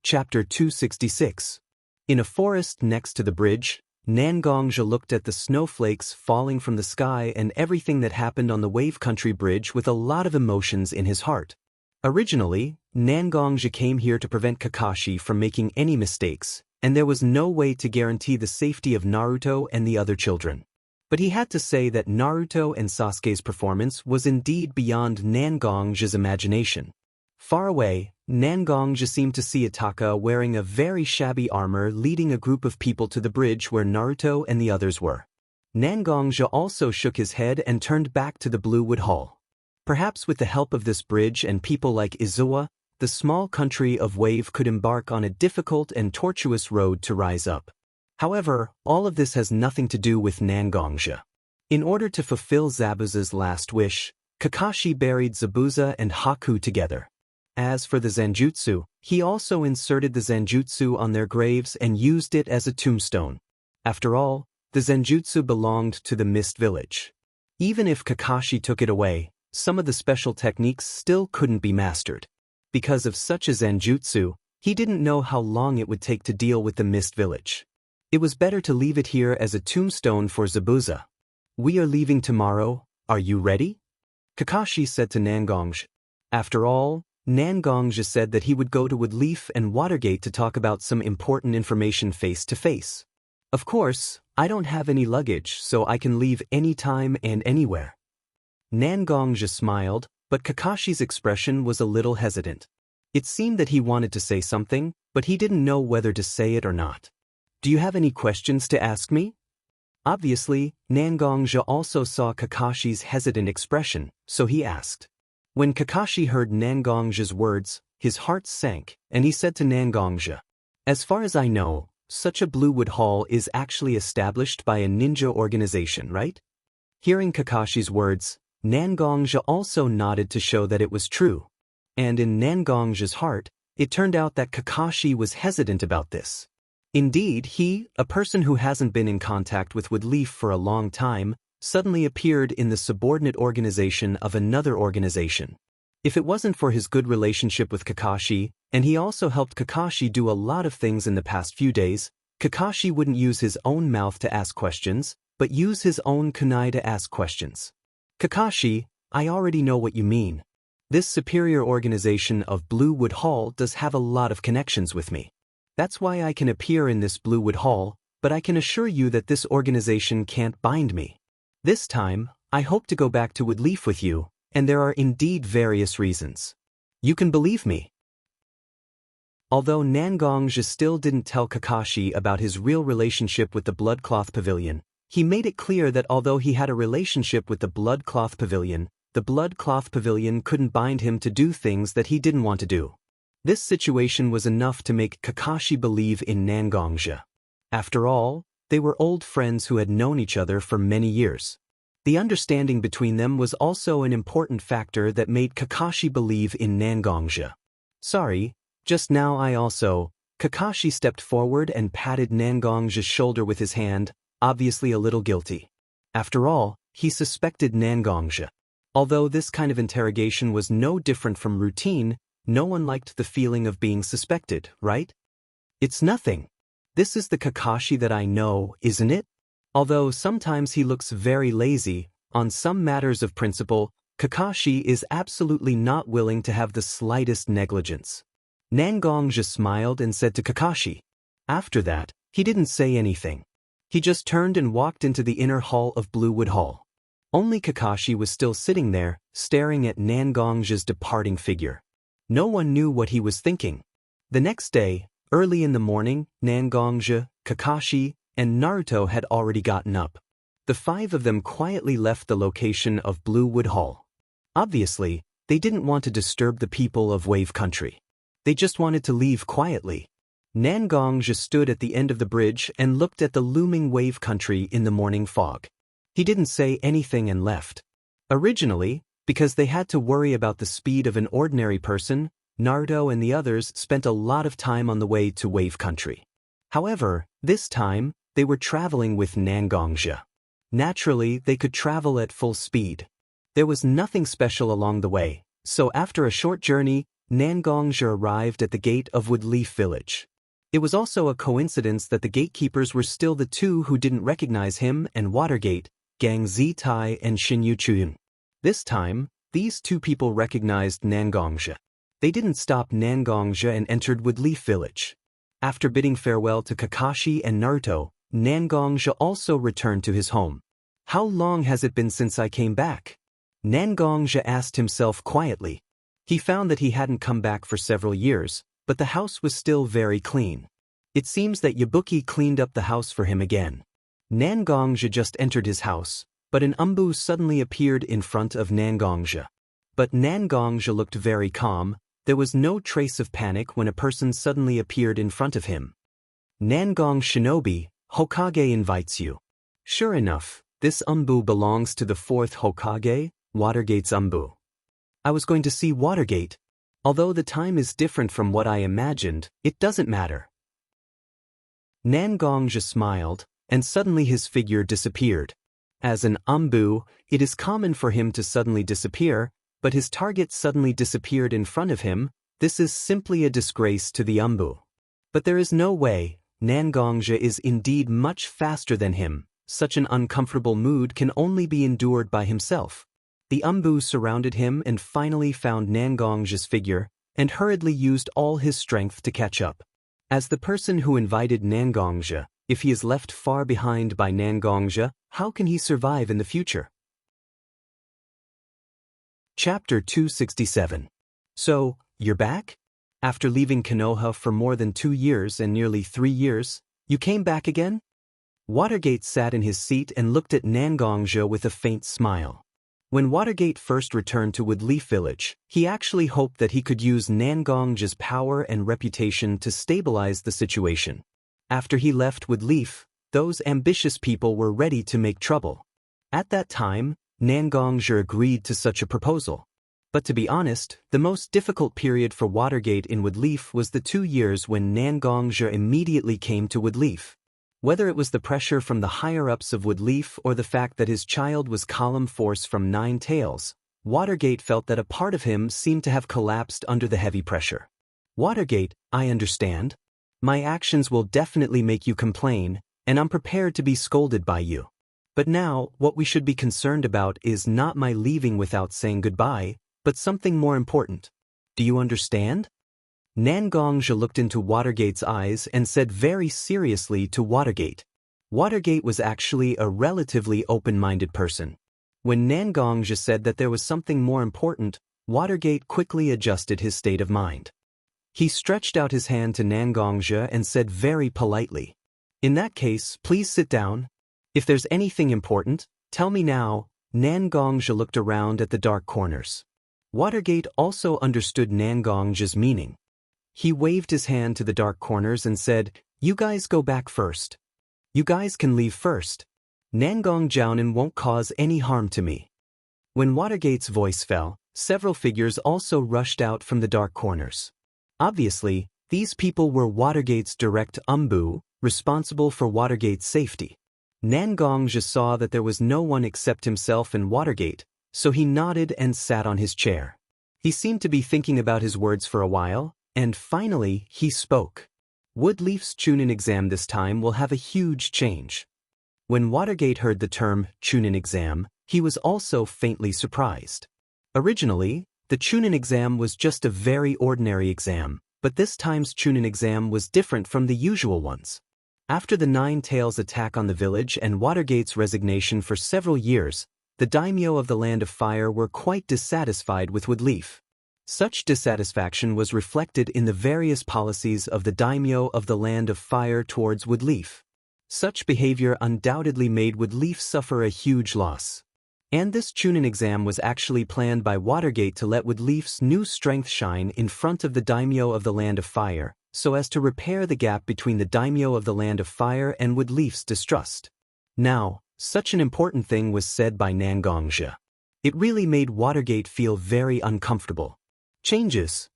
Chapter 266. In a forest next to the bridge, Xianxia looked at the snowflakes falling from the sky and everything that happened on the Wave Country Bridge with a lot of emotions in his heart. Originally, Xianxia came here to prevent Kakashi from making any mistakes, and there was no way to guarantee the safety of Naruto and the other children. But he had to say that Naruto and Sasuke's performance was indeed beyond Xianxia's imagination. Far away, Xianxia seemed to see Itaka wearing a very shabby armor leading a group of people to the bridge where Naruto and the others were. Xianxia also shook his head and turned back to the Blue Wood Hall. Perhaps with the help of this bridge and people like Izuwa, the small country of Wave could embark on a difficult and tortuous road to rise up. However, all of this has nothing to do with Xianxia. In order to fulfill Zabuza's last wish, Kakashi buried Zabuza and Haku together. As for the Zanjutsu, he also inserted the Zanjutsu on their graves and used it as a tombstone. After all, the Zanjutsu belonged to the Mist Village. Even if Kakashi took it away, some of the special techniques still couldn't be mastered. Because of such a Zanjutsu, he didn't know how long it would take to deal with the Mist Village. It was better to leave it here as a tombstone for Zabuza. "We are leaving tomorrow, are you ready?" Kakashi said to Xianxia. After all, Xianxia said that he would go to Woodleaf and Watergate to talk about some important information face to face. "Of course, I don't have any luggage, so I can leave anytime and anywhere." Xianxia smiled, but Kakashi's expression was a little hesitant. It seemed that he wanted to say something, but he didn't know whether to say it or not. "Do you have any questions to ask me?" Obviously, Xianxia also saw Kakashi's hesitant expression, so he asked. When Kakashi heard Xianxia's words, his heart sank, and he said to Xianxia, "As far as I know, such a Blue Wood Hall is actually established by a ninja organization, right?" Hearing Kakashi's words, Xianxia also nodded to show that it was true. And in Xianxia's heart, it turned out that Kakashi was hesitant about this. Indeed, he, a person who hasn't been in contact with Woodleaf for a long time, suddenly appeared in the subordinate organization of another organization. If it wasn't for his good relationship with Kakashi, and he also helped Kakashi do a lot of things in the past few days, Kakashi wouldn't use his own mouth to ask questions, but use his own kunai to ask questions. "Kakashi, I already know what you mean. This superior organization of Blue Wood Hall does have a lot of connections with me. That's why I can appear in this Blue Wood Hall, but I can assure you that this organization can't bind me. This time, I hope to go back to Woodleaf with you, and there are indeed various reasons. You can believe me." Although Xianxia still didn't tell Kakashi about his real relationship with the Bloodcloth Pavilion, he made it clear that although he had a relationship with the Bloodcloth Pavilion couldn't bind him to do things that he didn't want to do. This situation was enough to make Kakashi believe in Xianxia. After all, they were old friends who had known each other for many years. The understanding between them was also an important factor that made Kakashi believe in Xianxia. "Sorry, just now Kakashi stepped forward and patted Xianxia's shoulder with his hand, obviously a little guilty. After all, he suspected Xianxia. Although this kind of interrogation was no different from routine, no one liked the feeling of being suspected, right? "It's nothing. This is the Kakashi that I know, isn't it? Although sometimes he looks very lazy, on some matters of principle, Kakashi is absolutely not willing to have the slightest negligence." Xianxia smiled and said to Kakashi. After that, he didn't say anything. He just turned and walked into the inner hall of Blue Wood Hall. Only Kakashi was still sitting there, staring at Xianxia's departing figure. No one knew what he was thinking. The next day, early in the morning, Xianxia, Kakashi, and Naruto had already gotten up. The five of them quietly left the location of Blue Wood Hall. Obviously, they didn't want to disturb the people of Wave Country. They just wanted to leave quietly. Xianxia stood at the end of the bridge and looked at the looming Wave Country in the morning fog. He didn't say anything and left. Originally, because they had to worry about the speed of an ordinary person, Naruto and the others spent a lot of time on the way to Wave Country. However, this time, they were traveling with Xianxia. Naturally, they could travel at full speed. There was nothing special along the way, so after a short journey, Nangongzhi arrived at the gate of Woodleaf village. It was also a coincidence that the gatekeepers were still the two who didn't recognize him and Watergate, Gang Zitai and Xin Yuchun. This time, these two people recognized Nangongzhi. They didn't stop Nangongzhi and entered Woodleaf village. After bidding farewell to Kakashi and Naruto, Nangongzhi also returned to his home. How long has it been since I came back? Nangongzhi asked himself quietly. He found that he hadn't come back for several years, but the house was still very clean. It seems that Yabuki cleaned up the house for him again. Nangongzhi just entered his house, but an umbu suddenly appeared in front of Nangongzhi. But Nangongzhi looked very calm. There was no trace of panic when a person suddenly appeared in front of him. Nangong Shinobi, Hokage invites you. Sure enough, this umbu belongs to the fourth Hokage, Watergate's umbu. I was going to see Watergate. Although the time is different from what I imagined, it doesn't matter. Nangongzhi smiled, and suddenly his figure disappeared. As an umbu, it is common for him to suddenly disappear, but his target suddenly disappeared in front of him. This is simply a disgrace to the umbu. But there is no way. Nangongzhi is indeed much faster than him. Such an uncomfortable mood can only be endured by himself. The umbu surrounded him and finally found Nangongzhi's figure, and hurriedly used all his strength to catch up. As the person who invited Nangongzhi, if he is left far behind by Nangongzhi, how can he survive in the future? Chapter 267. So, you're back? After leaving Konoha for more than 2 years and nearly 3 years, you came back again? Watergate sat in his seat and looked at Nangongzhi with a faint smile. When Watergate first returned to Woodleaf village, he actually hoped that he could use Nangongzhi's power and reputation to stabilize the situation. After he left Woodleaf, those ambitious people were ready to make trouble. At that time, Nangongzhi agreed to such a proposal. But to be honest, the most difficult period for Watergate in Woodleaf was the 2 years when Nangongzhi immediately came to Woodleaf. Whether it was the pressure from the higher-ups of Woodleaf or the fact that his child was column force from 9 Tails, Watergate felt that a part of him seemed to have collapsed under the heavy pressure. Watergate, I understand. My actions will definitely make you complain, and I'm prepared to be scolded by you. But now, what we should be concerned about is not my leaving without saying goodbye, but something more important. Do you understand? Nangongzhi looked into Watergate's eyes and said very seriously to Watergate. Watergate was actually a relatively open-minded person. When Nangongzhi said that there was something more important, Watergate quickly adjusted his state of mind. He stretched out his hand to Nangongzhi and said very politely, "In that case, please sit down. If there's anything important, tell me now." Nangongzhi looked around at the dark corners. Watergate also understood Nangongzhi's meaning. He waved his hand to the dark corners and said, "You guys go back first. You guys can leave first. Nangong Jiaonan won't cause any harm to me." When Watergate's voice fell, several figures also rushed out from the dark corners. Obviously, these people were Watergate's direct umbu, responsible for Watergate's safety. Nangongzhi saw that there was no one except himself and Watergate, so he nodded and sat on his chair. He seemed to be thinking about his words for a while, and finally, he spoke. Woodleaf's Chunin exam this time will have a huge change. When Watergate heard the term Chunin exam, he was also faintly surprised. Originally, the Chunin exam was just a very ordinary exam, but this time's Chunin exam was different from the usual ones. After the 9 Tails attack on the village and Watergate's resignation for several years, the daimyo of the Land of Fire were quite dissatisfied with Woodleaf. Such dissatisfaction was reflected in the various policies of the daimyo of the Land of Fire towards Woodleaf. Such behavior undoubtedly made Woodleaf suffer a huge loss. And this Chunin exam was actually planned by Watergate to let Woodleaf's new strength shine in front of the daimyo of the Land of Fire, so as to repair the gap between the daimyo of the Land of Fire and Woodleaf's distrust. Now, such an important thing was said by Nangongzhi. It really made Watergate feel very uncomfortable. Changes.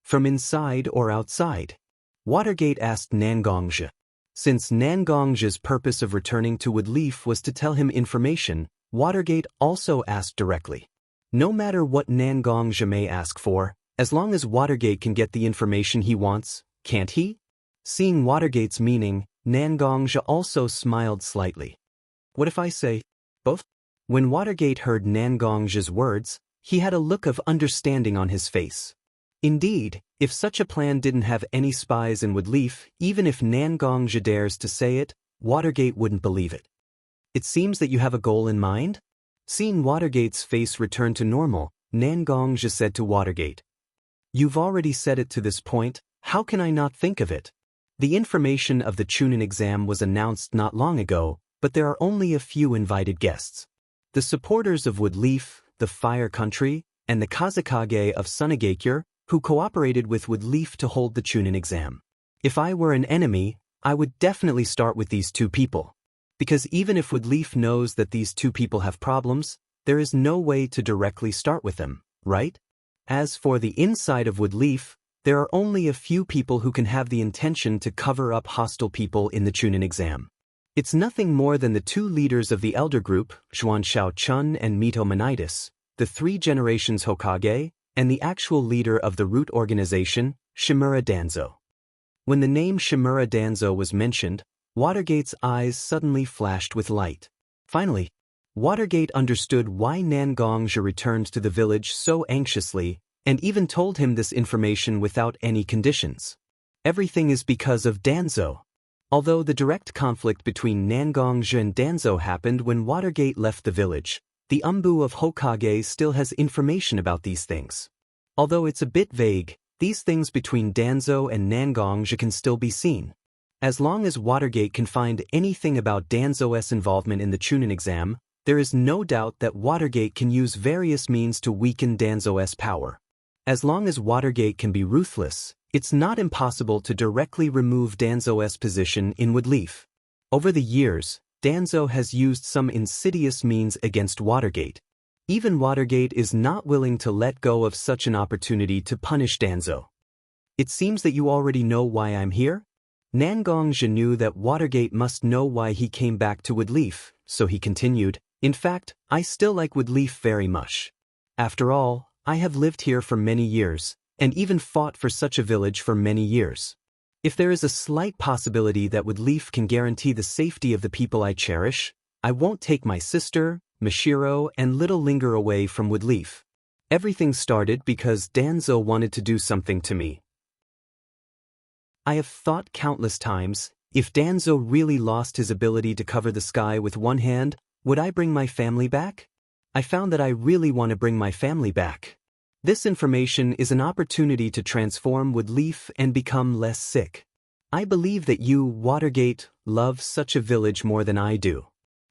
From inside or outside? Watergate asked Nangongzhi. Since Nangongzhi's purpose of returning to Woodleaf was to tell him information, Watergate also asked directly. No matter what Nangongzhi may ask for, as long as Watergate can get the information he wants, can't he? Seeing Watergate's meaning, Nangongzhi also smiled slightly. What if I say, both? When Watergate heard Nangongzhi's words, he had a look of understanding on his face. Indeed, if such a plan didn't have any spies in Woodleaf, even if Nangongzhi dares to say it, Watergate wouldn't believe it. It seems that you have a goal in mind? Seeing Watergate's face return to normal, Nangongzhi said to Watergate, "You've already said it to this point, how can I not think of it? The information of the Chunin exam was announced not long ago, but there are only a few invited guests. The supporters of Woodleaf, the Fire Country, and the Kazakage of Sunagakure, who cooperated with Woodleaf to hold the Chunin exam. If I were an enemy, I would definitely start with these two people. Because even if Woodleaf knows that these two people have problems, there is no way to directly start with them, right? As for the inside of Woodleaf, there are only a few people who can have the intention to cover up hostile people in the Chunin exam. It's nothing more than the two leaders of the elder group, Xuanxiao Chun and Mito Menitis, the 3 generations Hokage, and the actual leader of the root organization, Shimura Danzo. When the name Shimura Danzo was mentioned, Watergate's eyes suddenly flashed with light. Finally, Watergate understood why Nangongzhi returned to the village so anxiously, and even told him this information without any conditions. Everything is because of Danzo. Although the direct conflict between Nangongzhi and Danzo happened when Watergate left the village, the Umbu of Hokage still has information about these things. Although it's a bit vague, these things between Danzo and Nangongzhi can still be seen. As long as Watergate can find anything about Danzo's involvement in the Chunin exam, there is no doubt that Watergate can use various means to weaken Danzo's power. As long as Watergate can be ruthless, it's not impossible to directly remove Danzo's position in Woodleaf. Over the years, Danzo has used some insidious means against Watergate. Even Watergate is not willing to let go of such an opportunity to punish Danzo. It seems that you already know why I'm here? Nangongzhi knew that Watergate must know why he came back to Woodleaf, so he continued, "In fact, I still like Woodleaf very much. After all, I have lived here for many years, and even fought for such a village for many years. If there is a slight possibility that Woodleaf can guarantee the safety of the people I cherish, I won't take my sister, Mishiro, and little Linger away from Woodleaf. Everything started because Danzo wanted to do something to me. I have thought countless times, if Danzo really lost his ability to cover the sky with one hand, would I bring my family back? I found that I really want to bring my family back. This information is an opportunity to transform Woodleaf and become less sick. I believe that you, Watergate, love such a village more than I do.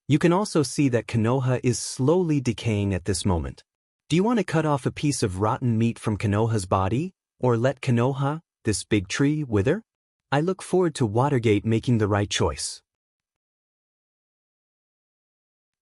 You can also see that Konoha is slowly decaying at this moment. Do you want to cut off a piece of rotten meat from Konoha's body, or let Konoha, this big tree, wither? I look forward to Watergate making the right choice."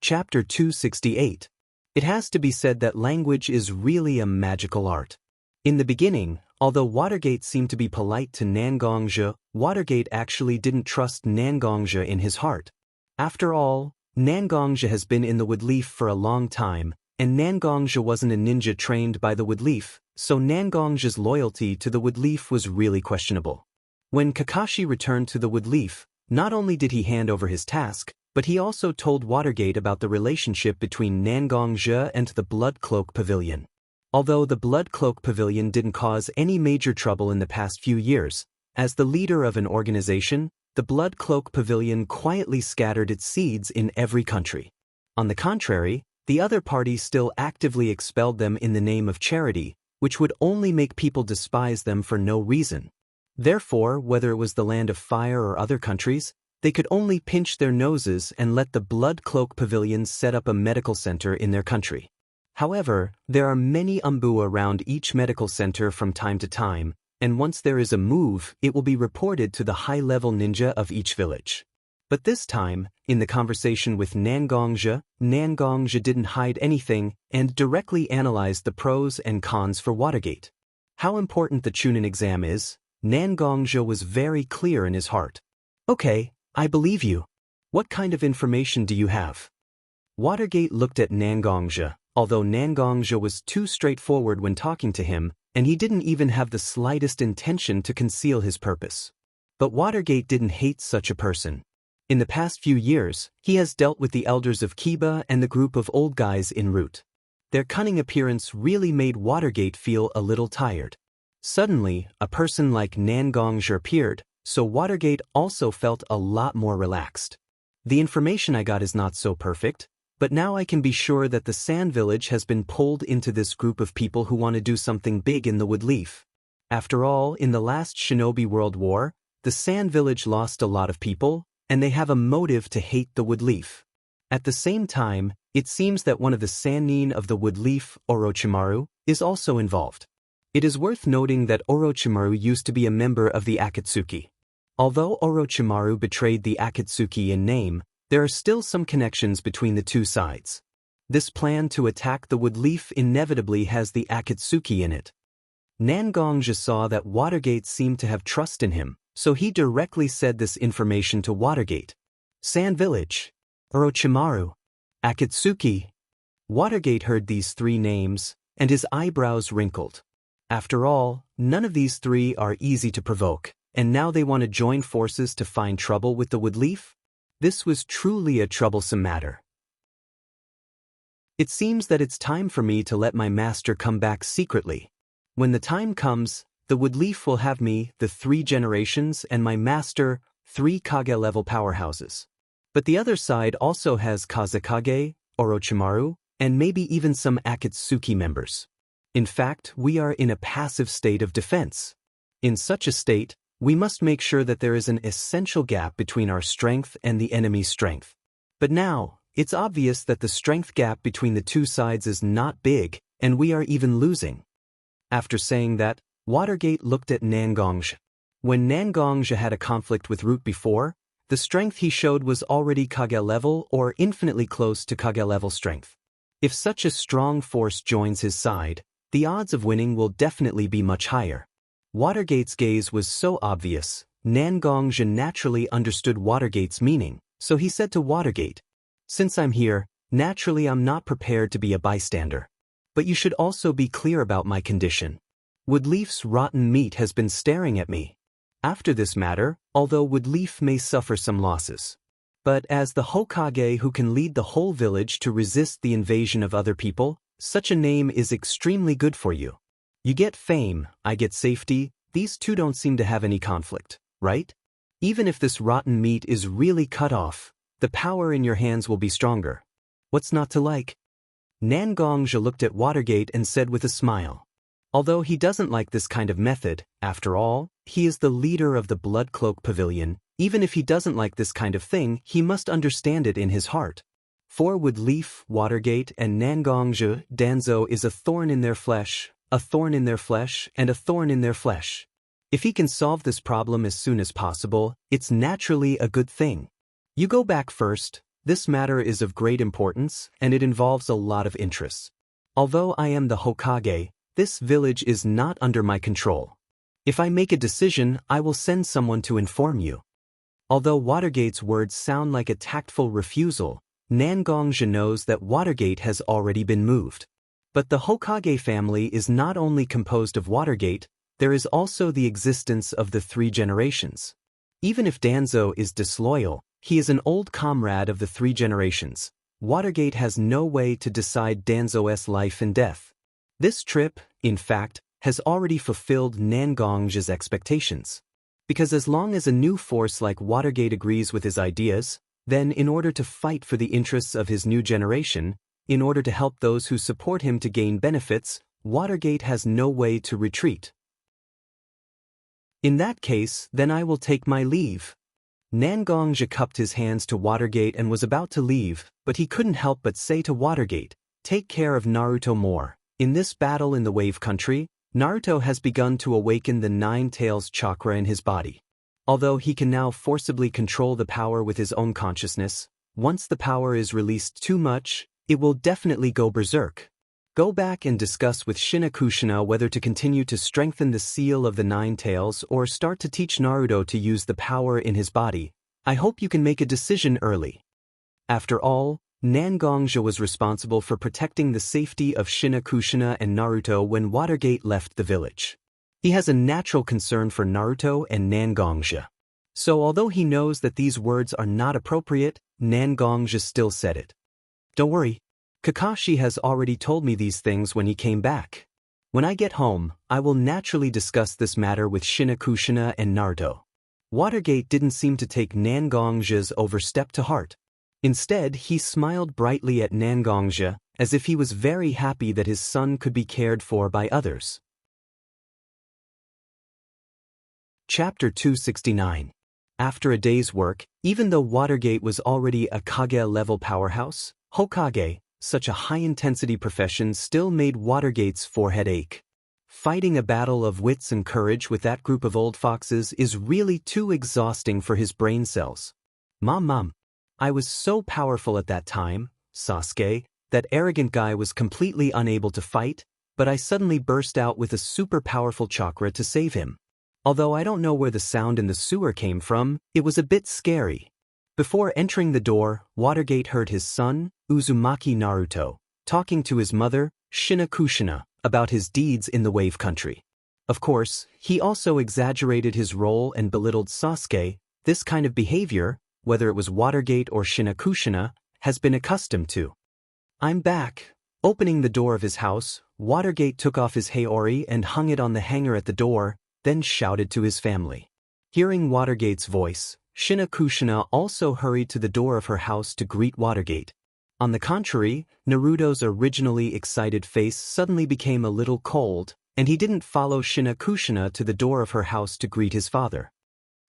Chapter 268. It has to be said that language is really a magical art. In the beginning, although Watergate seemed to be polite to Nangongzhi, Watergate actually didn't trust Nangongzhi in his heart. After all, Nangongzhi has been in the Woodleaf for a long time, and Nangongzhi wasn't a ninja trained by the Woodleaf, so Nangongzhi's loyalty to the Woodleaf was really questionable. When Kakashi returned to the Woodleaf, not only did he hand over his task, but he also told Watergate about the relationship between Nangongzhi and the Blood Cloak Pavilion. Although the Blood Cloak Pavilion didn't cause any major trouble in the past few years, as the leader of an organization, the Blood Cloak Pavilion quietly scattered its seeds in every country. On the contrary, the other party still actively expelled them in the name of charity, which would only make people despise them for no reason. Therefore, whether it was the Land of Fire or other countries, they could only pinch their noses and let the Blood Cloak Pavilion set up a medical center in their country. However, there are many Umbu around each medical center from time to time, and once there is a move, it will be reported to the high-level ninja of each village. But this time, in the conversation with Nangongzhi, Nangongzhi didn't hide anything and directly analyzed the pros and cons for Watergate. How important the Chunin exam is, Nangongzhi was very clear in his heart. "Okay, I believe you. What kind of information do you have?" Watergate looked at Nangongzhi, although Nangongzhi was too straightforward when talking to him, and he didn't even have the slightest intention to conceal his purpose. But Watergate didn't hate such a person. In the past few years, he has dealt with the elders of Kiba and the group of old guys en route. Their cunning appearance really made Watergate feel a little tired. Suddenly, a person like Nangongzhi appeared, so Watergate also felt a lot more relaxed. The information I got is not so perfect, but now I can be sure that the Sand Village has been pulled into this group of people who want to do something big in the Woodleaf. After all, in the last Shinobi World War, the Sand Village lost a lot of people, and they have a motive to hate the Woodleaf. At the same time, it seems that one of the Sannin of the Woodleaf, Orochimaru, is also involved. It is worth noting that Orochimaru used to be a member of the Akatsuki. Although Orochimaru betrayed the Akatsuki in name, there are still some connections between the two sides. This plan to attack the Woodleaf inevitably has the Akatsuki in it. Nangongzhi saw that Watergate seemed to have trust in him, so he directly said this information to Watergate. Sand Village, Orochimaru, Akatsuki. Watergate heard these three names, and his eyebrows wrinkled. After all, none of these three are easy to provoke, and now they want to join forces to find trouble with the Woodleaf? This was truly a troublesome matter. It seems that it's time for me to let my master come back secretly. When the time comes, the Woodleaf will have me, the 3 generations, and my master, 3 Kage-level powerhouses. But the other side also has Kazekage, Orochimaru, and maybe even some Akatsuki members. In fact, we are in a passive state of defense. In such a state, we must make sure that there is an essential gap between our strength and the enemy's strength. But now, it's obvious that the strength gap between the two sides is not big, and we are even losing. After saying that, Watergate looked at Nangongzhi. When Nangongzhi had a conflict with Root before, the strength he showed was already Kage level or infinitely close to Kage level strength. If such a strong force joins his side, the odds of winning will definitely be much higher. Watergate's gaze was so obvious, Nangongzhi naturally understood Watergate's meaning, so he said to Watergate, "Since I'm here, naturally I'm not prepared to be a bystander. But you should also be clear about my condition. Woodleaf's rotten meat has been staring at me. After this matter, although Woodleaf may suffer some losses. But as the Hokage who can lead the whole village to resist the invasion of other people, such a name is extremely good for you. You get fame, I get safety, these two don't seem to have any conflict, right? Even if this rotten meat is really cut off, the power in your hands will be stronger. What's not to like?" Nangongzhi looked at Watergate and said with a smile. Although he doesn't like this kind of method, after all, he is the leader of the Blood Cloak Pavilion. Even if he doesn't like this kind of thing, he must understand it in his heart. For Woodleaf, Watergate, and Nangongzhi, Danzo is a thorn in their flesh, a thorn in their flesh, and a thorn in their flesh. If he can solve this problem as soon as possible, it's naturally a good thing. You go back first. This matter is of great importance, and it involves a lot of interests. Although I am the Hokage, this village is not under my control. If I make a decision, I will send someone to inform you. Although Watergate's words sound like a tactful refusal, Nangongzhi knows that Watergate has already been moved. But the Hokage family is not only composed of Watergate, there is also the existence of the 3 generations. Even if Danzo is disloyal, he is an old comrade of the 3 generations. Watergate has no way to decide Danzo's life and death. This trip, in fact, has already fulfilled Nangongzhi's expectations. Because as long as a new force like Watergate agrees with his ideas, then in order to fight for the interests of his new generation, in order to help those who support him to gain benefits, Watergate has no way to retreat. In that case, then I will take my leave. Nangongzhi cupped his hands to Watergate and was about to leave, but he couldn't help but say to Watergate, "Take care of Naruto more. In this battle in the Wave Country, Naruto has begun to awaken the 9 Tails chakra in his body. Although he can now forcibly control the power with his own consciousness, once the power is released too much, it will definitely go berserk. Go back and discuss with Shinakushina whether to continue to strengthen the seal of the 9 Tails or start to teach Naruto to use the power in his body. I hope you can make a decision early." After all, Nangongja was responsible for protecting the safety of Shinakushina and Naruto when Watergate left the village. He has a natural concern for Naruto and Nangongja. So although he knows that these words are not appropriate, Nangongja still said it. Don't worry. Kakashi has already told me these things when he came back. When I get home, I will naturally discuss this matter with Shinakushina and Naruto. Watergate didn't seem to take Nangongja's overstep to heart. Instead, he smiled brightly at Nangongja, as if he was very happy that his son could be cared for by others. Chapter 269. After a day's work, even though Watergate was already a Kage-level powerhouse, Hokage, such a high-intensity profession, still made Watergate's forehead ache. Fighting a battle of wits and courage with that group of old foxes is really too exhausting for his brain cells. Mom, I was so powerful at that time, Sasuke, that arrogant guy was completely unable to fight, but I suddenly burst out with a super powerful chakra to save him. Although I don't know where the sound in the sewer came from, it was a bit scary. Before entering the door, Watergate heard his son, Uzumaki Naruto, talking to his mother, Shinakushina, about his deeds in the Wave Country. Of course, he also exaggerated his role and belittled Sasuke. This kind of behavior, whether it was Watergate or Shinakushina, has been accustomed to. I'm back. Opening the door of his house, Watergate took off his haori and hung it on the hanger at the door, then shouted to his family. Hearing Watergate's voice, Shinakushina also hurried to the door of her house to greet Watergate. On the contrary, Naruto's originally excited face suddenly became a little cold, and he didn't follow Shinakushina to the door of her house to greet his father.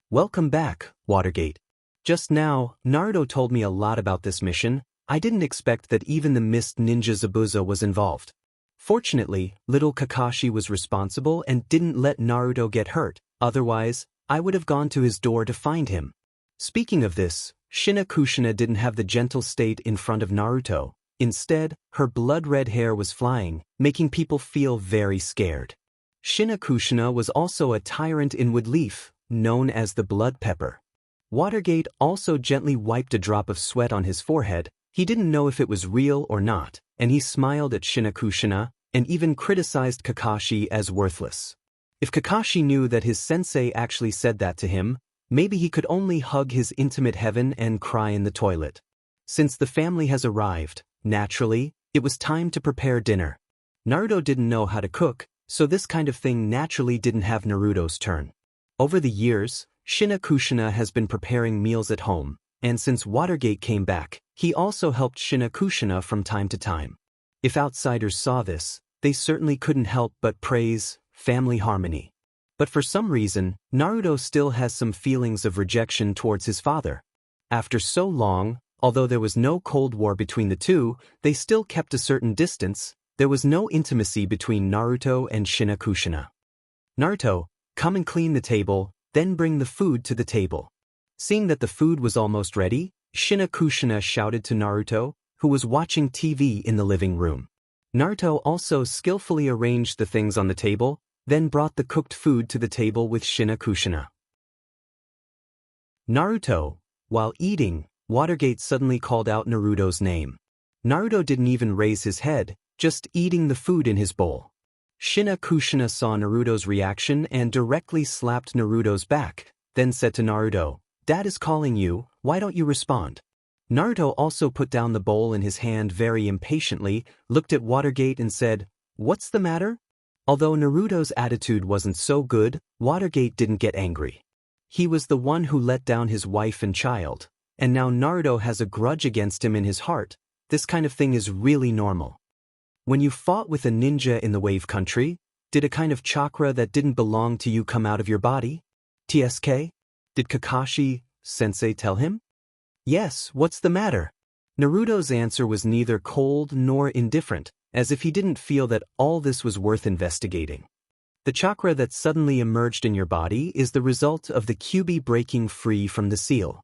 Welcome back, Watergate. Just now, Naruto told me a lot about this mission. I didn't expect that even the Mist Ninja Zabuza was involved. Fortunately, little Kakashi was responsible and didn't let Naruto get hurt, otherwise, I would have gone to his door to find him. Speaking of this, Shinakushina didn't have the gentle state in front of Naruto. Instead, her blood-red hair was flying, making people feel very scared. Shinakushina was also a tyrant in Woodleaf, known as the Blood Pepper. Watergate also gently wiped a drop of sweat on his forehead. He didn't know if it was real or not, and he smiled at Shinakushina and even criticized Kakashi as worthless. If Kakashi knew that his sensei actually said that to him, maybe he could only hug his intimate heaven and cry in the toilet. Since the family has arrived, naturally, it was time to prepare dinner. Naruto didn't know how to cook, so this kind of thing naturally didn't have Naruto's turn. Over the years, Shinakushina has been preparing meals at home, and since Watergate came back, he also helped Shinakushina from time to time. If outsiders saw this, they certainly couldn't help but praise family harmony. But for some reason, Naruto still has some feelings of rejection towards his father. After so long, although there was no Cold War between the two, they still kept a certain distance. There was no intimacy between Naruto and Shinakushina. Naruto, come and clean the table, then bring the food to the table. Seeing that the food was almost ready, Shinakushina shouted to Naruto, who was watching TV in the living room. Naruto also skillfully arranged the things on the table, then brought the cooked food to the table with Shinakushina. Naruto. While eating, Watergate suddenly called out Naruto's name. Naruto didn't even raise his head, just eating the food in his bowl. Shinakushina saw Naruto's reaction and directly slapped Naruto's back, then said to Naruto, "Dad is calling you, why don't you respond?" Naruto also put down the bowl in his hand very impatiently, looked at Watergate and said, "What's the matter?" Although Naruto's attitude wasn't so good, Watergate didn't get angry. He was the one who let down his wife and child, and now Naruto has a grudge against him in his heart. This kind of thing is really normal. When you fought with a ninja in the Wave Country, did a kind of chakra that didn't belong to you come out of your body? TSK? Did Kakashi-sensei tell him? Yes, what's the matter? Naruto's answer was neither cold nor indifferent, as if he didn't feel that all this was worth investigating. The chakra that suddenly emerged in your body is the result of the Kyuubi breaking free from the seal.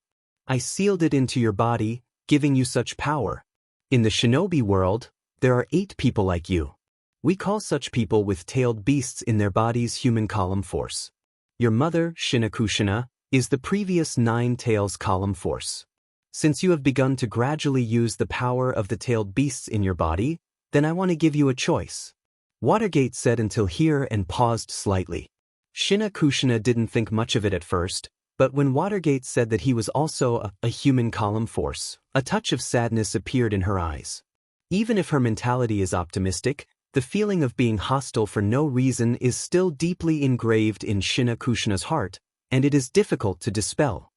I sealed it into your body, giving you such power. In the shinobi world, there are 8 people like you. We call such people with tailed beasts in their bodies human column force. Your mother, Shinakushina, is the previous 9 tails column force. Since you have begun to gradually use the power of the tailed beasts in your body, then I want to give you a choice. Watergate said until here and paused slightly. Xianxia didn't think much of it at first, but when Watergate said that he was also a human column force, a touch of sadness appeared in her eyes. Even if her mentality is optimistic, the feeling of being hostile for no reason is still deeply engraved in Xianxia's heart, and it is difficult to dispel.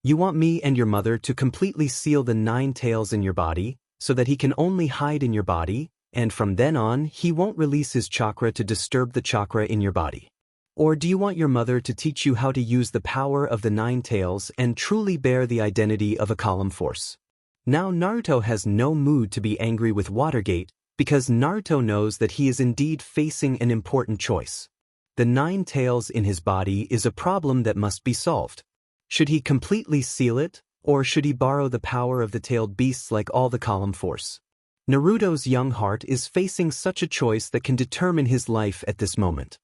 You want me and your mother to completely seal the 9 tails in your body, so that he can only hide in your body, and from then on he won't release his chakra to disturb the chakra in your body. Or do you want your mother to teach you how to use the power of the 9 tails and truly bear the identity of a column force? Now Naruto has no mood to be angry with Watergate, because Naruto knows that he is indeed facing an important choice. The 9 tails in his body is a problem that must be solved. Should he completely seal it, or should he borrow the power of the tailed beasts like all the column force? Naruto's young heart is facing such a choice that can determine his life at this moment.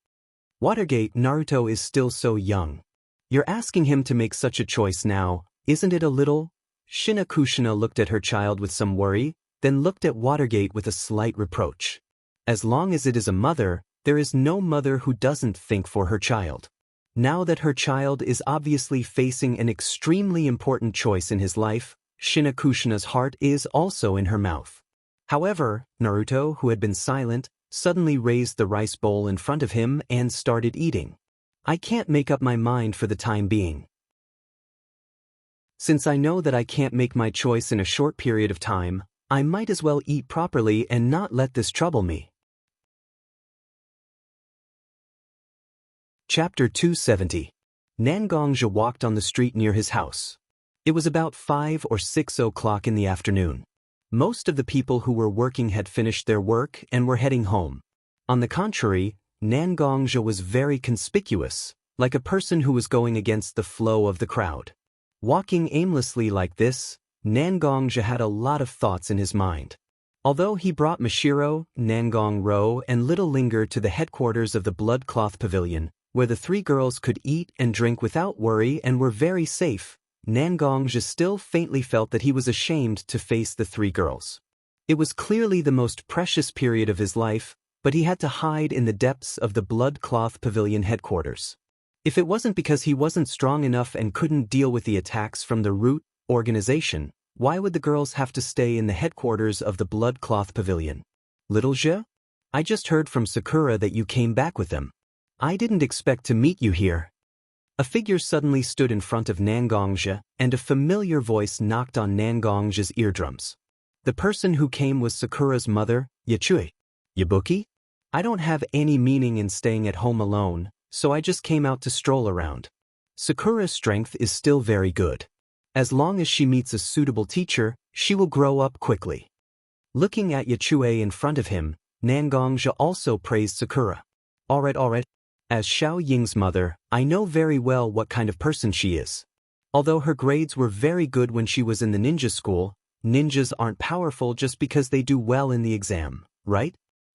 Watergate, Naruto is still so young. You're asking him to make such a choice now, isn't it a little? Xianxia looked at her child with some worry, then looked at Watergate with a slight reproach. As long as it is a mother, there is no mother who doesn't think for her child. Now that her child is obviously facing an extremely important choice in his life, Xianxia's heart is also in her mouth. However, Naruto, who had been silent, suddenly raised the rice bowl in front of him and started eating. I can't make up my mind for the time being. Since I know that I can't make my choice in a short period of time, I might as well eat properly and not let this trouble me. Chapter 270. Nangongja walked on the street near his house. It was about 5 or 6 o'clock in the afternoon. Most of the people who were working had finished their work and were heading home. On the contrary, Nangongja was very conspicuous, like a person who was going against the flow of the crowd. Walking aimlessly like this, Nangongja had a lot of thoughts in his mind. Although he brought Mashiro, Nangong-ro, and Little Linger to the headquarters of the Blood Cloth Pavilion, where the 3 girls could eat and drink without worry and were very safe, Nangongja still faintly felt that he was ashamed to face the 3 girls. It was clearly the most precious period of his life, but he had to hide in the depths of the Blood Cloth Pavilion headquarters. If it wasn't because he wasn't strong enough and couldn't deal with the attacks from the root organization, why would the girls have to stay in the headquarters of the Blood Cloth Pavilion? Little Xia? I just heard from Sakura that you came back with them. I didn't expect to meet you here. A figure suddenly stood in front of Nangongja, and a familiar voice knocked on Nangongja's eardrums. The person who came was Sakura's mother, Yachui. Yabuki? I don't have any meaning in staying at home alone, so I just came out to stroll around. Sakura's strength is still very good. As long as she meets a suitable teacher, she will grow up quickly. Looking at Yachui in front of him, Nangongja also praised Sakura. Alright. As Xiao Ying's mother, I know very well what kind of person she is. Although her grades were very good when she was in the ninja school, ninjas aren't powerful just because they do well in the exam, right?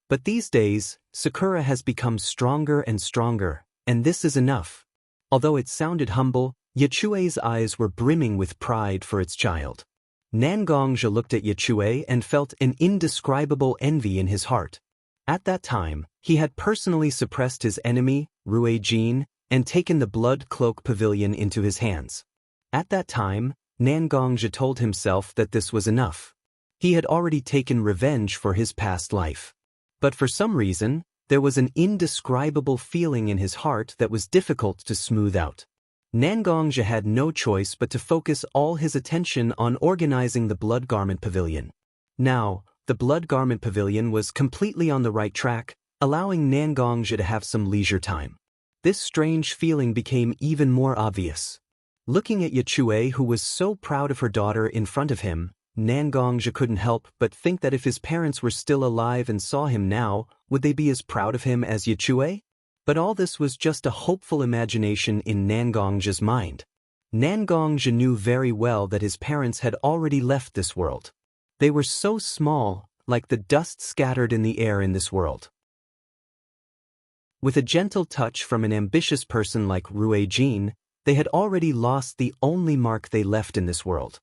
But these days, Sakura has become stronger and stronger, and this is enough. Although it sounded humble, Yachui's eyes were brimming with pride for its child. Nangongja looked at Yachui and felt an indescribable envy in his heart. At that time, he had personally suppressed his enemy, Ruijin, and taken the Blood Cloak Pavilion into his hands. At that time, Nangongja told himself that this was enough. He had already taken revenge for his past life. But for some reason, there was an indescribable feeling in his heart that was difficult to smooth out. Nangongja had no choice but to focus all his attention on organizing the Blood Garment Pavilion. Now, the Blood Garment Pavilion was completely on the right track, allowing Nangongja to have some leisure time. This strange feeling became even more obvious. Looking at Yachui, who was so proud of her daughter in front of him, Nangongja couldn't help but think that if his parents were still alive and saw him now, would they be as proud of him as Yachui? But all this was just a hopeful imagination in Nangongja's mind. Nangongja knew very well that his parents had already left this world. They were so small, like the dust scattered in the air in this world. With a gentle touch from an ambitious person like Ruijin, they had already lost the only mark they left in this world.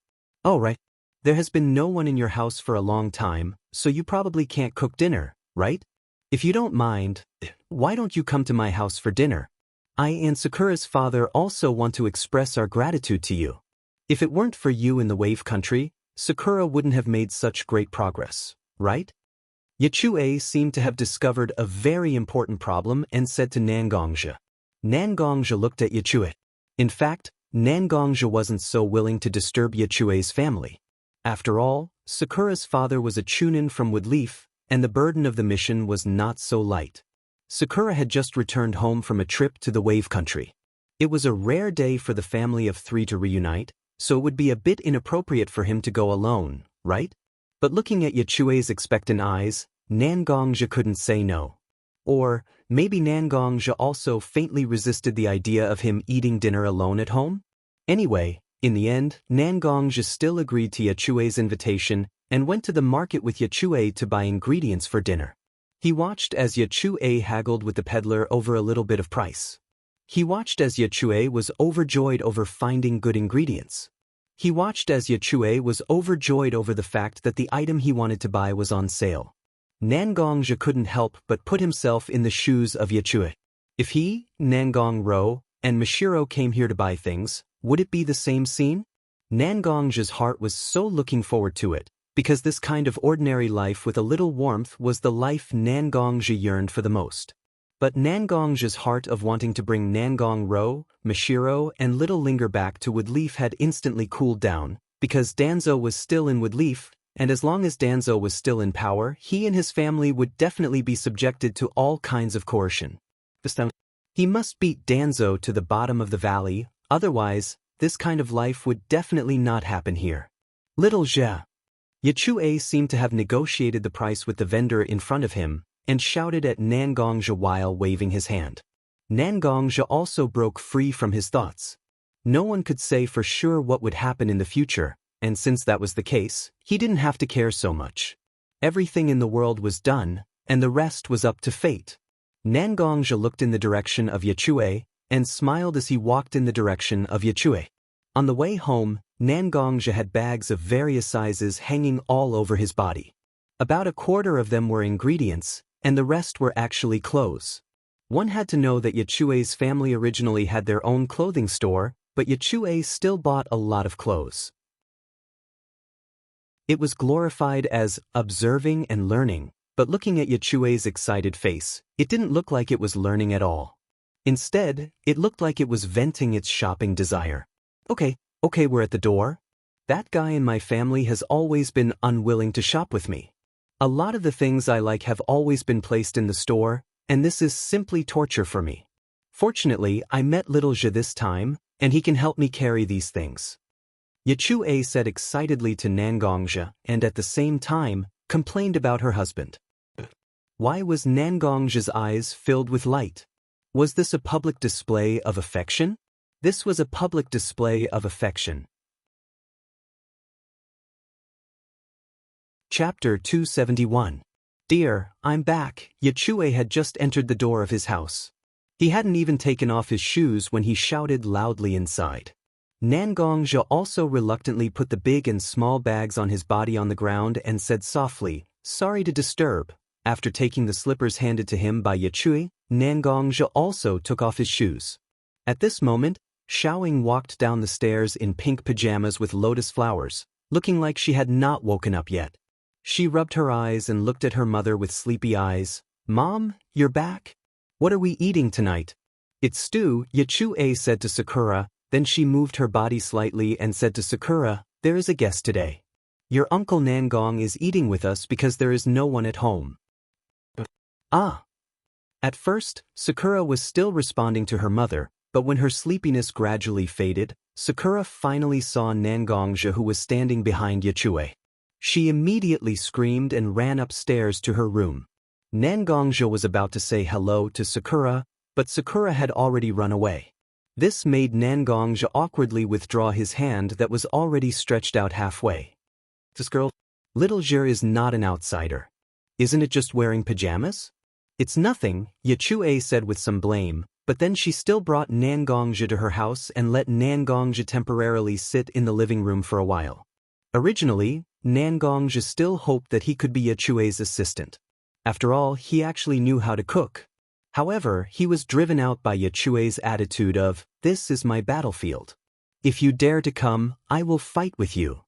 Oh, right. There has been no one in your house for a long time, so you probably can't cook dinner, right? If you don't mind, why don't you come to my house for dinner? I and Sakura's father also want to express our gratitude to you. If it weren't for you in the wave country, Sakura wouldn't have made such great progress, right? Yachue seemed to have discovered a very important problem and said to Nangongja. Nangongja looked at Yachue. In fact, Nangongja wasn't so willing to disturb Yachue's family. After all, Sakura's father was a chunin from Woodleaf, and the burden of the mission was not so light. Sakura had just returned home from a trip to the wave country. It was a rare day for the family of three to reunite, so it would be a bit inappropriate for him to go alone, right? But looking at Yachue's expectant eyes, Nangongja couldn't say no. Or, maybe Nangongja also faintly resisted the idea of him eating dinner alone at home? Anyway, in the end, Nangongja still agreed to Yachue's invitation and went to the market with Yachue to buy ingredients for dinner. He watched as Yachue haggled with the peddler over a little bit of price. He watched as Yachue was overjoyed over finding good ingredients. He watched as Yachue was overjoyed over the fact that the item he wanted to buy was on sale. Nangongja couldn't help but put himself in the shoes of Yachue. If he, Nangong-ro, and Mashiro came here to buy things, would it be the same scene? Nangongja's heart was so looking forward to it, because this kind of ordinary life with a little warmth was the life Nangongja yearned for the most. But Nangongja's heart of wanting to bring Nangong-ro, Mashiro, and Little Linger back to Woodleaf had instantly cooled down, because Danzo was still in Woodleaf, and as long as Danzo was still in power, he and his family would definitely be subjected to all kinds of coercion. He must beat Danzo to the bottom of the valley, otherwise, this kind of life would definitely not happen here. Little Jia. Yachue seemed to have negotiated the price with the vendor in front of him, and shouted at Nangongja while waving his hand. Nangongja also broke free from his thoughts. No one could say for sure what would happen in the future, and since that was the case, he didn't have to care so much. Everything in the world was done, and the rest was up to fate. Nangongja looked in the direction of Yachue, and smiled as he walked in the direction of Yachue. On the way home, Nangongja had bags of various sizes hanging all over his body. About a quarter of them were ingredients, and the rest were actually clothes. One had to know that Yachue's family originally had their own clothing store, but Yachue still bought a lot of clothes. It was glorified as observing and learning, but looking at Yachue's excited face, it didn't look like it was learning at all. Instead, it looked like it was venting its shopping desire. Okay, we're at the door. That guy in my family has always been unwilling to shop with me. A lot of the things I like have always been placed in the store, and this is simply torture for me. Fortunately, I met Little Jia this time, and he can help me carry these things. Yachue said excitedly to Nangongja and at the same time, complained about her husband. Why was Nangongja's eyes filled with light? Was this a public display of affection? This was a public display of affection. Chapter 271. Dear, I'm back. Yachue had just entered the door of his house. He hadn't even taken off his shoes when he shouted loudly inside. Nangongja also reluctantly put the big and small bags on his body on the ground and said softly, "Sorry to disturb." After taking the slippers handed to him by Yachue, Nangongja also took off his shoes. At this moment, Xiaoying walked down the stairs in pink pajamas with lotus flowers, looking like she had not woken up yet. She rubbed her eyes and looked at her mother with sleepy eyes. "Mom, you're back? What are we eating tonight?" "It's stew," Yachue said to Sakura, then she moved her body slightly and said to Sakura, "There is a guest today. Your uncle Nangong is eating with us because there is no one at home." Ah. At first, Sakura was still responding to her mother, but when her sleepiness gradually faded, Sakura finally saw Nangongja who was standing behind Yachue. She immediately screamed and ran upstairs to her room. Nangongja was about to say hello to Sakura, but Sakura had already run away. This made Nangongja awkwardly withdraw his hand that was already stretched out halfway. "This girl, Little Jia, is not an outsider. Isn't it just wearing pajamas?" "It's nothing," Yachue said with some blame, but then she still brought Nangongja to her house and let Nangongja temporarily sit in the living room for a while. Originally, Nangongzhi still hoped that he could be Yachui's assistant. After all, he actually knew how to cook. However, he was driven out by Yachui's attitude of, "This is my battlefield. If you dare to come, I will fight with you."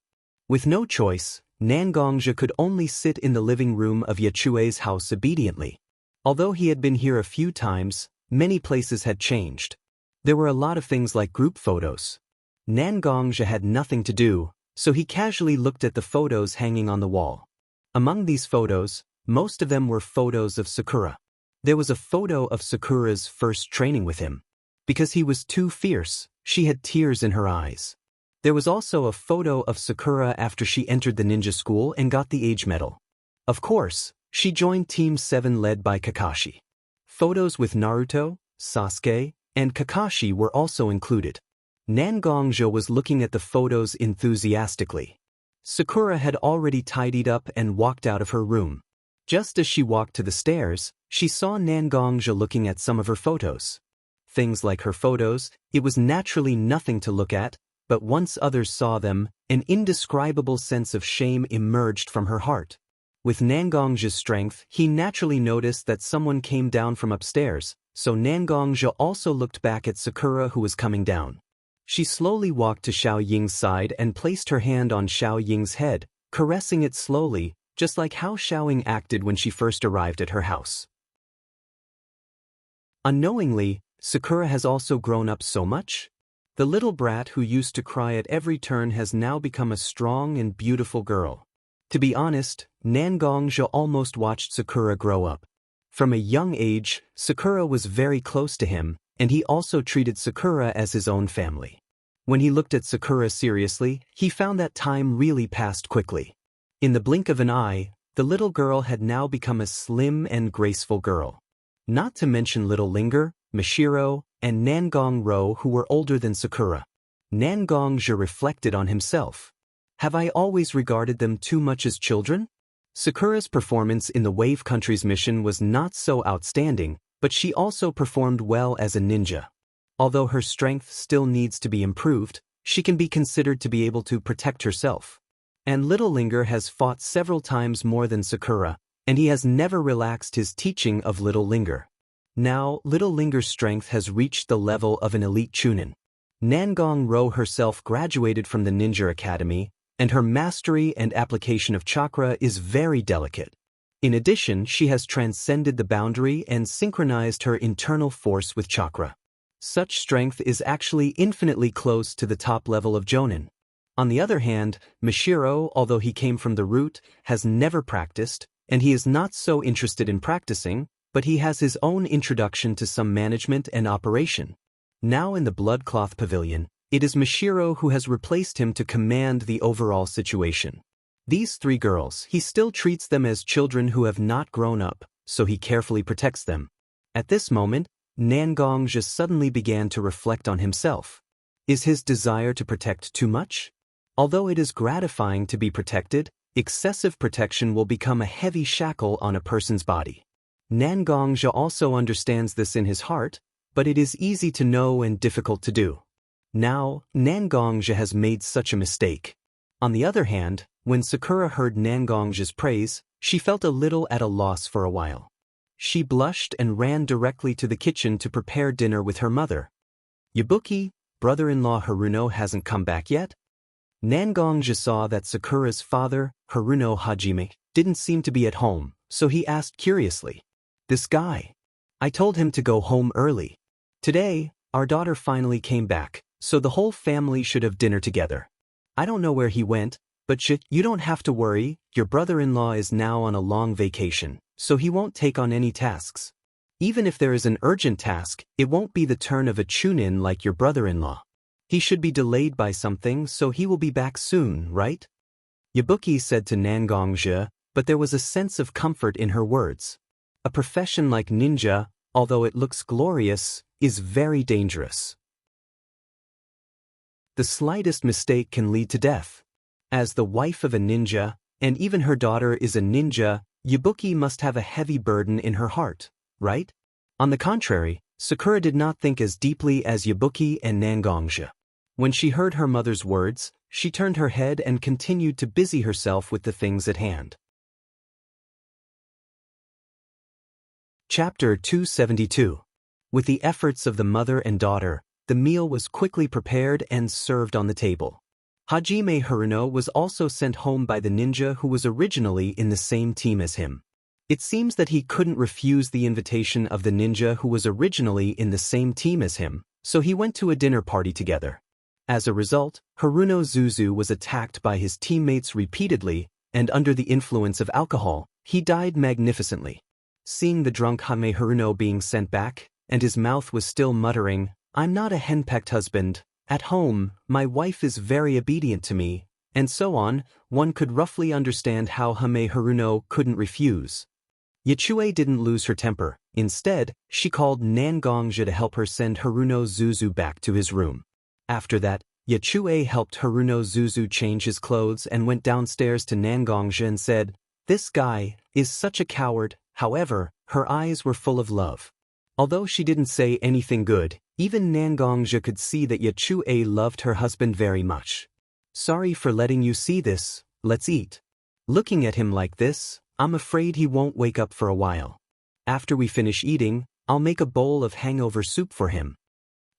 With no choice, Nangongzhi could only sit in the living room of Yachui's house obediently. Although he had been here a few times, many places had changed. There were a lot of things like group photos. Nangongzhi had nothing to do, so he casually looked at the photos hanging on the wall. Among these photos, most of them were photos of Sakura. There was a photo of Sakura's first training with him. Because he was too fierce, she had tears in her eyes. There was also a photo of Sakura after she entered the ninja school and got the age medal. Of course, she joined Team 7 led by Kakashi. Photos with Naruto, Sasuke, and Kakashi were also included. Nangongzhi was looking at the photos enthusiastically. Sakura had already tidied up and walked out of her room. Just as she walked to the stairs, she saw Nangongzhi looking at some of her photos. Things like her photos, it was naturally nothing to look at, but once others saw them, an indescribable sense of shame emerged from her heart. With Nangongzhi's strength, he naturally noticed that someone came down from upstairs, so Nangongzhi also looked back at Sakura who was coming down. She slowly walked to Xiao Ying's side and placed her hand on Xiao Ying's head, caressing it slowly, just like how Xiao Ying acted when she first arrived at her house. Unknowingly, Sakura has also grown up so much. The little brat who used to cry at every turn has now become a strong and beautiful girl. To be honest, Nangongzhi almost watched Sakura grow up. From a young age, Sakura was very close to him, and he also treated Sakura as his own family. When he looked at Sakura seriously, he found that time really passed quickly. In the blink of an eye, the little girl had now become a slim and graceful girl. Not to mention little Linger, Mishiro, and Nangongro who were older than Sakura. Nangongzhi reflected on himself. Have I always regarded them too much as children? Sakura's performance in the Wave Country's mission was not so outstanding, but she also performed well as a ninja. Although her strength still needs to be improved, she can be considered to be able to protect herself. And little Linger has fought several times more than Sakura, and he has never relaxed his teaching of little Linger. Now, little Linger's strength has reached the level of an elite chunin. Nangongro herself graduated from the Ninja Academy, and her mastery and application of chakra is very delicate. In addition, she has transcended the boundary and synchronized her internal force with chakra. Such strength is actually infinitely close to the top level of Jonin. On the other hand, Mishiro, although he came from the root, has never practiced, and he is not so interested in practicing, but he has his own introduction to some management and operation. Now in the Bloodcloth Pavilion, it is Mishiro who has replaced him to command the overall situation. These three girls, he still treats them as children who have not grown up, so he carefully protects them. At this moment, Nangongzhi suddenly began to reflect on himself. Is his desire to protect too much? Although it is gratifying to be protected, excessive protection will become a heavy shackle on a person's body. Nangongzhi also understands this in his heart, but it is easy to know and difficult to do. Now, Nangongzhi has made such a mistake. On the other hand, when Sakura heard Nangongzhi's praise, she felt a little at a loss for a while. She blushed and ran directly to the kitchen to prepare dinner with her mother. Yabuki, brother-in-law Haruno hasn't come back yet? Nangongzhi saw that Sakura's father, Haruno Hajime, didn't seem to be at home, so he asked curiously, "This guy? I told him to go home early. Today, our daughter finally came back, so the whole family should have dinner together. I don't know where he went, but you don't have to worry, your brother-in-law is now on a long vacation, so he won't take on any tasks. Even if there is an urgent task, it won't be the turn of a chunin like your brother-in-law. He should be delayed by something, so he will be back soon, right?" Yabuki said to Nangongzhi, but there was a sense of comfort in her words. A profession like ninja, although it looks glorious, is very dangerous. The slightest mistake can lead to death. As the wife of a ninja, and even her daughter is a ninja, Yabuki must have a heavy burden in her heart, right? On the contrary, Sakura did not think as deeply as Yabuki and Nangongzhi. When she heard her mother's words, she turned her head and continued to busy herself with the things at hand. Chapter 272. With the efforts of the mother and daughter, the meal was quickly prepared and served on the table. Hajime Haruno was also sent home by the ninja who was originally in the same team as him. It seems that he couldn't refuse the invitation of the ninja who was originally in the same team as him, so he went to a dinner party together. As a result, Haruno Zuzu was attacked by his teammates repeatedly, and under the influence of alcohol, he died magnificently. Seeing the drunk Hajime Haruno being sent back, and his mouth was still muttering, "I'm not a henpecked husband. At home, my wife is very obedient to me," and so on, one could roughly understand how Hajime Haruno couldn't refuse. Yachue didn't lose her temper. Instead, she called Nangongja to help her send Haruno Zuzu back to his room. After that, Yachue helped Haruno Zuzu change his clothes and went downstairs to Nangongja and said, "This guy is such a coward." However, her eyes were full of love. Although she didn't say anything good, even Nangongja could see that Yachue loved her husband very much. "Sorry for letting you see this, let's eat." Looking at him like this, I'm afraid he won't wake up for a while. After we finish eating, I'll make a bowl of hangover soup for him.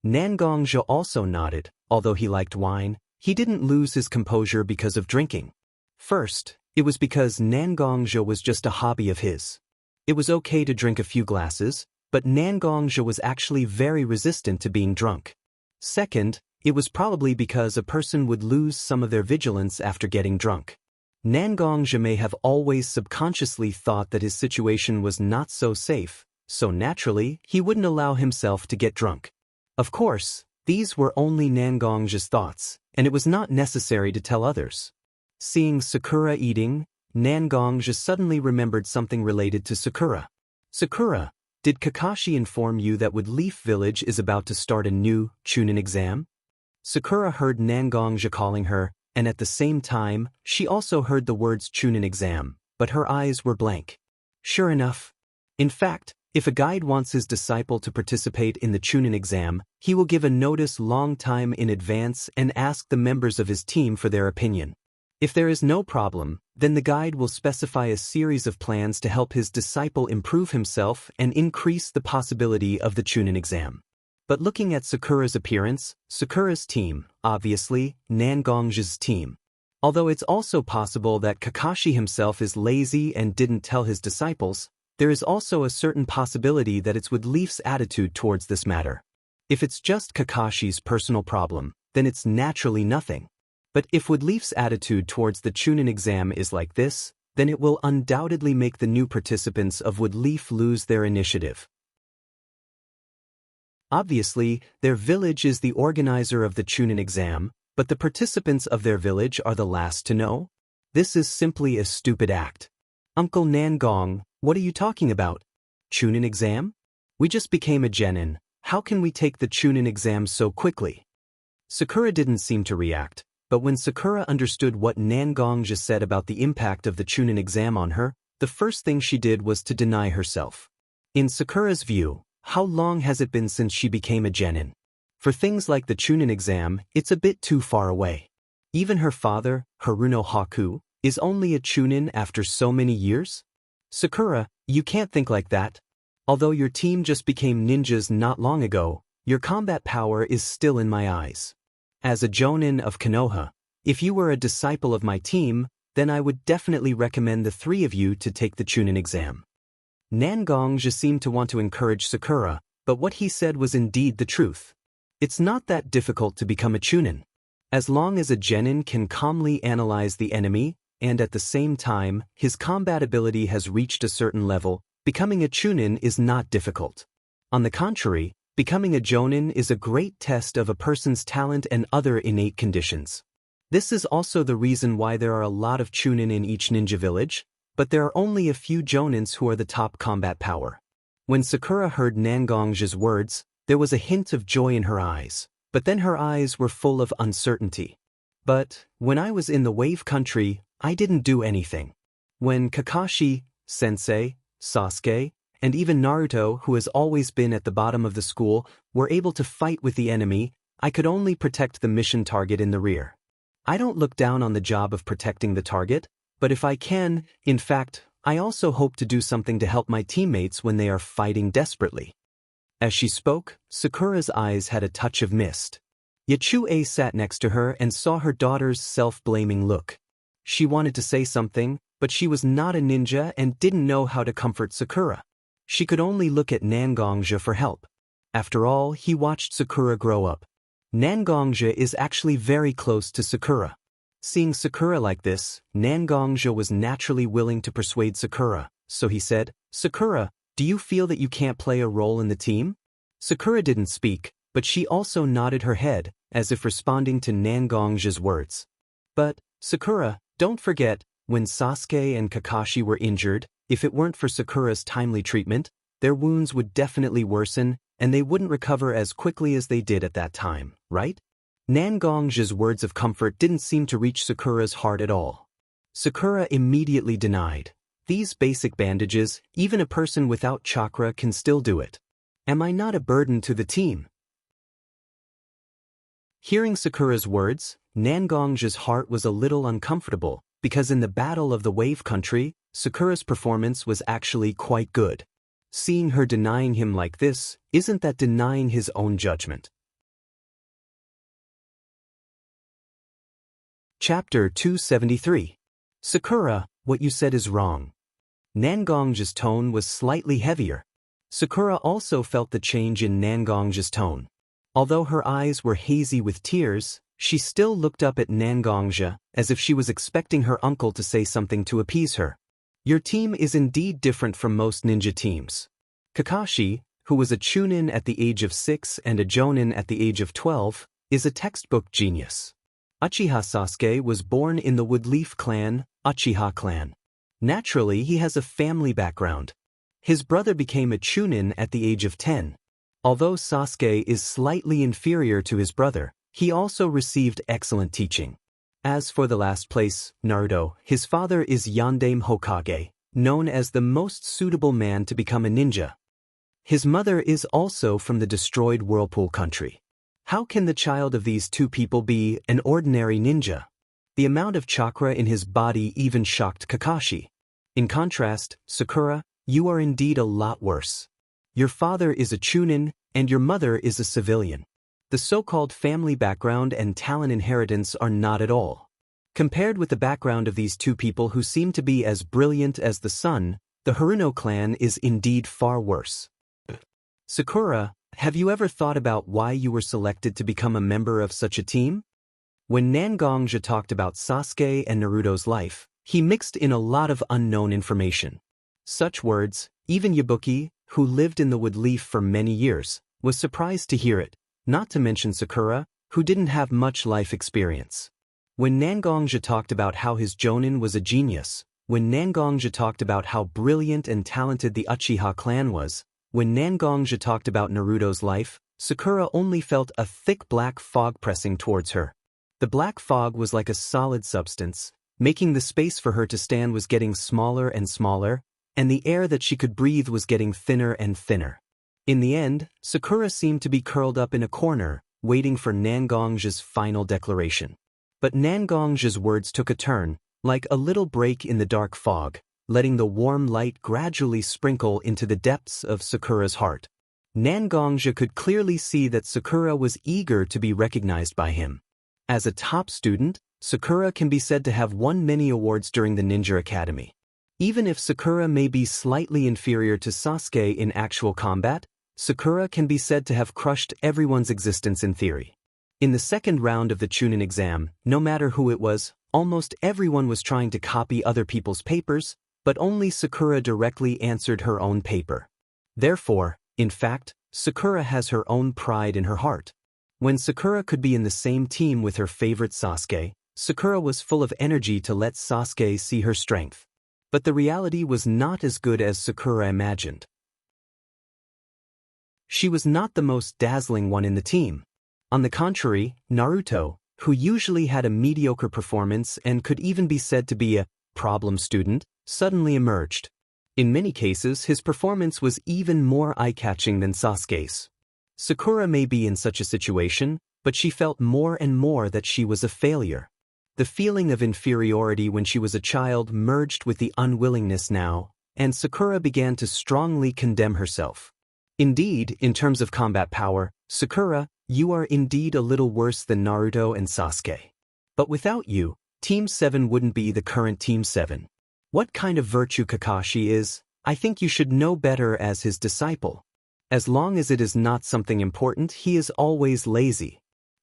Nangongja also nodded. Although he liked wine, he didn't lose his composure because of drinking. First, it was because Nangongja was just a hobby of his. It was okay to drink a few glasses, but Nangongja was actually very resistant to being drunk. Second, it was probably because a person would lose some of their vigilance after getting drunk. Nangongja may have always subconsciously thought that his situation was not so safe, so naturally, he wouldn't allow himself to get drunk. Of course, these were only Nangongja's thoughts, and it was not necessary to tell others. Seeing Sakura eating, Nangongja suddenly remembered something related to Sakura. "Sakura, did Kakashi inform you that Woodleaf Village is about to start a new Chunin exam?" Sakura heard Nangongja calling her, and at the same time, she also heard the words Chunin exam, but her eyes were blank. Sure enough. In fact, if a guide wants his disciple to participate in the Chunin exam, he will give a notice long time in advance and ask the members of his team for their opinion. If there is no problem, then the guide will specify a series of plans to help his disciple improve himself and increase the possibility of the Chunin exam. But looking at Sakura's appearance, Sakura's team, obviously, Nangongja's team. Although it's also possible that Kakashi himself is lazy and didn't tell his disciples, there is also a certain possibility that it's Woodleaf's attitude towards this matter. If it's just Kakashi's personal problem, then it's naturally nothing. But if Woodleaf's attitude towards the Chunin exam is like this, then it will undoubtedly make the new participants of Woodleaf lose their initiative. Obviously, their village is the organizer of the Chunin exam, but the participants of their village are the last to know? This is simply a stupid act. "Uncle Nangong, what are you talking about? Chunin exam? We just became a genin. How can we take the Chunin exam so quickly?" Sakura didn't seem to react, but when Sakura understood what Nangongja said about the impact of the Chunin exam on her, the first thing she did was to deny herself. In Sakura's view, how long has it been since she became a genin? For things like the Chunin exam, it's a bit too far away. Even her father, Haruno Haku, is only a Chunin after so many years? Sakura, you can't think like that. Although your team just became ninjas not long ago, your combat power is still in my eyes. As a Jonin of Konoha, if you were a disciple of my team, then I would definitely recommend the three of you to take the Chunin exam. Nangongja seemed to want to encourage Sakura, but what he said was indeed the truth. It's not that difficult to become a Chunin. As long as a genin can calmly analyze the enemy, and at the same time, his combat ability has reached a certain level, becoming a Chunin is not difficult. On the contrary, becoming a Jonin is a great test of a person's talent and other innate conditions. This is also the reason why there are a lot of Chunin in each ninja village, but there are only a few Jonins who are the top combat power. When Sakura heard Nangongja's words, there was a hint of joy in her eyes, but then her eyes were full of uncertainty. "But, when I was in the Wave Country, I didn't do anything. When Kakashi, Sensei, Sasuke, and even Naruto, who has always been at the bottom of the school, were able to fight with the enemy, I could only protect the mission target in the rear. I don't look down on the job of protecting the target, but if I can, in fact, I also hope to do something to help my teammates when they are fighting desperately." As she spoke, Sakura's eyes had a touch of mist. Yachue sat next to her and saw her daughter's self-blaming look. She wanted to say something, but she was not a ninja and didn't know how to comfort Sakura. She could only look at Nangongja for help. After all, he watched Sakura grow up. Nangongja is actually very close to Sakura. Seeing Sakura like this, Nangongja was naturally willing to persuade Sakura, so he said, "Sakura, do you feel that you can't play a role in the team?" Sakura didn't speak, but she also nodded her head, as if responding to Nangongja's words. "But, Sakura, don't forget, when Sasuke and Kakashi were injured, if it weren't for Sakura's timely treatment, their wounds would definitely worsen, and they wouldn't recover as quickly as they did at that time, right?" Nangongja's words of comfort didn't seem to reach Sakura's heart at all. Sakura immediately denied. "These basic bandages, even a person without chakra can still do it. Am I not a burden to the team?" Hearing Sakura's words, Nangongja's heart was a little uncomfortable, because in the Battle of the Wave Country, Sakura's performance was actually quite good. Seeing her denying him like this, isn't that denying his own judgment? Chapter 273. Sakura, what you said is wrong. Nangongja's tone was slightly heavier. Sakura also felt the change in Nangongja's tone. Although her eyes were hazy with tears, she still looked up at Nangongja, as if she was expecting her uncle to say something to appease her. "Your team is indeed different from most ninja teams. Kakashi, who was a chunin at the age of 6 and a jonin at the age of 12, is a textbook genius. Uchiha Sasuke was born in the Woodleaf clan, Uchiha clan. Naturally, he has a family background. His brother became a chunin at the age of 10. Although Sasuke is slightly inferior to his brother, he also received excellent teaching. As for the last place, Naruto, his father is Yondaime Hokage, known as the most suitable man to become a ninja. His mother is also from the destroyed Whirlpool country. How can the child of these two people be an ordinary ninja? The amount of chakra in his body even shocked Kakashi. In contrast, Sakura, you are indeed a lot worse. Your father is a chunin, and your mother is a civilian. The so-called family background and talent inheritance are not at all. Compared with the background of these two people who seem to be as brilliant as the sun, the Haruno clan is indeed far worse. Sakura, have you ever thought about why you were selected to become a member of such a team? When Nangongja talked about Sasuke and Naruto's life, he mixed in a lot of unknown information. Such words, even Yabuki, who lived in the Woodleaf for many years, was surprised to hear it, not to mention Sakura, who didn't have much life experience. When Nangongja talked about how his jonin was a genius, when Nangongja talked about how brilliant and talented the Uchiha clan was, when Nangongja talked about Naruto's life, Sakura only felt a thick black fog pressing towards her. The black fog was like a solid substance, making the space for her to stand was getting smaller and smaller, and the air that she could breathe was getting thinner and thinner. In the end, Sakura seemed to be curled up in a corner, waiting for Nangongja's final declaration. But Nangongja's words took a turn, like a little break in the dark fog, letting the warm light gradually sprinkle into the depths of Sakura's heart. Nangongja could clearly see that Sakura was eager to be recognized by him. As a top student, Sakura can be said to have won many awards during the Ninja Academy. Even if Sakura may be slightly inferior to Sasuke in actual combat, Sakura can be said to have crushed everyone's existence in theory. In the second round of the Chunin exam, no matter who it was, almost everyone was trying to copy other people's papers, but only Sakura directly answered her own paper. Therefore, in fact, Sakura has her own pride in her heart. When Sakura could be in the same team with her favorite Sasuke, Sakura was full of energy to let Sasuke see her strength. But the reality was not as good as Sakura imagined. She was not the most dazzling one in the team. On the contrary, Naruto, who usually had a mediocre performance and could even be said to be a problem student, suddenly emerged. In many cases, his performance was even more eye-catching than Sasuke's. Sakura may be in such a situation, but she felt more and more that she was a failure. The feeling of inferiority when she was a child merged with the unwillingness now, and Sakura began to strongly condemn herself. Indeed, in terms of combat power, Sakura, you are indeed a little worse than Naruto and Sasuke. But without you, Team 7 wouldn't be the current Team 7. What kind of virtue Kakashi is, I think you should know better as his disciple. As long as it is not something important, he is always lazy.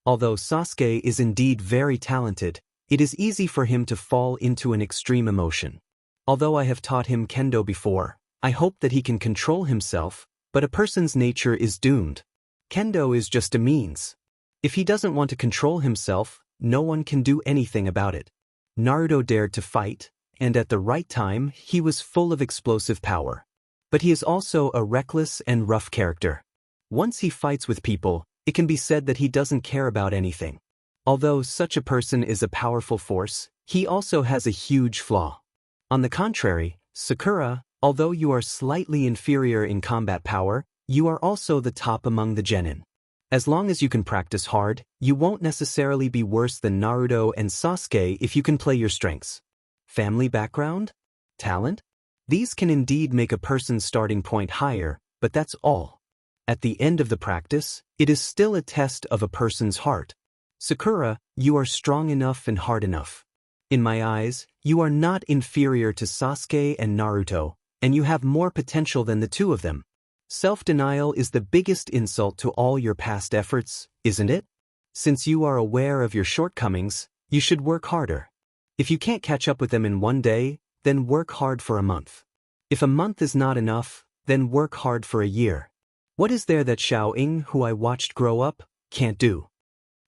Although Sasuke is indeed very talented, it is easy for him to fall into an extreme emotion. Although I have taught him kendo before, I hope that he can control himself, but a person's nature is doomed. Kendo is just a means. If he doesn't want to control himself, no one can do anything about it. Naruto dared to fight, and at the right time, he was full of explosive power. But he is also a reckless and rough character. Once he fights with people, it can be said that he doesn't care about anything. Although such a person is a powerful force, he also has a huge flaw. On the contrary, Sakura, although you are slightly inferior in combat power, you are also the top among the genin. As long as you can practice hard, you won't necessarily be worse than Naruto and Sasuke if you can play your strengths. Family background? Talent? These can indeed make a person's starting point higher, but that's all. At the end of the practice, it is still a test of a person's heart. Sakura, you are strong enough and hard enough. In my eyes, you are not inferior to Sasuke and Naruto, and you have more potential than the two of them. Self-denial is the biggest insult to all your past efforts, isn't it? Since you are aware of your shortcomings, you should work harder. If you can't catch up with them in one day, then work hard for a month. If a month is not enough, then work hard for a year. What is there that Xiaoying, who I watched grow up, can't do?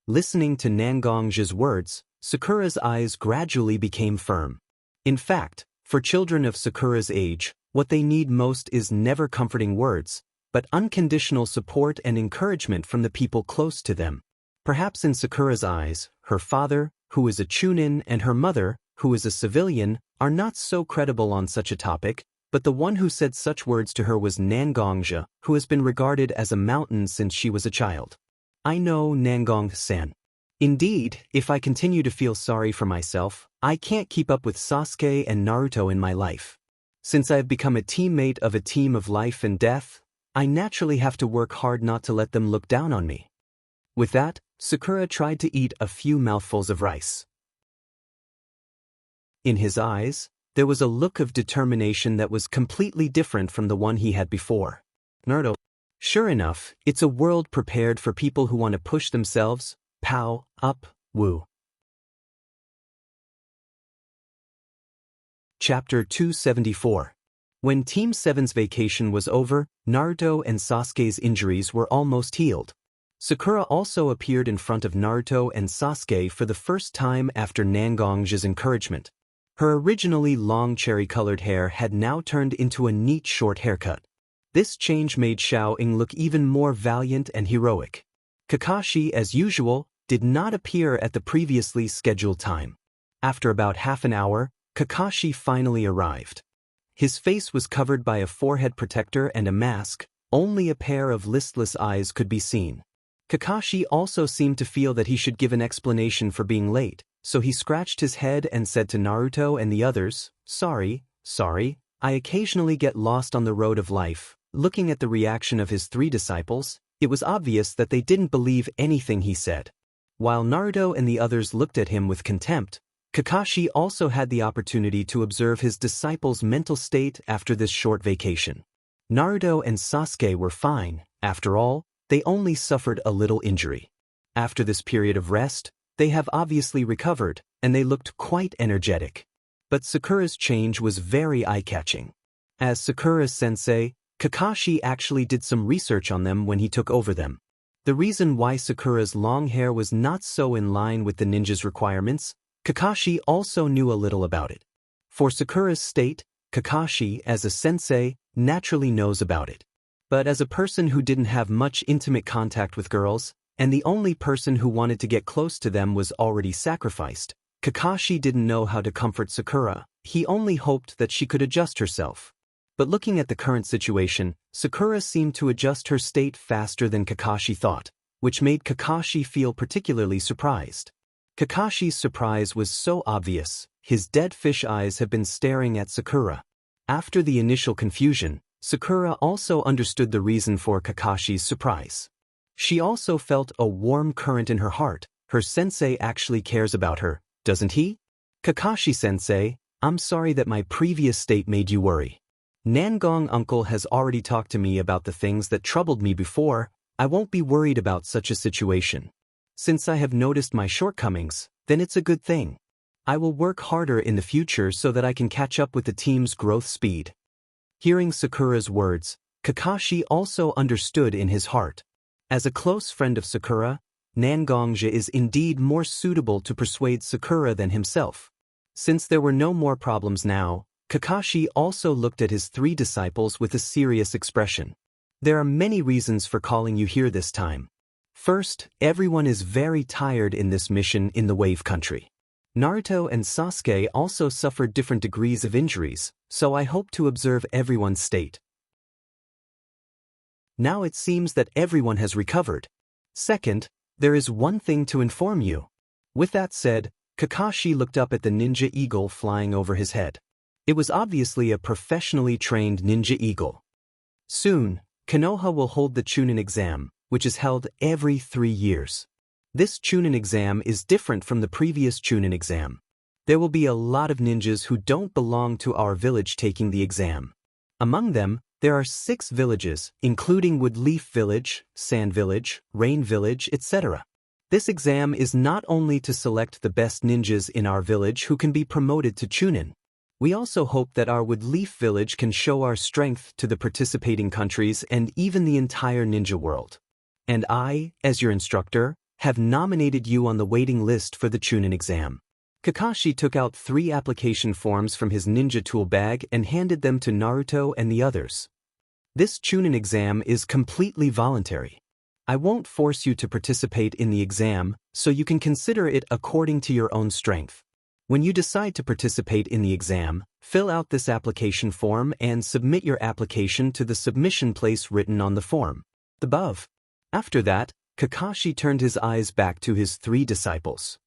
Listening to Nangong's words, Sakura's eyes gradually became firm. In fact, for children of Sakura's age, what they need most is never comforting words, but unconditional support and encouragement from the people close to them. Perhaps in Sakura's eyes, her father, who is a chunin, and her mother, who is a civilian, are not so credible on such a topic, but the one who said such words to her was Nangongja, who has been regarded as a mountain since she was a child. I know Nangong-san. Indeed, if I continue to feel sorry for myself, I can't keep up with Sasuke and Naruto in my life. Since I have become a teammate of a team of life and death, I naturally have to work hard not to let them look down on me. With that, Sakura tried to eat a few mouthfuls of rice. In his eyes, there was a look of determination that was completely different from the one he had before. Naruto. Sure enough, it's a world prepared for people who want to push themselves, pow, up, woo. Chapter 274. When Team 7's vacation was over, Naruto and Sasuke's injuries were almost healed. Sakura also appeared in front of Naruto and Sasuke for the first time after Nangong's encouragement. Her originally long cherry-colored hair had now turned into a neat short haircut. This change made Xiaoying look even more valiant and heroic. Kakashi, as usual, did not appear at the previously scheduled time. After about half an hour, Kakashi finally arrived. His face was covered by a forehead protector and a mask, only a pair of listless eyes could be seen. Kakashi also seemed to feel that he should give an explanation for being late, so he scratched his head and said to Naruto and the others, sorry, I occasionally get lost on the road of life. Looking at the reaction of his three disciples, it was obvious that they didn't believe anything he said. While Naruto and the others looked at him with contempt, Kakashi also had the opportunity to observe his disciples' mental state after this short vacation. Naruto and Sasuke were fine, after all, they only suffered a little injury. After this period of rest, they have obviously recovered, and they looked quite energetic. But Sakura's change was very eye-catching. As Sakura's sensei, Kakashi actually did some research on them when he took over them. The reason why Sakura's long hair was not so in line with the ninja's requirements, Kakashi also knew a little about it. For Sakura's state, Kakashi, as a sensei, naturally knows about it. But as a person who didn't have much intimate contact with girls, and the only person who wanted to get close to them was already sacrificed, Kakashi didn't know how to comfort Sakura. He only hoped that she could adjust herself. But looking at the current situation, Sakura seemed to adjust her state faster than Kakashi thought. which made Kakashi feel particularly surprised. Kakashi's surprise was so obvious, his dead fish eyes have been staring at Sakura. After the initial confusion, Sakura also understood the reason for Kakashi's surprise. She also felt a warm current in her heart. Her sensei actually cares about her, doesn't he? Kakashi-sensei, I'm sorry that my previous state made you worry. Nangong uncle has already talked to me about the things that troubled me before. I won't be worried about such a situation. Since I have noticed my shortcomings, then it's a good thing. I will work harder in the future so that I can catch up with the team's growth speed. Hearing Sakura's words, Kakashi also understood in his heart. As a close friend of Sakura, Nangongja is indeed more suitable to persuade Sakura than himself. Since there were no more problems now, Kakashi also looked at his 3 disciples with a serious expression. There are many reasons for calling you here this time. First, everyone is very tired in this mission in the Wave Country. Naruto and Sasuke also suffered different degrees of injuries, so I hope to observe everyone's state. Now it seems that everyone has recovered. Second, there is one thing to inform you. With that said, Kakashi looked up at the ninja eagle flying over his head. It was obviously a professionally trained ninja eagle. Soon, Konoha will hold the Chunin exam, which is held every 3 years. This Chunin exam is different from the previous Chunin exam. There will be a lot of ninjas who don't belong to our village taking the exam. Among them, there are 6 villages, including Woodleaf Village, Sand Village, Rain Village, etc. This exam is not only to select the best ninjas in our village who can be promoted to Chunin. We also hope that our Woodleaf Village can show our strength to the participating countries and even the entire ninja world. And I, as your instructor, have nominated you on the waiting list for the Chunin exam. Kakashi took out 3 application forms from his ninja tool bag and handed them to Naruto and the others. This Chunin exam is completely voluntary. I won't force you to participate in the exam, so you can consider it according to your own strength. When you decide to participate in the exam, fill out this application form and submit your application to the submission place written on the form above. After that, Kakashi turned his eyes back to his 3 disciples.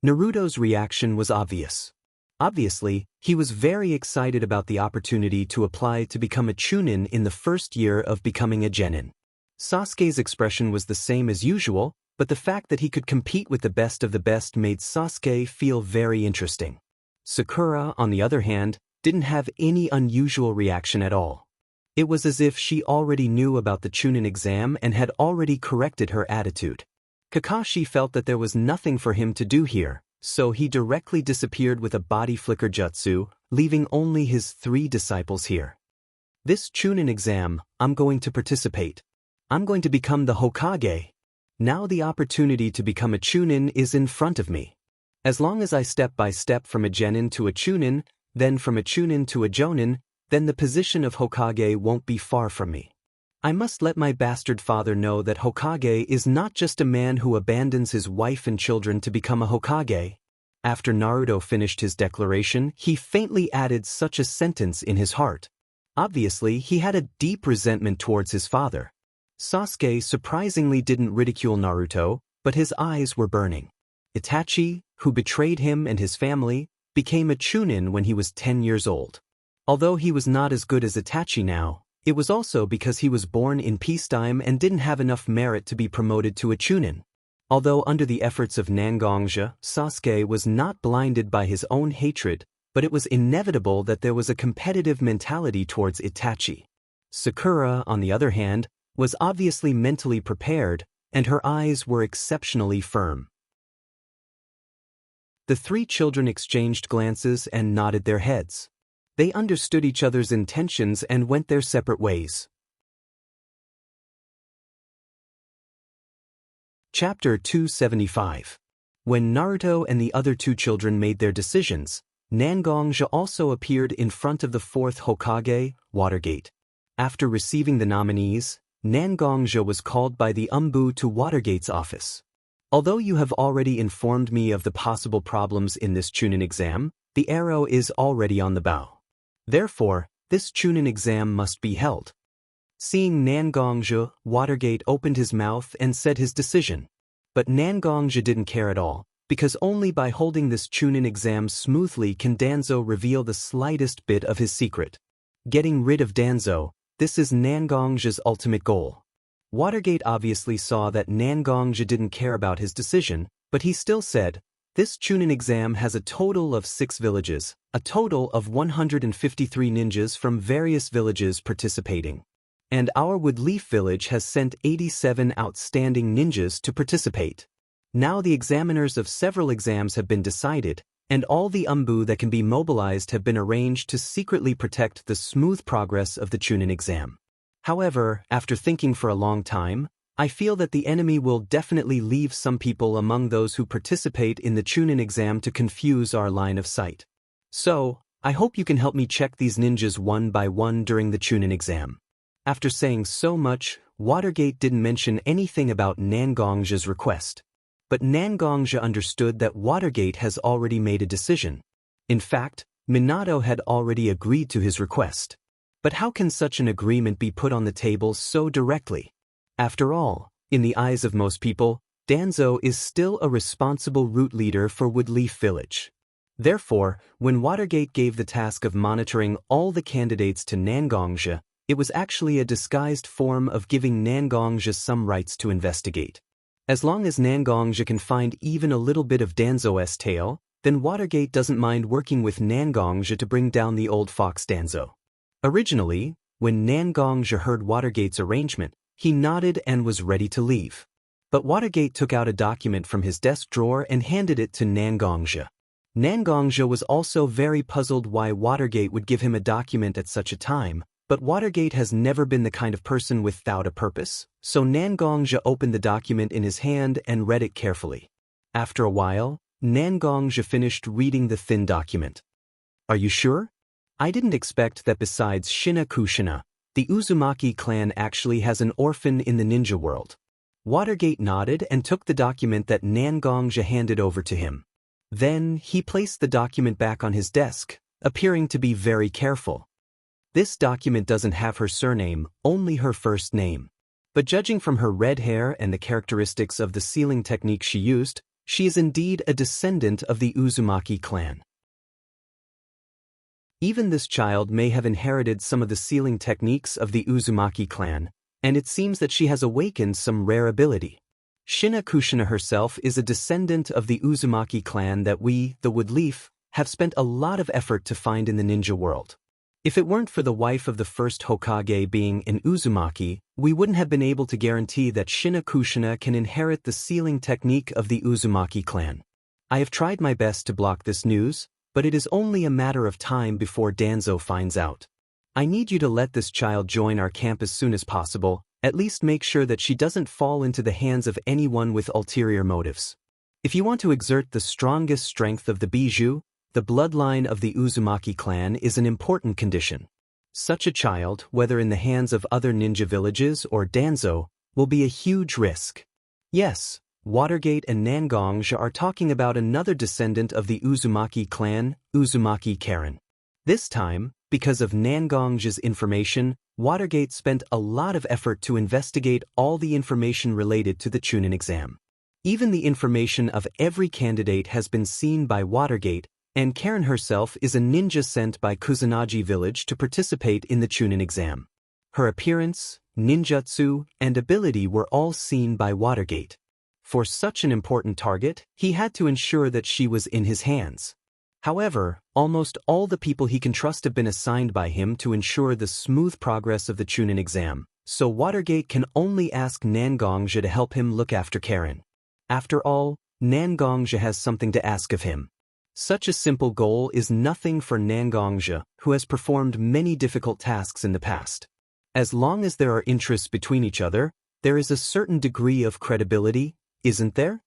Naruto's reaction was obvious. Obviously, he was very excited about the opportunity to apply to become a Chunin in the first year of becoming a Genin. Sasuke's expression was the same as usual, but the fact that he could compete with the best of the best made Sasuke feel very interesting. Sakura, on the other hand, didn't have any unusual reaction at all. It was as if she already knew about the Chunin exam and had already corrected her attitude. Kakashi felt that there was nothing for him to do here, so he directly disappeared with a body flicker jutsu, leaving only his 3 disciples here. This Chunin exam, I'm going to participate. I'm going to become the Hokage. Now the opportunity to become a Chunin is in front of me. As long as I step by step from a Genin to a Chunin, then from a Chunin to a Jonin, then the position of Hokage won't be far from me. I must let my bastard father know that Hokage is not just a man who abandons his wife and children to become a Hokage. After Naruto finished his declaration, he faintly added such a sentence in his heart. Obviously, he had a deep resentment towards his father. Sasuke surprisingly didn't ridicule Naruto, but his eyes were burning. Itachi, who betrayed him and his family, became a Chunin when he was 10 years old. Although he was not as good as Itachi now, it was also because he was born in peacetime and didn't have enough merit to be promoted to a Chunin. Although under the efforts of Nangongja, Sasuke was not blinded by his own hatred, but it was inevitable that there was a competitive mentality towards Itachi. Sakura, on the other hand, was obviously mentally prepared, and her eyes were exceptionally firm. The 3 children exchanged glances and nodded their heads. They understood each other's intentions and went their separate ways. Chapter 275. When Naruto and the other 2 children made their decisions, Nangongja also appeared in front of the 4th Hokage, Watergate. After receiving the nominees, Nangongja was called by the Umbu to Watergate's office. Although you have already informed me of the possible problems in this Chunin exam, the arrow is already on the bow. Therefore, this Chunin exam must be held. Seeing Nangongzhi, Watergate opened his mouth and said his decision. But Nangongzhi didn't care at all, because only by holding this Chunin exam smoothly can Danzo reveal the slightest bit of his secret. Getting rid of Danzo, this is Nangongzhi's ultimate goal. Watergate obviously saw that Nangongzhi didn't care about his decision, but he still said, "This Chunin exam has a total of 6 villages, a total of 153 ninjas from various villages participating. And our Woodleaf village has sent 87 outstanding ninjas to participate. Now the examiners of several exams have been decided, and all the umbu that can be mobilized have been arranged to secretly protect the smooth progress of the Chunin exam. However, after thinking for a long time, I feel that the enemy will definitely leave some people among those who participate in the Chunin exam to confuse our line of sight. So, I hope you can help me check these ninjas one by one during the Chunin exam." After saying so much, Watergate didn't mention anything about Nangongzhi's request. But Nangongzhi understood that Watergate has already made a decision. In fact, Minato had already agreed to his request. But how can such an agreement be put on the table so directly? After all, in the eyes of most people, Danzo is still a responsible route leader for Woodleaf Village. Therefore, when Watergate gave the task of monitoring all the candidates to Nangongzhi, it was actually a disguised form of giving Nangongzhi some rights to investigate. As long as Nangongzhi can find even a little bit of Danzo's tail, then Watergate doesn't mind working with Nangongzhi to bring down the old fox Danzo. Originally, when Nangongzhi heard Watergate's arrangement, he nodded and was ready to leave. But Watergate took out a document from his desk drawer and handed it to Nangongzhi. Nangongzhi was also very puzzled why Watergate would give him a document at such a time, but Watergate has never been the kind of person without a purpose, so Nangongzhi opened the document in his hand and read it carefully. After a while, Nangongzhi finished reading the thin document. "Are you sure? I didn't expect that besides Shina Kushina, the Uzumaki clan actually has an orphan in the ninja world." Watergate nodded and took the document that Nangongzhi handed over to him. Then, he placed the document back on his desk, appearing to be very careful. This document doesn't have her surname, only her first name. But judging from her red hair and the characteristics of the sealing technique she used, she is indeed a descendant of the Uzumaki clan. Even this child may have inherited some of the sealing techniques of the Uzumaki clan, and it seems that she has awakened some rare ability. Shina Kushina herself is a descendant of the Uzumaki clan that we, the Woodleaf, have spent a lot of effort to find in the ninja world. If it weren't for the wife of the first Hokage being an Uzumaki, we wouldn't have been able to guarantee that Shina Kushina can inherit the sealing technique of the Uzumaki clan. I have tried my best to block this news, but it is only a matter of time before Danzo finds out. I need you to let this child join our camp as soon as possible, at least make sure that she doesn't fall into the hands of anyone with ulterior motives. If you want to exert the strongest strength of the Bijou, the bloodline of the Uzumaki clan is an important condition. Such a child, whether in the hands of other ninja villages or Danzo, will be a huge risk. Yes, Watergate and Nangongzhi are talking about another descendant of the Uzumaki clan, Uzumaki Karen. This time, because of Nangongzhi's information, Watergate spent a lot of effort to investigate all the information related to the Chunin exam. Even the information of every candidate has been seen by Watergate, and Karen herself is a ninja sent by Kusanagi village to participate in the Chunin exam. Her appearance, ninjutsu, and ability were all seen by Watergate. For such an important target, he had to ensure that she was in his hands. However, almost all the people he can trust have been assigned by him to ensure the smooth progress of the Chunin exam, so Watergate can only ask Nangongzhi to help him look after Karen. After all, Nangongzhi has something to ask of him. Such a simple goal is nothing for Nangongzhi, who has performed many difficult tasks in the past. As long as there are interests between each other, there is a certain degree of credibility, isn't there?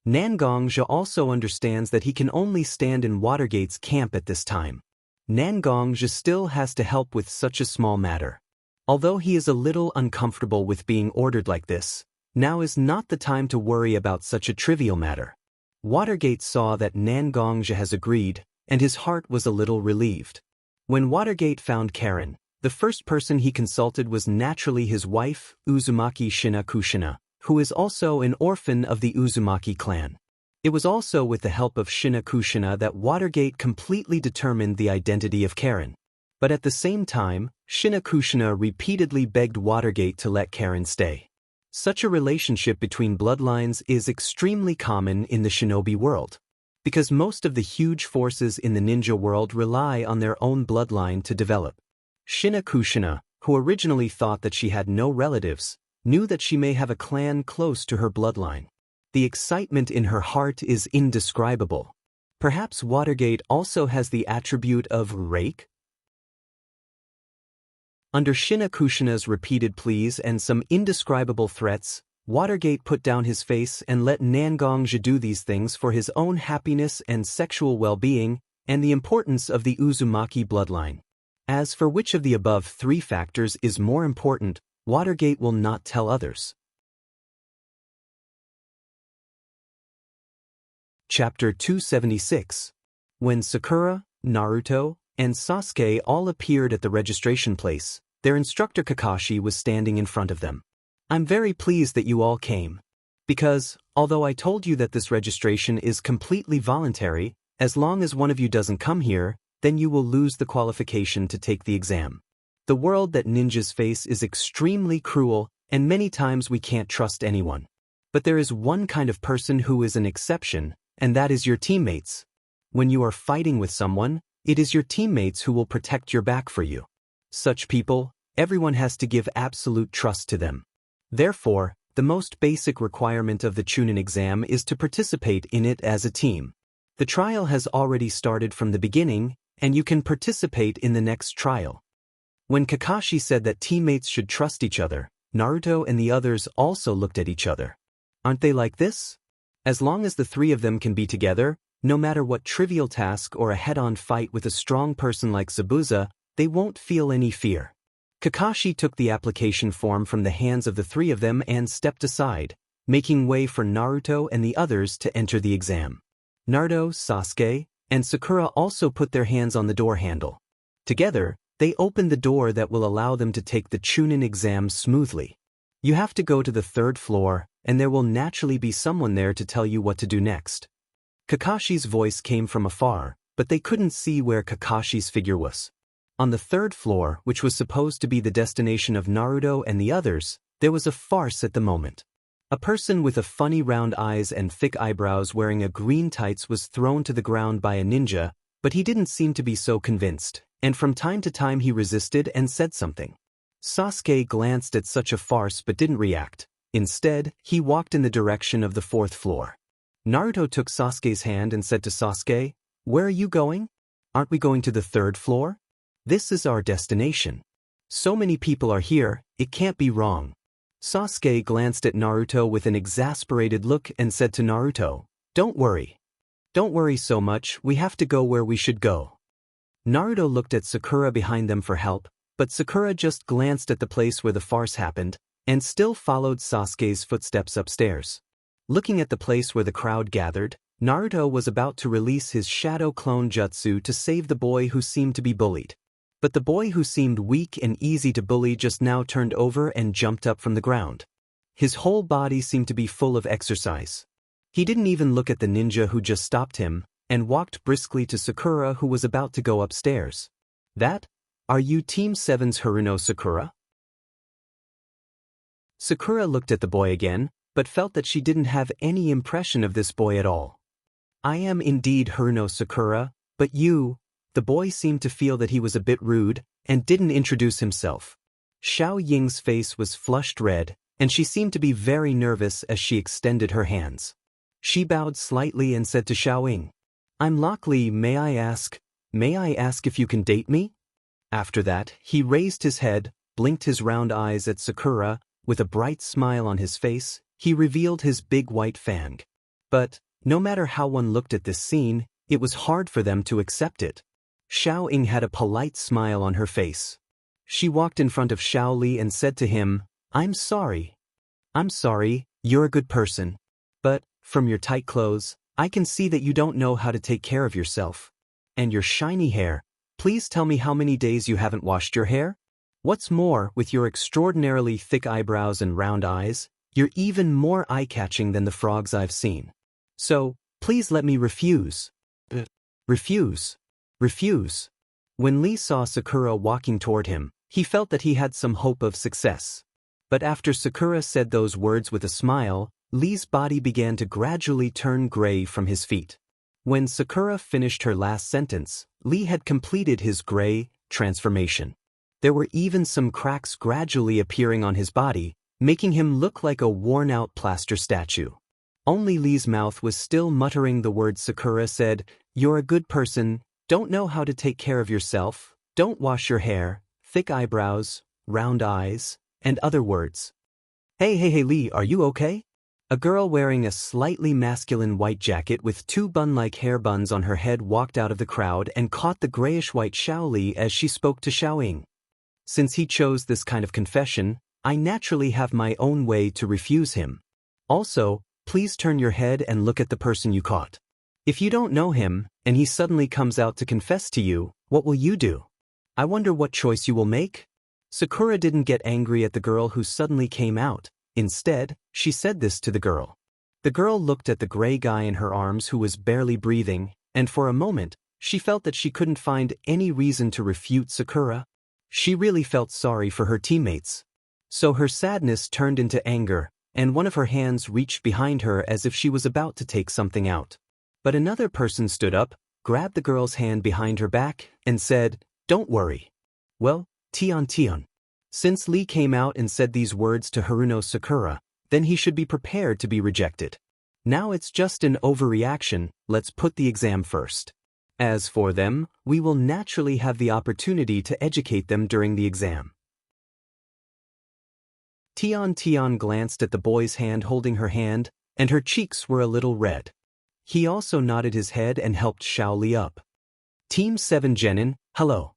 Nangongzhi also understands that he can only stand in Watergate's camp at this time. Nangongzhi still has to help with such a small matter. Although he is a little uncomfortable with being ordered like this, now is not the time to worry about such a trivial matter. Watergate saw that Nangongzhi has agreed, and his heart was a little relieved. When Watergate found Karen, The first person he consulted was naturally his wife, Uzumaki Shinakushina, who is also an orphan of the Uzumaki clan. It was also with the help of Shinakushina that Watergate completely determined the identity of Karen. But at the same time, Shinakushina repeatedly begged Watergate to let Karen stay. Such a relationship between bloodlines is extremely common in the shinobi world, because most of the huge forces in the ninja world rely on their own bloodline to develop. Shinakushina, who originally thought that she had no relatives, knew that she may have a clan close to her bloodline. The excitement in her heart is indescribable. Perhaps Watergate also has the attribute of rake? Under Shinakushina's repeated pleas and some indescribable threats, Watergate put down his face and let Nangongja do these things for his own happiness and sexual well-being, and the importance of the Uzumaki bloodline. As for which of the above three factors is more important, Watergate will not tell others. Chapter 276. When Sakura, Naruto, and Sasuke all appeared at the registration place, their instructor Kakashi was standing in front of them. I'm very pleased that you all came. Because, although I told you that this registration is completely voluntary, as long as one of you doesn't come here, then you will lose the qualification to take the exam. The world that ninjas face is extremely cruel, and many times we can't trust anyone. But there is one kind of person who is an exception, and that is your teammates. When you are fighting with someone, it is your teammates who will protect your back for you. Such people, everyone has to give absolute trust to them. Therefore, the most basic requirement of the Chunin exam is to participate in it as a team. The trial has already started from the beginning, and you can participate in the next trial. When Kakashi said that teammates should trust each other, Naruto and the others also looked at each other. Aren't they like this? As long as the three of them can be together, no matter what trivial task or a head-on fight with a strong person like Zabuza, they won't feel any fear. Kakashi took the application form from the hands of the three of them and stepped aside, making way for Naruto and the others to enter the exam. Naruto, Sasuke, and Sakura also put their hands on the door handle. Together, they opened the door that will allow them to take the Chunin exam smoothly. You have to go to the 3rd floor, and there will naturally be someone there to tell you what to do next. Kakashi's voice came from afar, but they couldn't see where Kakashi's figure was. On the 3rd floor, which was supposed to be the destination of Naruto and the others, there was a farce at the moment. A person with a funny round eyes and thick eyebrows wearing a green tights was thrown to the ground by a ninja, but he didn't seem to be so convinced, and from time to time he resisted and said something. Sasuke glanced at such a farce but didn't react. Instead, he walked in the direction of the 4th floor. Naruto took Sasuke's hand and said to Sasuke, "Where are you going? Aren't we going to the 3rd floor? This is our destination. So many people are here, it can't be wrong." Sasuke glanced at Naruto with an exasperated look and said to Naruto, "Don't worry. Don't worry so much, we have to go where we should go." Naruto looked at Sakura behind them for help, but Sakura just glanced at the place where the farce happened, and still followed Sasuke's footsteps upstairs. Looking at the place where the crowd gathered, Naruto was about to release his shadow clone jutsu to save the boy who seemed to be bullied. But the boy who seemed weak and easy to bully just now turned over and jumped up from the ground. His whole body seemed to be full of exercise. He didn't even look at the ninja who just stopped him, and walked briskly to Sakura who was about to go upstairs. Are you Team 7's Haruno Sakura?" Sakura looked at the boy again, but felt that she didn't have any impression of this boy at all. "I am indeed Haruno Sakura, but you..." The boy seemed to feel that he was a bit rude, and didn't introduce himself. Xiao Ying's face was flushed red, and she seemed to be very nervous as she extended her hands. She bowed slightly and said to Xiao Ying, "I'm Lockley, may I ask if you can date me?" After that, he raised his head, blinked his round eyes at Sakura, with a bright smile on his face, he revealed his big white fang. But, no matter how one looked at this scene, it was hard for them to accept it. Xiao Ying had a polite smile on her face. She walked in front of Xiao Li and said to him, I'm sorry, you're a good person. But, from your tight clothes, I can see that you don't know how to take care of yourself. And your shiny hair, please tell me how many days you haven't washed your hair?" What's more, with your extraordinarily thick eyebrows and round eyes, you're even more eye-catching than the frogs I've seen. So, please let me refuse. Refuse. Refuse. When Lee saw Sakura walking toward him, he felt that he had some hope of success. But after Sakura said those words with a smile, Lee's body began to gradually turn gray from his feet. When Sakura finished her last sentence, Lee had completed his gray transformation. There were even some cracks gradually appearing on his body, making him look like a worn-out plaster statue. Only Lee's mouth was still muttering the words Sakura said, "You're a good person, don't know how to take care of yourself, don't wash your hair, thick eyebrows, round eyes," and other words. Hey Lee, are you okay? A girl wearing a slightly masculine white jacket with two bun-like hair buns on her head walked out of the crowd and caught the grayish-white Xiao Li as she spoke to Xiaoying. Since he chose this kind of confession, I naturally have my own way to refuse him. Also, please turn your head and look at the person you caught. If you don't know him, and he suddenly comes out to confess to you, what will you do? I wonder what choice you will make? Sakura didn't get angry at the girl who suddenly came out. Instead, she said this to the girl. The girl looked at the gray guy in her arms who was barely breathing, and for a moment, she felt that she couldn't find any reason to refute Sakura. She really felt sorry for her teammates. So her sadness turned into anger, and one of her hands reached behind her as if she was about to take something out. But another person stood up, grabbed the girl's hand behind her back, and said, "Don't worry." Well, Tian. Since Lee came out and said these words to Haruno Sakura, then he should be prepared to be rejected. Now it's just an overreaction, let's put the exam first. As for them, we will naturally have the opportunity to educate them during the exam. Tian glanced at the boy's hand holding her hand, and her cheeks were a little red. He also nodded his head and helped Xiao Li up. Team 7 Genin, hello.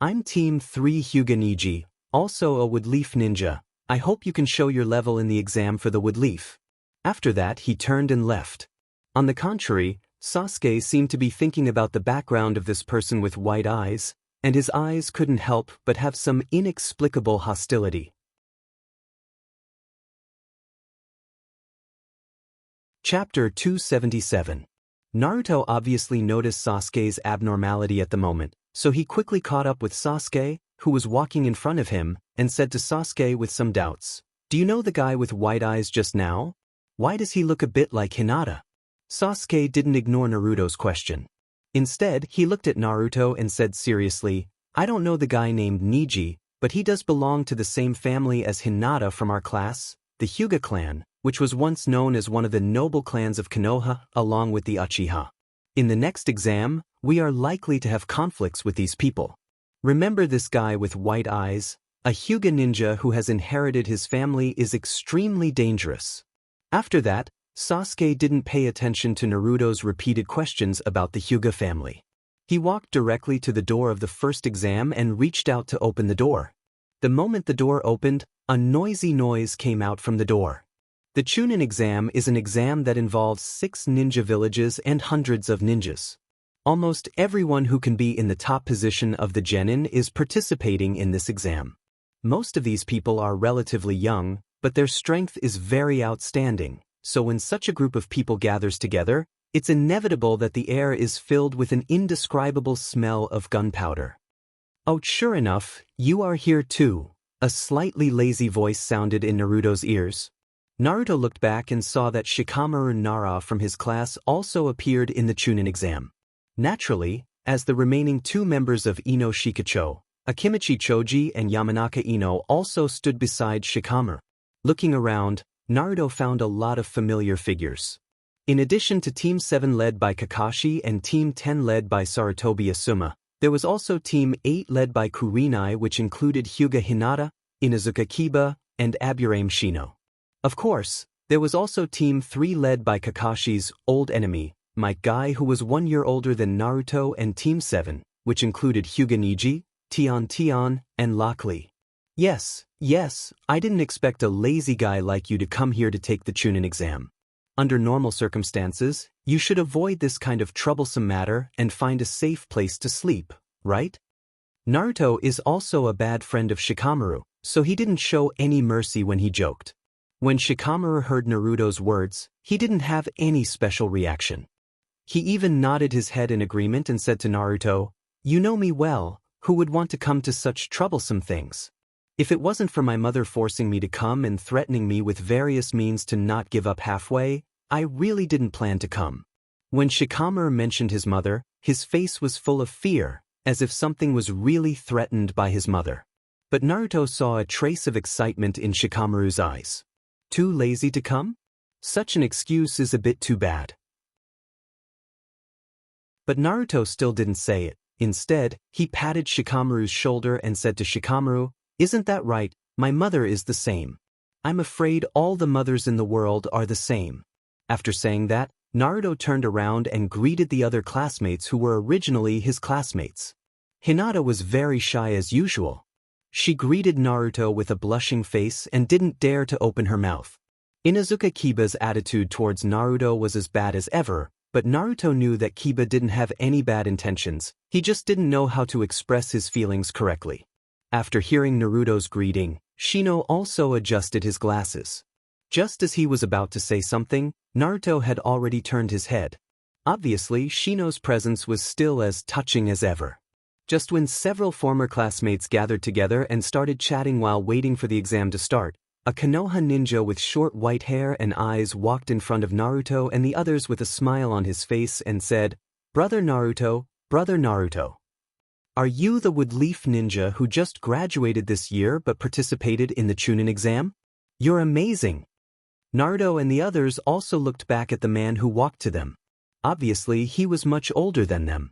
I'm Team 3 Hyuga Niji, also a woodleaf ninja. I hope you can show your level in the exam for the woodleaf. After that, he turned and left. On the contrary, Sasuke seemed to be thinking about the background of this person with white eyes, and his eyes couldn't help but have some inexplicable hostility. Chapter 277. Naruto obviously noticed Sasuke's abnormality at the moment, so he quickly caught up with Sasuke, who was walking in front of him, and said to Sasuke with some doubts, "Do you know the guy with white eyes just now? Why does he look a bit like Hinata?" Sasuke didn't ignore Naruto's question. Instead, he looked at Naruto and said seriously, "I don't know the guy named Niji, but he does belong to the same family as Hinata from our class, the Hyuga clan, which was once known as one of the noble clans of Konoha, along with the Uchiha. In the next exam, we are likely to have conflicts with these people. Remember this guy with white eyes? A Hyuga ninja who has inherited his family is extremely dangerous." After that, Sasuke didn't pay attention to Naruto's repeated questions about the Hyuga family. He walked directly to the door of the first exam and reached out to open the door. The moment the door opened, a noisy noise came out from the door. The Chunin exam is an exam that involves 6 ninja villages and hundreds of ninjas. Almost everyone who can be in the top position of the genin is participating in this exam. Most of these people are relatively young, but their strength is very outstanding, so when such a group of people gathers together, it's inevitable that the air is filled with an indescribable smell of gunpowder. "Oh, sure enough, you are here too," a slightly lazy voice sounded in Naruto's ears. Naruto looked back and saw that Shikamaru Nara from his class also appeared in the Chunin exam. Naturally, as the remaining 2 members of Ino Shikacho, Akimichi Choji and Yamanaka Ino also stood beside Shikamaru. Looking around, Naruto found a lot of familiar figures. In addition to Team 7 led by Kakashi and Team 10 led by Sarutobi Asuma, there was also Team 8 led by Kurenai, which included Hyuga Hinata, Inuzuka Kiba, and Aburame Shino. Of course, there was also Team 3 led by Kakashi's old enemy, Mike Guy, who was 1 year older than Naruto, and Team 7, which included Hyuga Niji, Tian, and Lockley. Yes, I didn't expect a lazy guy like you to come here to take the Chunin exam. Under normal circumstances, you should avoid this kind of troublesome matter and find a safe place to sleep, right? Naruto is also a bad friend of Shikamaru, so he didn't show any mercy when he joked. When Shikamaru heard Naruto's words, he didn't have any special reaction. He even nodded his head in agreement and said to Naruto, "You know me well, who would want to come to such troublesome things? If it wasn't for my mother forcing me to come and threatening me with various means to not give up halfway, I really didn't plan to come." When Shikamaru mentioned his mother, his face was full of fear, as if something was really threatened by his mother. But Naruto saw a trace of excitement in Shikamaru's eyes. Too lazy to come? Such an excuse is a bit too bad. But Naruto still didn't say it. Instead, he patted Shikamaru's shoulder and said to Shikamaru, "Isn't that right? My mother is the same. I'm afraid all the mothers in the world are the same." After saying that, Naruto turned around and greeted the other classmates who were originally his classmates. Hinata was very shy as usual. She greeted Naruto with a blushing face and didn't dare to open her mouth. Inuzuka Kiba's attitude towards Naruto was as bad as ever, but Naruto knew that Kiba didn't have any bad intentions, he just didn't know how to express his feelings correctly. After hearing Naruto's greeting, Shino also adjusted his glasses. Just as he was about to say something, Naruto had already turned his head. Obviously, Shino's presence was still as touching as ever. Just when several former classmates gathered together and started chatting while waiting for the exam to start, a Konoha ninja with short white hair and eyes walked in front of Naruto and the others with a smile on his face and said, "Brother Naruto, Brother Naruto. Are you the woodleaf ninja who just graduated this year but participated in the Chunin exam? You're amazing." Naruto and the others also looked back at the man who walked to them. Obviously, he was much older than them.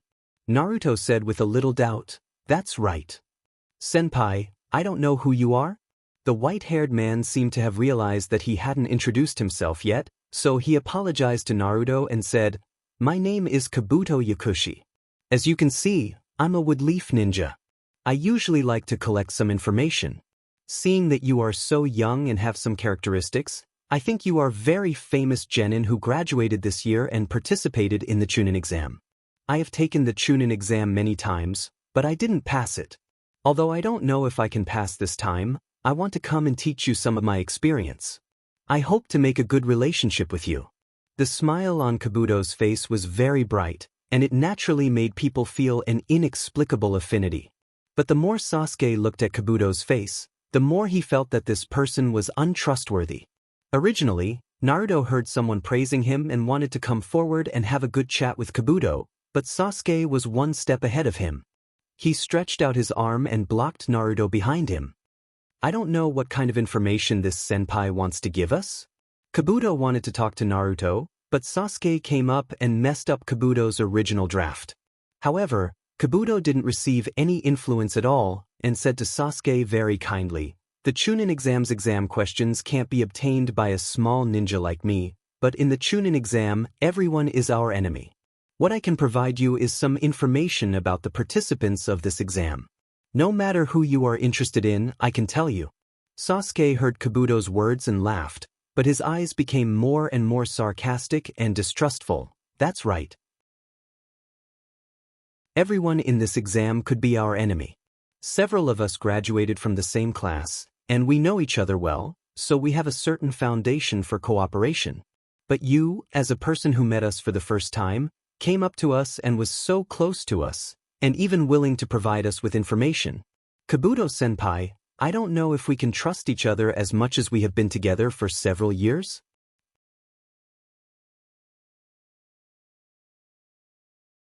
Naruto said with a little doubt, "That's right. Senpai, I don't know who you are?" The white-haired man seemed to have realized that he hadn't introduced himself yet, so he apologized to Naruto and said, "My name is Kabuto Yakushi. As you can see, I'm a woodleaf ninja. I usually like to collect some information. Seeing that you are so young and have some characteristics, I think you are very famous genin who graduated this year and participated in the Chunin exam. I have taken the Chunin exam many times, but I didn't pass it. Although I don't know if I can pass this time, I want to come and teach you some of my experience. I hope to make a good relationship with you." The smile on Kabuto's face was very bright, and it naturally made people feel an inexplicable affinity. But the more Sasuke looked at Kabuto's face, the more he felt that this person was untrustworthy. Originally, Naruto heard someone praising him and wanted to come forward and have a good chat with Kabuto, but Sasuke was one step ahead of him. He stretched out his arm and blocked Naruto behind him. "I don't know what kind of information this senpai wants to give us." Kabuto wanted to talk to Naruto, but Sasuke came up and messed up Kabuto's original draft. However, Kabuto didn't receive any influence at all and said to Sasuke very kindly, "The Chunin exam's exam questions can't be obtained by a small ninja like me, but in the Chunin exam, everyone is our enemy. What I can provide you is some information about the participants of this exam. No matter who you are interested in, I can tell you." Sasuke heard Kabuto's words and laughed, but his eyes became more and more sarcastic and distrustful. "That's right. Everyone in this exam could be our enemy. Several of us graduated from the same class, and we know each other well, so we have a certain foundation for cooperation. But you, as a person who met us for the first time, came up to us and was so close to us, and even willing to provide us with information. Kabuto-senpai, I don't know if we can trust each other as much as we have been together for several years."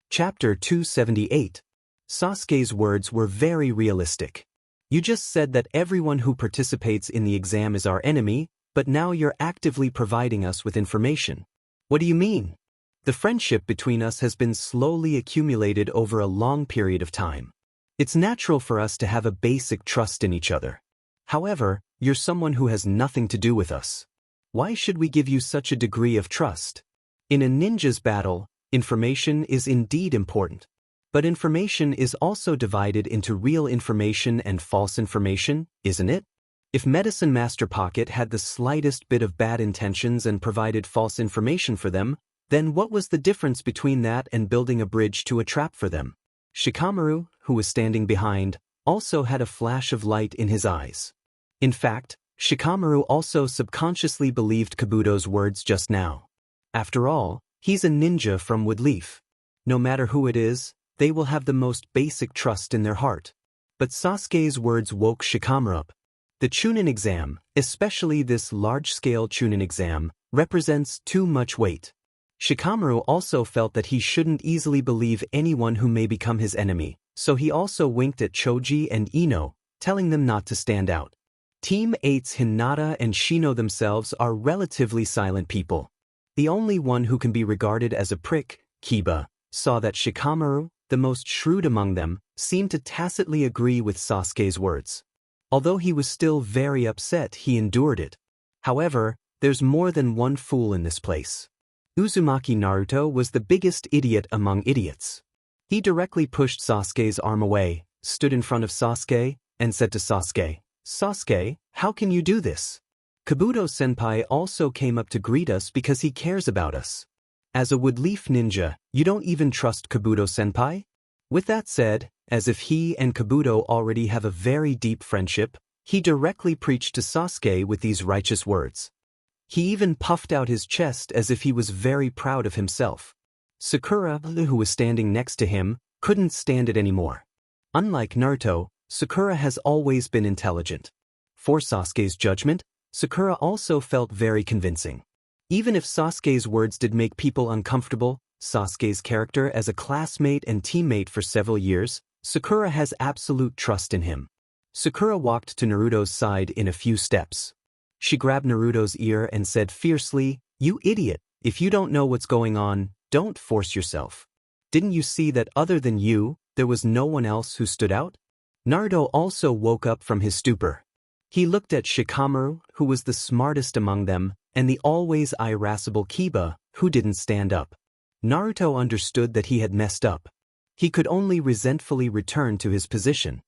Chapter 278. Sasuke's words were very realistic. "You just said that everyone who participates in the exam is our enemy, but now you're actively providing us with information. What do you mean? The friendship between us has been slowly accumulated over a long period of time. It's natural for us to have a basic trust in each other. However, you're someone who has nothing to do with us. Why should we give you such a degree of trust? In a ninja's battle, information is indeed important. But information is also divided into real information and false information, isn't it? If Medicine Master Pocket had the slightest bit of bad intentions and provided false information for them, then what was the difference between that and building a bridge to a trap for them? Shikamaru, who was standing behind, also had a flash of light in his eyes. In fact, Shikamaru also subconsciously believed Kabuto's words just now. After all, he's a ninja from Woodleaf. No matter who it is, they will have the most basic trust in their heart. But Sasuke's words woke Shikamaru up. The Chunin exam, especially this large-scale Chunin exam, represents too much weight. Shikamaru also felt that he shouldn't easily believe anyone who may become his enemy, so he also winked at Choji and Ino, telling them not to stand out. Team 8's Hinata and Shino themselves are relatively silent people. The only one who can be regarded as a prick, Kiba, saw that Shikamaru, the most shrewd among them, seemed to tacitly agree with Sasuke's words. Although he was still very upset, he endured it. However, there's more than one fool in this place. Uzumaki Naruto was the biggest idiot among idiots. He directly pushed Sasuke's arm away, stood in front of Sasuke, and said to Sasuke, "Sasuke, how can you do this? Kabuto-senpai also came up to greet us because he cares about us. As a Woodleaf ninja, you don't even trust Kabuto-senpai?" With that said, as if he and Kabuto already have a very deep friendship, he directly preached to Sasuke with these righteous words. He even puffed out his chest as if he was very proud of himself. Sakura, who was standing next to him, couldn't stand it anymore. Unlike Naruto, Sakura has always been intelligent. For Sasuke's judgment, Sakura also felt very convincing. Even if Sasuke's words did make people uncomfortable, Sasuke's character as a classmate and teammate for several years, Sakura has absolute trust in him. Sakura walked to Naruto's side in a few steps. She grabbed Naruto's ear and said fiercely, "You idiot, if you don't know what's going on, don't force yourself. Didn't you see that other than you, there was no one else who stood out?" Naruto also woke up from his stupor. He looked at Shikamaru, who was the smartest among them, and the always irascible Kiba, who didn't stand up. Naruto understood that he had messed up. He could only resentfully return to his position.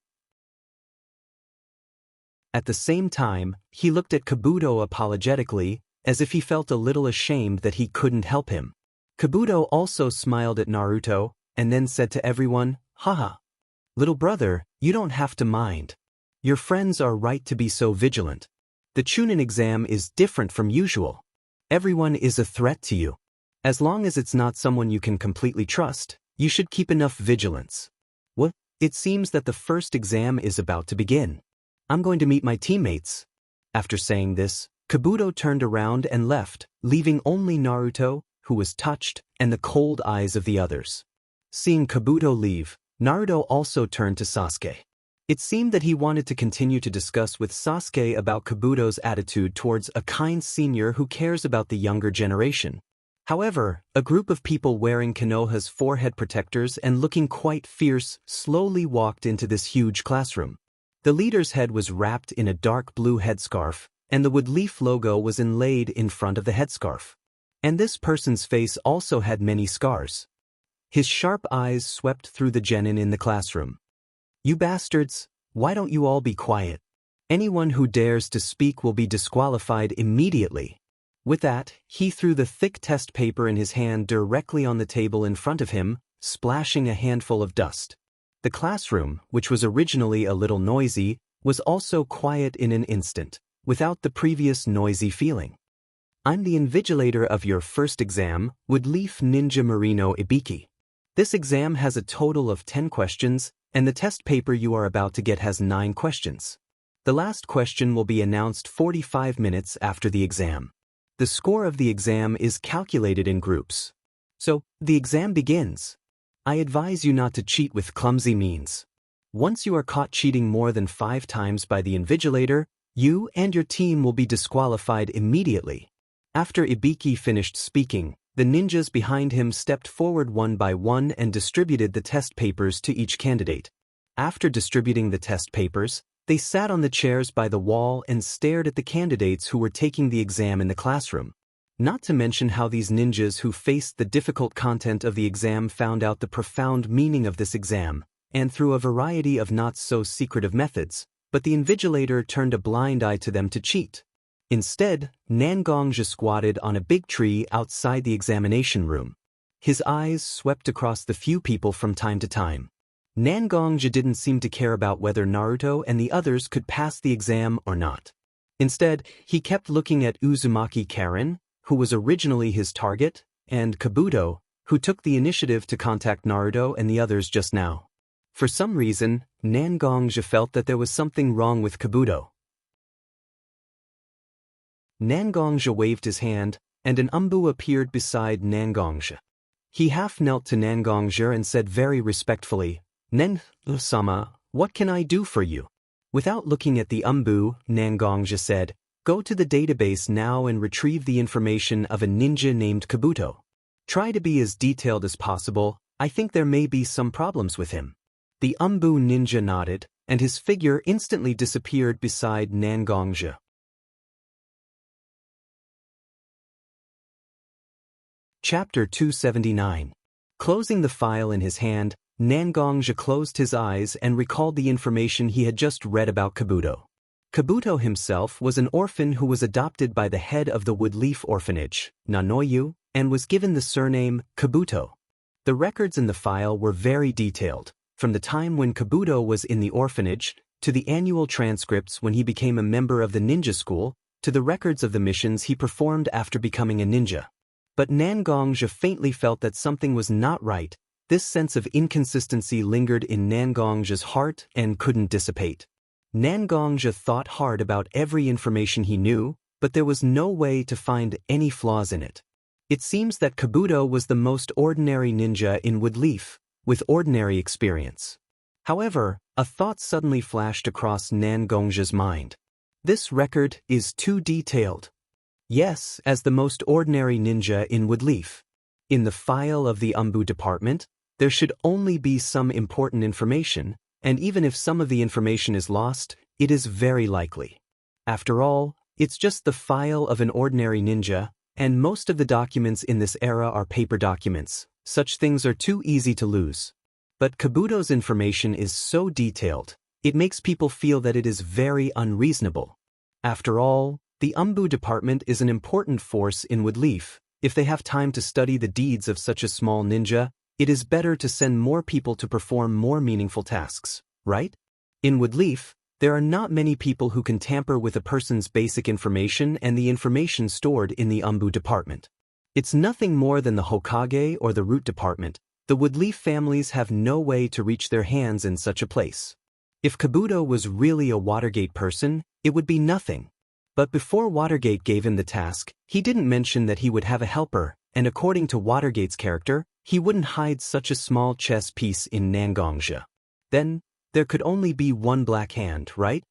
At the same time, he looked at Kabuto apologetically, as if he felt a little ashamed that he couldn't help him. Kabuto also smiled at Naruto, and then said to everyone, "Haha. Little brother, you don't have to mind. Your friends are right to be so vigilant. The Chunin exam is different from usual. Everyone is a threat to you. As long as it's not someone you can completely trust, you should keep enough vigilance. What? It seems that the first exam is about to begin. I'm going to meet my teammates." After saying this, Kabuto turned around and left, leaving only Naruto, who was touched, and the cold eyes of the others. Seeing Kabuto leave, Naruto also turned to Sasuke. It seemed that he wanted to continue to discuss with Sasuke about Kabuto's attitude towards a kind senior who cares about the younger generation. However, a group of people wearing Konoha's forehead protectors and looking quite fierce slowly walked into this huge classroom. The leader's head was wrapped in a dark blue headscarf, and the Woodleaf logo was inlaid in front of the headscarf. And this person's face also had many scars. His sharp eyes swept through the genin in the classroom. "You bastards, why don't you all be quiet? Anyone who dares to speak will be disqualified immediately." With that, he threw the thick test paper in his hand directly on the table in front of him, splashing a handful of dust. The classroom, which was originally a little noisy, was also quiet in an instant, without the previous noisy feeling. "I'm the invigilator of your first exam, Woodleaf Ninja Marino Ibiki. This exam has a total of 10 questions, and the test paper you are about to get has 9 questions. The last question will be announced 45 minutes after the exam. The score of the exam is calculated in groups. So, the exam begins. I advise you not to cheat with clumsy means. Once you are caught cheating more than 5 times by the invigilator, you and your team will be disqualified immediately." After Ibiki finished speaking, the ninjas behind him stepped forward one by one and distributed the test papers to each candidate. After distributing the test papers, they sat on the chairs by the wall and stared at the candidates who were taking the exam in the classroom. Not to mention how these ninjas who faced the difficult content of the exam found out the profound meaning of this exam, and through a variety of not-so-secretive methods, but the invigilator turned a blind eye to them to cheat. Instead, Nangongja squatted on a big tree outside the examination room. His eyes swept across the few people from time to time. Nangongja didn't seem to care about whether Naruto and the others could pass the exam or not. Instead, he kept looking at Uzumaki Karen, who was originally his target, and Kabuto, who took the initiative to contact Naruto and the others just now. For some reason, Nangongja felt that there was something wrong with Kabuto. Nangongja waved his hand, and an umbu appeared beside Nangongja. He half knelt to Nangongja and said very respectfully, "Nen-sama, what can I do for you?" Without looking at the umbu, Nangongja said, "Go to the database now and retrieve the information of a ninja named Kabuto. Try to be as detailed as possible. I think there may be some problems with him." The umbu ninja nodded, and his figure instantly disappeared beside Nangongja. Chapter 279. Closing the file in his hand, Nangongja closed his eyes and recalled the information he had just read about Kabuto. Kabuto himself was an orphan who was adopted by the head of the Woodleaf Orphanage, Nanoyu, and was given the surname Kabuto. The records in the file were very detailed, from the time when Kabuto was in the orphanage, to the annual transcripts when he became a member of the ninja school, to the records of the missions he performed after becoming a ninja. But Nangongja faintly felt that something was not right. This sense of inconsistency lingered in Nangongja's heart and couldn't dissipate. Nangongja thought hard about every information he knew, but there was no way to find any flaws in it. It seems that Kabuto was the most ordinary ninja in Woodleaf, with ordinary experience. However, a thought suddenly flashed across Nangongja's mind. This record is too detailed. Yes, as the most ordinary ninja in Woodleaf. In the file of the umbu department, there should only be some important information, and even if some of the information is lost, it is very likely. After all, it's just the file of an ordinary ninja, and most of the documents in this era are paper documents. Such things are too easy to lose. But Kabuto's information is so detailed, it makes people feel that it is very unreasonable. After all, the umbu department is an important force in Woodleaf. If they have time to study the deeds of such a small ninja, it is better to send more people to perform more meaningful tasks, right? In Woodleaf, there are not many people who can tamper with a person's basic information and the information stored in the umbu department. It's nothing more than the Hokage or the root department. The Woodleaf families have no way to reach their hands in such a place. If Kabuto was really a Watergate person, it would be nothing. But before Watergate gave him the task, he didn't mention that he would have a helper, and according to Watergate's character, he wouldn't hide such a small chess piece in Nangongja. Then, there could only be one Black Hand, right?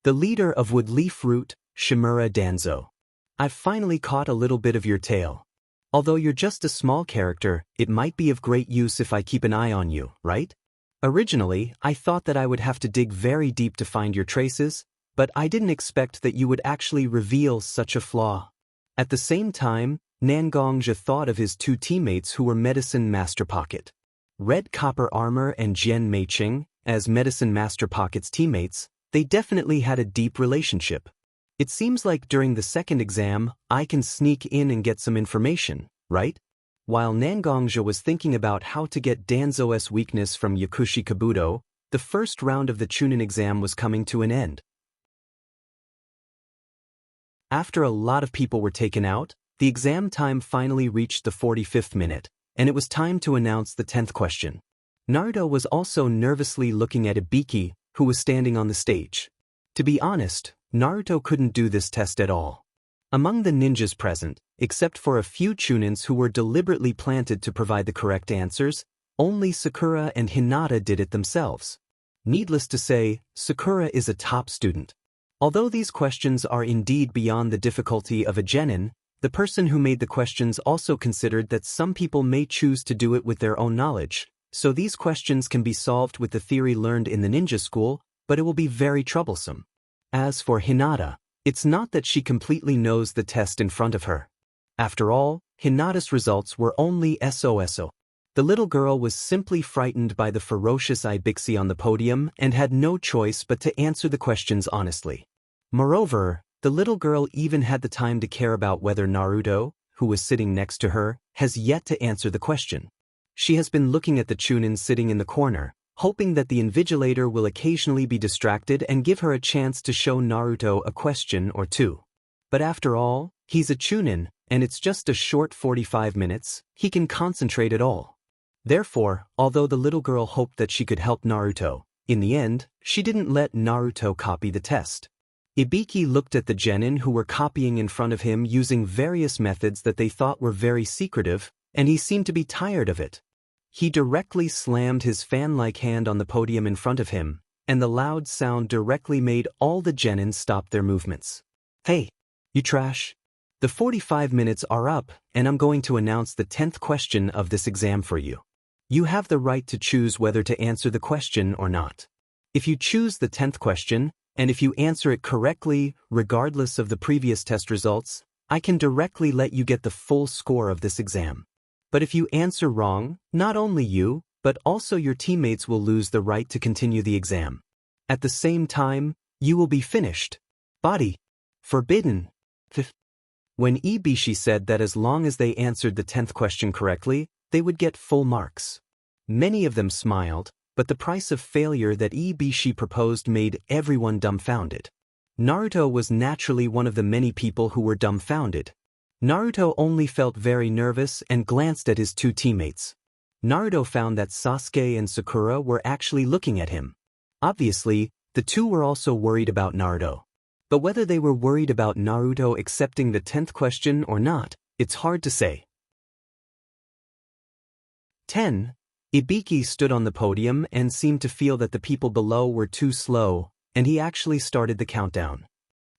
The leader of Woodleaf Root, Shimura Danzo. I've finally caught a little bit of your tail. Although you're just a small character, it might be of great use if I keep an eye on you, right? Originally, I thought that I would have to dig very deep to find your traces, but I didn't expect that you would actually reveal such a flaw. At the same time, Nangongja thought of his two teammates who were Medicine Master Pocket. Red Copper Armor and Jian Meiqing, as Medicine Master Pocket's teammates, they definitely had a deep relationship. It seems like during the second exam, I can sneak in and get some information, right? While Nangongja was thinking about how to get Danzo's weakness from Yakushi Kabuto, the first round of the Chunin exam was coming to an end. After a lot of people were taken out, the exam time finally reached the 45th minute, and it was time to announce the 10th question. Naruto was also nervously looking at Ibiki, who was standing on the stage. To be honest, Naruto couldn't do this test at all. Among the ninjas present, except for a few Chunins who were deliberately planted to provide the correct answers, only Sakura and Hinata did it themselves. Needless to say, Sakura is a top student. Although these questions are indeed beyond the difficulty of a genin, the person who made the questions also considered that some people may choose to do it with their own knowledge, so these questions can be solved with the theory learned in the ninja school, but it will be very troublesome. As for Hinata, it's not that she completely knows the test in front of her. After all, Hinata's results were only SOSO. The little girl was simply frightened by the ferocious Ibixi on the podium and had no choice but to answer the questions honestly. Moreover, the little girl even had the time to care about whether Naruto, who was sitting next to her, has yet to answer the question. She has been looking at the Chunin sitting in the corner, hoping that the invigilator will occasionally be distracted and give her a chance to show Naruto a question or two. But after all, he's a chunin, and it's just a short 45 minutes, he can concentrate at all. Therefore, although the little girl hoped that she could help Naruto, in the end, she didn't let Naruto copy the test. Ibiki looked at the genin who were copying in front of him using various methods that they thought were very secretive, and he seemed to be tired of it. He directly slammed his fan-like hand on the podium in front of him, and the loud sound directly made all the genin stop their movements. Hey, you trash! The 45 minutes are up, and I'm going to announce the 10th question of this exam for you. You have the right to choose whether to answer the question or not. If you choose the 10th question, and if you answer it correctly, regardless of the previous test results, I can directly let you get the full score of this exam. But if you answer wrong, not only you, but also your teammates will lose the right to continue the exam. At the same time, you will be finished. Body. Forbidden. When Ibishi said that as long as they answered the 10th question correctly, they would get full marks. Many of them smiled, but the price of failure that Ibishi proposed made everyone dumbfounded. Naruto was naturally one of the many people who were dumbfounded. Naruto only felt very nervous and glanced at his two teammates. Naruto found that Sasuke and Sakura were actually looking at him. Obviously, the two were also worried about Naruto. But whether they were worried about Naruto accepting the 10th question or not, it's hard to say. 10. Ibiki stood on the podium and seemed to feel that the people below were too slow, and he actually started the countdown.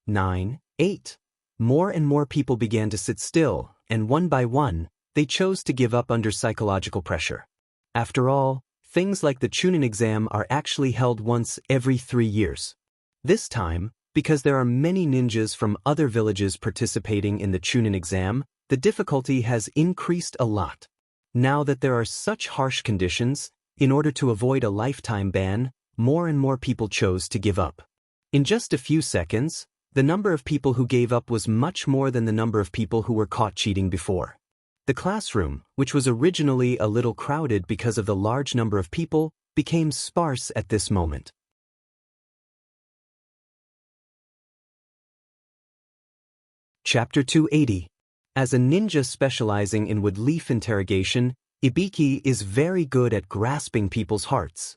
9, 8. More and more people began to sit still, and one by one, they chose to give up under psychological pressure. After all, things like the Chunin exam are actually held once every 3 years. This time, because there are many ninjas from other villages participating in the Chunin exam, the difficulty has increased a lot. Now that there are such harsh conditions, in order to avoid a lifetime ban, more and more people chose to give up. In just a few seconds, the number of people who gave up was much more than the number of people who were caught cheating before. The classroom, which was originally a little crowded because of the large number of people, became sparse at this moment. Chapter 280. As a ninja specializing in wood-leaf interrogation, Ibiki is very good at grasping people's hearts.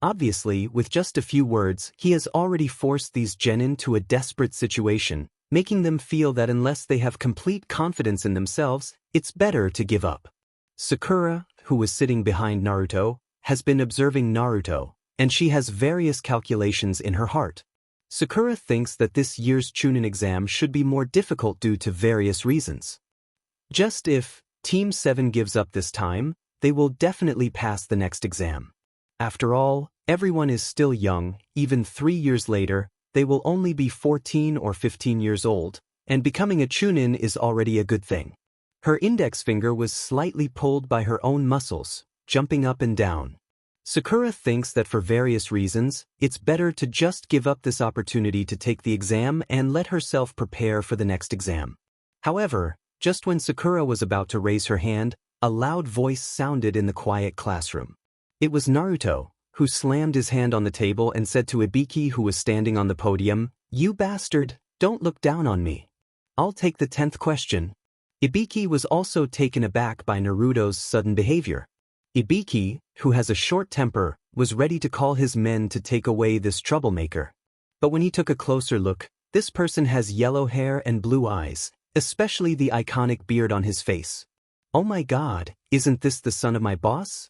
Obviously, with just a few words, he has already forced these genin to a desperate situation, making them feel that unless they have complete confidence in themselves, it's better to give up. Sakura, who was sitting behind Naruto, has been observing Naruto, and she has various calculations in her heart. Sakura thinks that this year's Chunin exam should be more difficult due to various reasons. Just if Team 7 gives up this time, they will definitely pass the next exam. After all, everyone is still young. Even 3 years later, they will only be 14 or 15 years old, and becoming a Chunin is already a good thing. Her index finger was slightly pulled by her own muscles, jumping up and down. Sakura thinks that for various reasons, it's better to just give up this opportunity to take the exam and let herself prepare for the next exam. However, just when Sakura was about to raise her hand, a loud voice sounded in the quiet classroom. It was Naruto, who slammed his hand on the table and said to Ibiki, who was standing on the podium, "You bastard, don't look down on me. I'll take the 10th question." Ibiki was also taken aback by Naruto's sudden behavior. Ibiki, who has a short temper, was ready to call his men to take away this troublemaker. But when he took a closer look, this person has yellow hair and blue eyes, especially the iconic beard on his face. Oh my god, isn't this the son of my boss?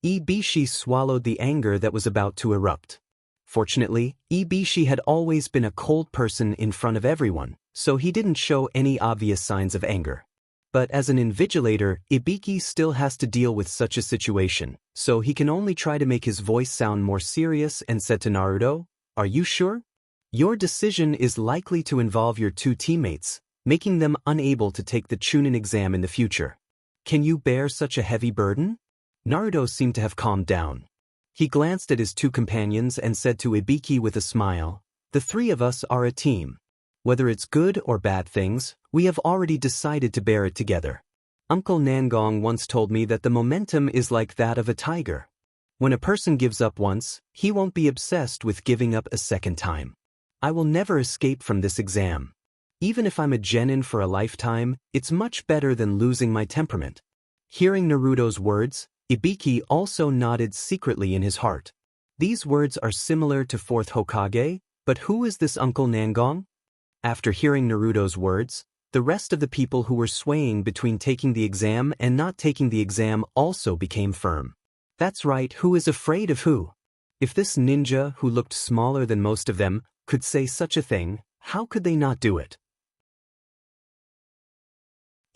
Ibishi swallowed the anger that was about to erupt. Fortunately, Ibishi had always been a cold person in front of everyone, so he didn't show any obvious signs of anger. But as an invigilator, Ibiki still has to deal with such a situation, so he can only try to make his voice sound more serious and said to Naruto, "Are you sure? Your decision is likely to involve your two teammates, making them unable to take the Chunin exam in the future. Can you bear such a heavy burden?" Naruto seemed to have calmed down. He glanced at his two companions and said to Ibiki with a smile, "The three of us are a team. Whether it's good or bad things, we have already decided to bear it together. Uncle Nangong once told me that the momentum is like that of a tiger. When a person gives up once, he won't be obsessed with giving up a second time. I will never escape from this exam. Even if I'm a genin for a lifetime, it's much better than losing my temperament. Hearing Naruto's words, Ibiki also nodded secretly in his heart. These words are similar to fourth Hokage, but who is this Uncle Nangong? After hearing Naruto's words, the rest of the people who were swaying between taking the exam and not taking the exam also became firm. That's right, who is afraid of who? If this ninja, who looked smaller than most of them, could say such a thing, how could they not do it?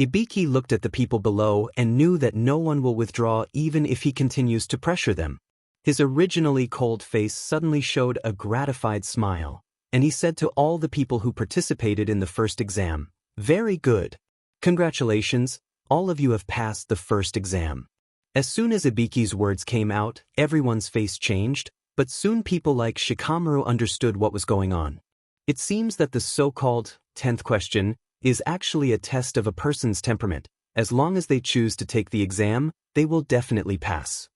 Ibiki looked at the people below and knew that no one will withdraw even if he continues to pressure them. His originally cold face suddenly showed a gratified smile, and he said to all the people who participated in the first exam, "Very good. Congratulations, all of you have passed the first exam." As soon as Ibiki's words came out, everyone's face changed, but soon people like Shikamaru understood what was going on. It seems that the so-called 10th question is actually a test of a person's temperament. As long as they choose to take the exam, they will definitely pass.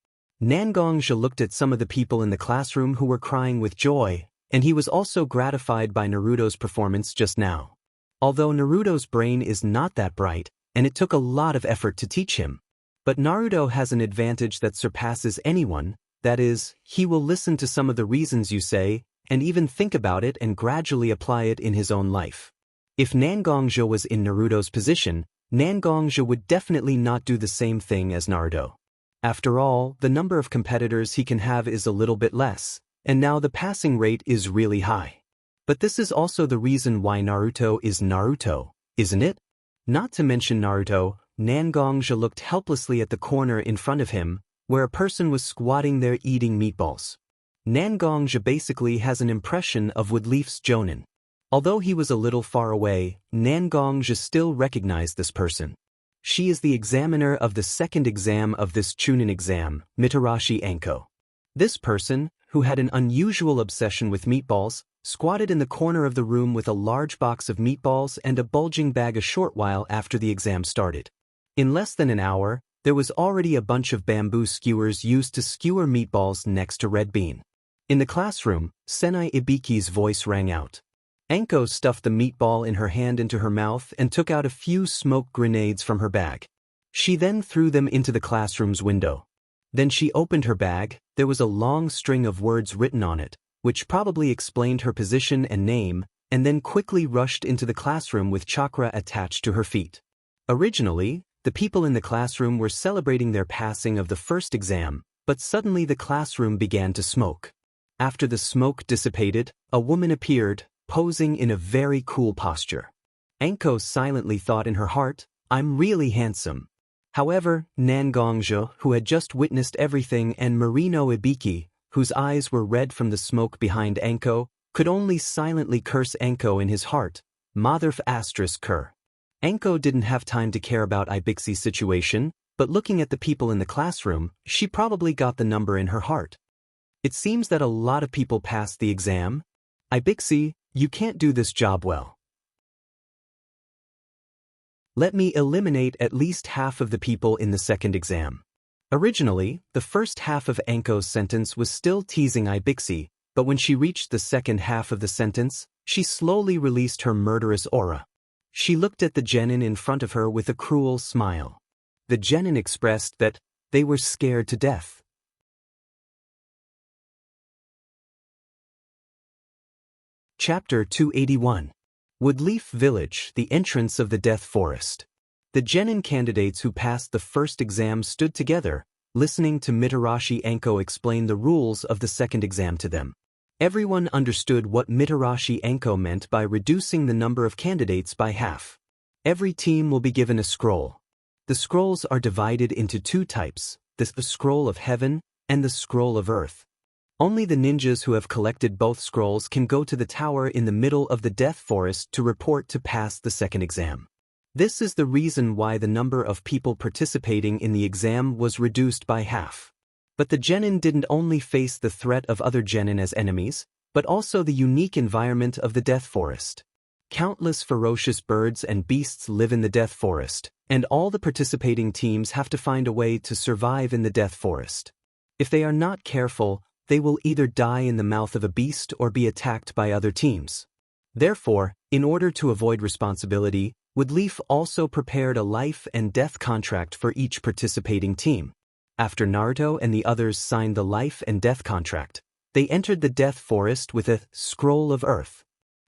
Nangongja looked at some of the people in the classroom who were crying with joy, and he was also gratified by Naruto's performance just now. Although Naruto's brain is not that bright, and it took a lot of effort to teach him. But Naruto has an advantage that surpasses anyone, that is, he will listen to some of the reasons you say, and even think about it and gradually apply it in his own life. If Nangongja was in Naruto's position, Nangongja would definitely not do the same thing as Naruto. After all, the number of competitors he can have is a little bit less, and now the passing rate is really high. But this is also the reason why Naruto is Naruto, isn't it? Not to mention Naruto, Nangongja looked helplessly at the corner in front of him, where a person was squatting there eating meatballs. Nangongja basically has an impression of Woodleaf's Jonin. Although he was a little far away, Nangongja still recognized this person. She is the examiner of the second exam of this Chunin exam, Mitarashi Anko. This person, who had an unusual obsession with meatballs, squatted in the corner of the room with a large box of meatballs and a bulging bag a short while after the exam started. In less than an hour, there was already a bunch of bamboo skewers used to skewer meatballs next to Red Bean. In the classroom, Senai Ibiki's voice rang out. Anko stuffed the meatball in her hand into her mouth and took out a few smoke grenades from her bag. She then threw them into the classroom's window. Then she opened her bag. There was a long string of words written on it, which probably explained her position and name, and then quickly rushed into the classroom with chakra attached to her feet. Originally, the people in the classroom were celebrating their passing of the first exam, but suddenly the classroom began to smoke. After the smoke dissipated, a woman appeared, posing in a very cool posture. Anko silently thought in her heart, "I'm really handsome." However, Nangongja, who had just witnessed everything, and Marino Ibiki, whose eyes were red from the smoke behind Anko, could only silently curse Anko in his heart, Motherf ***. Anko didn't have time to care about Ibixi's situation, but looking at the people in the classroom, she probably got the number in her heart. It seems that a lot of people passed the exam. Ibixi, you can't do this job well. Let me eliminate at least half of the people in the second exam. Originally, the first half of Anko's sentence was still teasing Ibixi, but when she reached the second half of the sentence, she slowly released her murderous aura. She looked at the genin in front of her with a cruel smile. The genin expressed that they were scared to death. Chapter 281. Woodleaf Village, the entrance of the Death Forest. The genin candidates who passed the first exam stood together, listening to Mitarashi Anko explain the rules of the second exam to them. Everyone understood what Mitarashi Anko meant by reducing the number of candidates by half. Every team will be given a scroll. The scrolls are divided into two types, the scroll of heaven and the scroll of earth. Only the ninjas who have collected both scrolls can go to the tower in the middle of the Death Forest to report to pass the second exam. This is the reason why the number of people participating in the exam was reduced by half. But the genin didn't only face the threat of other genin as enemies, but also the unique environment of the Death Forest. Countless ferocious birds and beasts live in the Death Forest, and all the participating teams have to find a way to survive in the Death Forest. If they are not careful, they will either die in the mouth of a beast or be attacked by other teams. Therefore, in order to avoid responsibility, Woodleaf also prepared a life and death contract for each participating team. After Naruto and the others signed the life and death contract, they entered the Death Forest with a Scroll of Earth.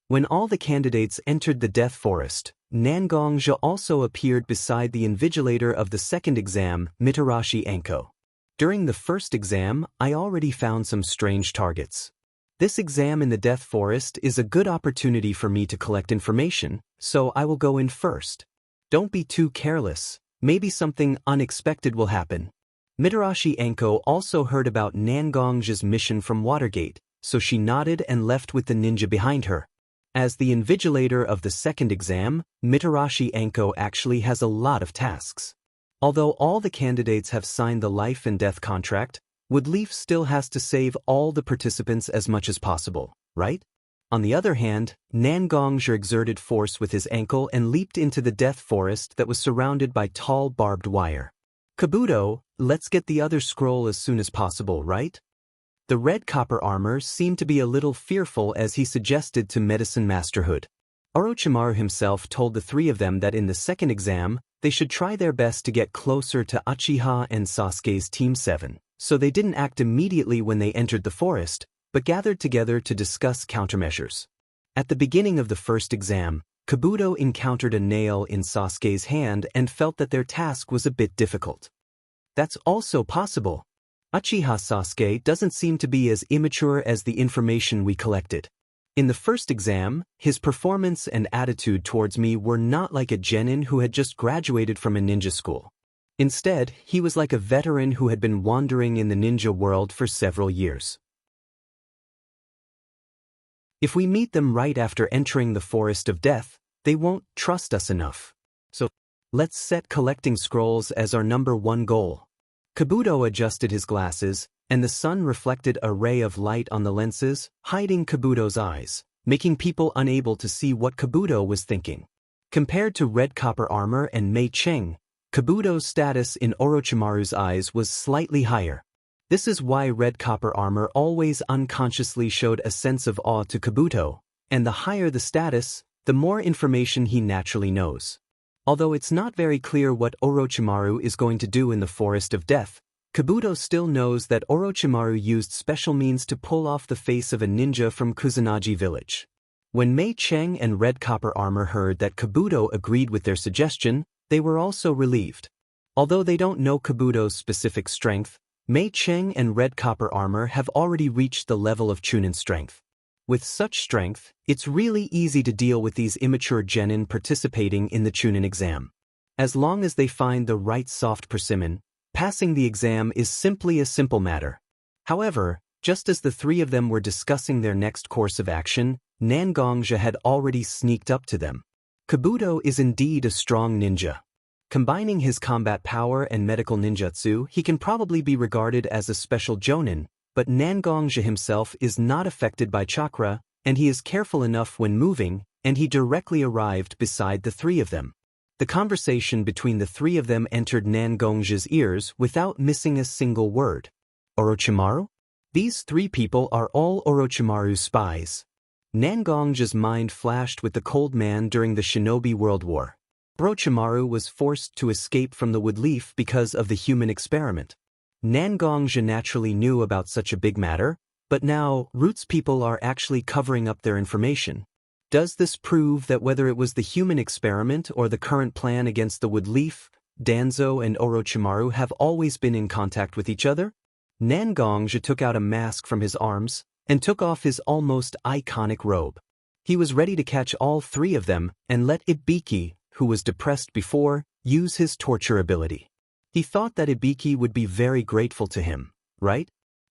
When all the candidates entered the Death Forest, Xianxia also appeared beside the invigilator of the second exam, Mitarashi Anko. During the first exam, I already found some strange targets. This exam in the Death Forest is a good opportunity for me to collect information, so I will go in first. Don't be too careless, maybe something unexpected will happen. Mitarashi Anko also heard about Xianxia's mission from Watergate, so she nodded and left with the ninja behind her. As the invigilator of the second exam, Mitarashi Anko actually has a lot of tasks. Although all the candidates have signed the life and death contract, Woodleaf still has to save all the participants as much as possible, right? On the other hand, Xianxia exerted force with his ankle and leaped into the Death Forest that was surrounded by tall barbed wire. Kabuto, let's get the other scroll as soon as possible, right? The red copper armor seemed to be a little fearful as he suggested to Medicine Masterhood. Orochimaru himself told the three of them that in the second exam, they should try their best to get closer to Uchiha and Sasuke's Team 7, so they didn't act immediately when they entered the forest, but gathered together to discuss countermeasures. At the beginning of the first exam, Kabuto encountered a nail in Sasuke's hand and felt that their task was a bit difficult. That's also possible. Uchiha Sasuke doesn't seem to be as immature as the information we collected. In the first exam, his performance and attitude towards me were not like a genin who had just graduated from a ninja school. Instead, he was like a veteran who had been wandering in the ninja world for several years. If we meet them right after entering the Forest of Death, they won't trust us enough. So, let's set collecting scrolls as our #1 goal. Kabuto adjusted his glasses, and the sun reflected a ray of light on the lenses, hiding Kabuto's eyes, making people unable to see what Kabuto was thinking. Compared to red copper armor and Mei Cheng, Kabuto's status in Orochimaru's eyes was slightly higher. This is why red copper armor always unconsciously showed a sense of awe to Kabuto, and the higher the status, the more information he naturally knows. Although it's not very clear what Orochimaru is going to do in the Forest of Death, Kabuto still knows that Orochimaru used special means to pull off the face of a ninja from Kusanagi village. When Mei Cheng and red copper armor heard that Kabuto agreed with their suggestion, they were also relieved. Although they don't know Kabuto's specific strength, Mei Cheng and red copper armor have already reached the level of Chunin strength. With such strength, it's really easy to deal with these immature genin participating in the Chunin exam. As long as they find the right soft persimmon, passing the exam is simply a simple matter. However, just as the three of them were discussing their next course of action, Xianxia had already sneaked up to them. Kabuto is indeed a strong ninja. Combining his combat power and medical ninjutsu, he can probably be regarded as a special jonin, but Xianxia himself is not affected by chakra, and he is careful enough when moving, and he directly arrived beside the three of them. The conversation between the three of them entered Xianxia's ears without missing a single word. Orochimaru? These three people are all Orochimaru's spies. Xianxia's mind flashed with the Cold Man during the Shinobi World War. Orochimaru was forced to escape from the Woodleaf because of the human experiment. Xianxia naturally knew about such a big matter, but now Roots people are actually covering up their information. Does this prove that whether it was the human experiment or the current plan against the Woodleaf, Danzo and Orochimaru have always been in contact with each other? Xianxia took out a mask from his arms and took off his almost iconic robe. He was ready to catch all three of them and let Ibiki, who was depressed before, use his torture ability. He thought that Ibiki would be very grateful to him, right?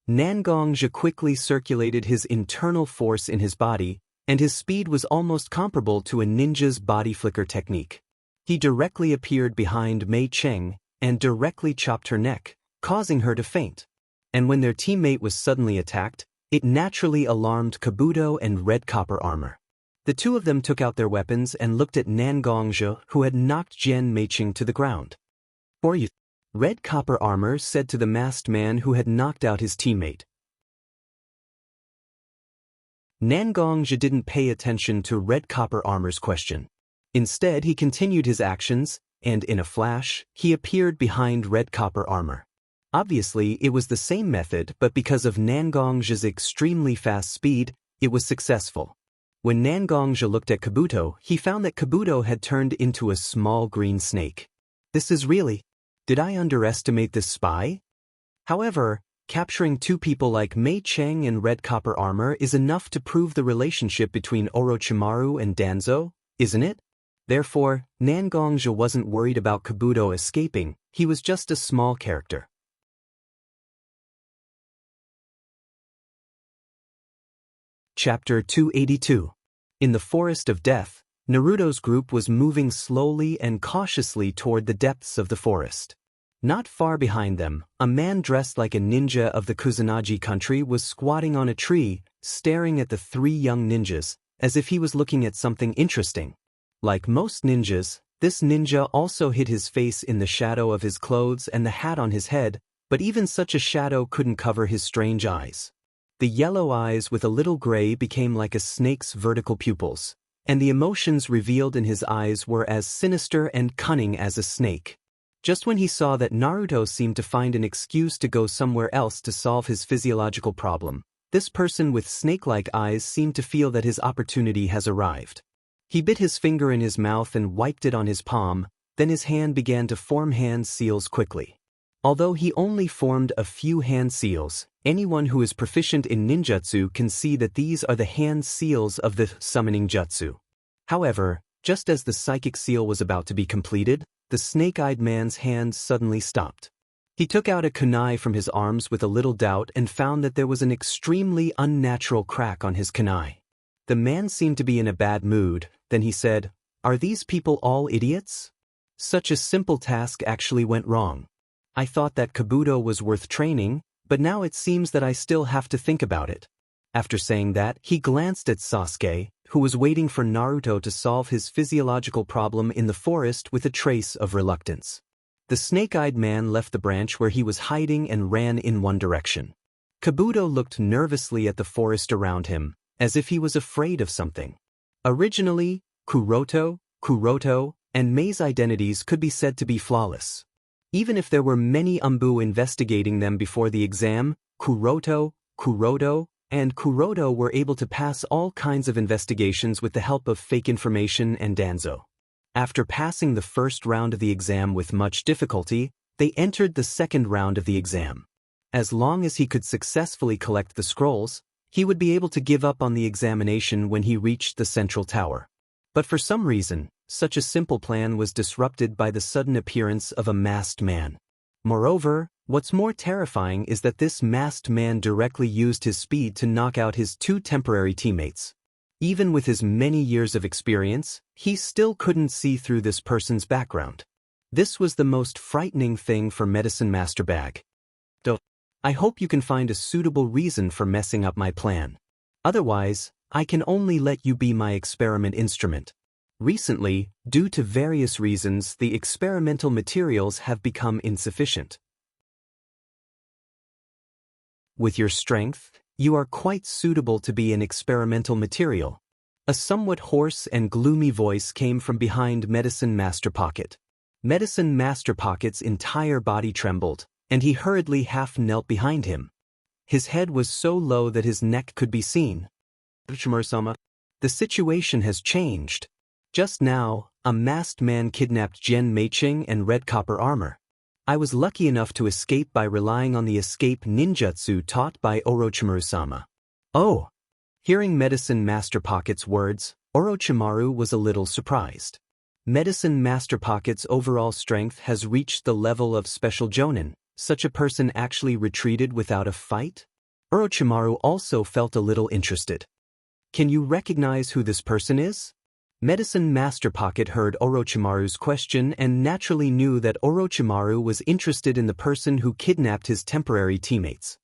Xianxia quickly circulated his internal force in his body, and his speed was almost comparable to a ninja's body flicker technique. He directly appeared behind Mei Cheng and directly chopped her neck, causing her to faint. And when their teammate was suddenly attacked, it naturally alarmed Kabuto and red copper armor. The two of them took out their weapons and looked at Xianxia, who had knocked Mei Cheng to the ground. "Or you?" Red copper armor said to the masked man who had knocked out his teammate. Nangongzhi didn't pay attention to Red copper armor's question. Instead, he continued his actions, and in a flash, he appeared behind Red copper armor. Obviously, it was the same method, but because of Nangongzhi's extremely fast speed, it was successful. When Nangongzhi looked at Kabuto, he found that Kabuto had turned into a small green snake. This is really... Did I underestimate this spy? However, capturing two people like Mei Cheng and Red copper armor is enough to prove the relationship between Orochimaru and Danzo, isn't it? Therefore, Nangongzhi wasn't worried about Kabuto escaping, he was just a small character. Chapter 282. In the Forest of Death, Naruto's group was moving slowly and cautiously toward the depths of the forest. Not far behind them, a man dressed like a ninja of the Kusanagi country was squatting on a tree, staring at the three young ninjas, as if he was looking at something interesting. Like most ninjas, this ninja also hid his face in the shadow of his clothes and the hat on his head, but even such a shadow couldn't cover his strange eyes. The yellow eyes with a little gray became like a snake's vertical pupils, and the emotions revealed in his eyes were as sinister and cunning as a snake. Just when he saw that Naruto seemed to find an excuse to go somewhere else to solve his physiological problem, this person with snake-like eyes seemed to feel that his opportunity has arrived. He bit his finger in his mouth and wiped it on his palm, then his hand began to form hand seals quickly. Although he only formed a few hand seals, anyone who is proficient in ninjutsu can see that these are the hand seals of the summoning jutsu. However, just as the psychic seal was about to be completed, the snake-eyed man's hand suddenly stopped. He took out a kunai from his arms with a little doubt and found that there was an extremely unnatural crack on his kunai. The man seemed to be in a bad mood, then he said, "Are these people all idiots? Such a simple task actually went wrong. I thought that Kabuto was worth training, but now it seems that I still have to think about it." After saying that, he glanced at Sasuke, who was waiting for Naruto to solve his physiological problem in the forest with a trace of reluctance. The snake-eyed man left the branch where he was hiding and ran in one direction. Kabuto looked nervously at the forest around him, as if he was afraid of something. Originally, Kuroto, and Mei's identities could be said to be flawless. Even if there were many Umbu investigating them before the exam, Kuroto, and Kuroto were able to pass all kinds of investigations with the help of fake information and Danzo. After passing the first round of the exam with much difficulty, they entered the second round of the exam. As long as he could successfully collect the scrolls, he would be able to give up on the examination when he reached the central tower. But for some reason, such a simple plan was disrupted by the sudden appearance of a masked man. Moreover, what's more terrifying is that this masked man directly used his speed to knock out his two temporary teammates. Even with his many years of experience, he still couldn't see through this person's background. This was the most frightening thing for Medicine Master Bag. I hope you can find a suitable reason for messing up my plan. Otherwise, I can only let you be my experiment instrument. Recently, due to various reasons, the experimental materials have become insufficient. With your strength, you are quite suitable to be an experimental material. A somewhat hoarse and gloomy voice came from behind Medicine Master Pocket. Medicine Master Pocket's entire body trembled, and he hurriedly half-knelt behind him. His head was so low that his neck could be seen. "Orochimaru-sama, the situation has changed. Just now, a masked man kidnapped Gen Meiching and Red Copper Armor. I was lucky enough to escape by relying on the escape ninjutsu taught by Orochimaru-sama." Oh! Hearing Medicine Master Pocket's words, Orochimaru was a little surprised. Medicine Master Pocket's overall strength has reached the level of Special Jonin. Such a person actually retreated without a fight? Orochimaru also felt a little interested. Can you recognize who this person is? Medicine Master Pocket heard Orochimaru's question and naturally knew that Orochimaru was interested in the person who kidnapped his temporary teammates.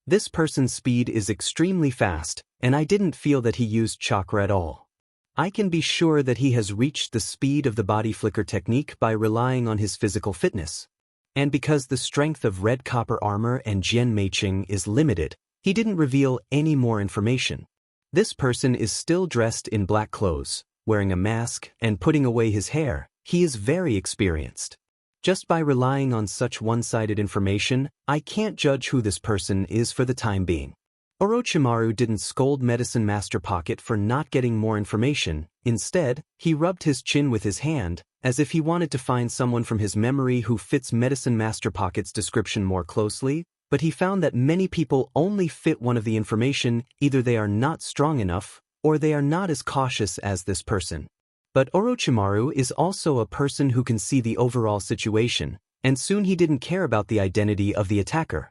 This person's speed is extremely fast, and I didn't feel that he used chakra at all. I can be sure that he has reached the speed of the body flicker technique by relying on his physical fitness. And because the strength of red copper armor and Jian Meiqing is limited, he didn't reveal any more information. This person is still dressed in black clothes, wearing a mask and putting away his hair. He is very experienced. Just by relying on such one-sided information, I can't judge who this person is for the time being. Orochimaru didn't scold Medicine Master Pocket for not getting more information. Instead, he rubbed his chin with his hand, as if he wanted to find someone from his memory who fits Medicine Master Pocket's description more closely, but he found that many people only fit one of the information. Either they are not strong enough, or they are not as cautious as this person. But Orochimaru is also a person who can see the overall situation, and soon he didn't care about the identity of the attacker.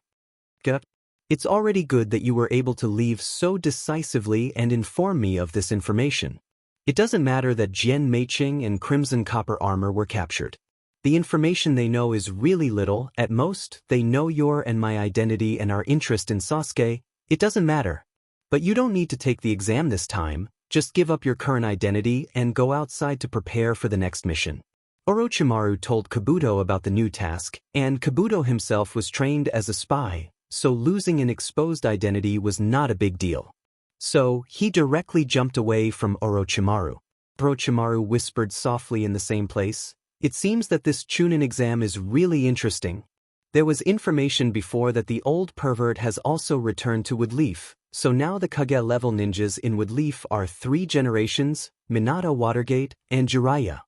It's already good that you were able to leave so decisively and inform me of this information. It doesn't matter that Jian Meiqing and Crimson Copper Armor were captured. The information they know is really little. At most, they know your and my identity and our interest in Sasuke. It doesn't matter. But you don't need to take the exam this time. Just give up your current identity and go outside to prepare for the next mission. Orochimaru told Kabuto about the new task, and Kabuto himself was trained as a spy, so losing an exposed identity was not a big deal. So, he directly jumped away from Orochimaru. Orochimaru whispered softly in the same place. It seems that this Chunin exam is really interesting. There was information before that the old pervert has also returned to Woodleaf, so now the Kage-level ninjas in Woodleaf are 3 generations, Minato Watergate, and Jiraiya.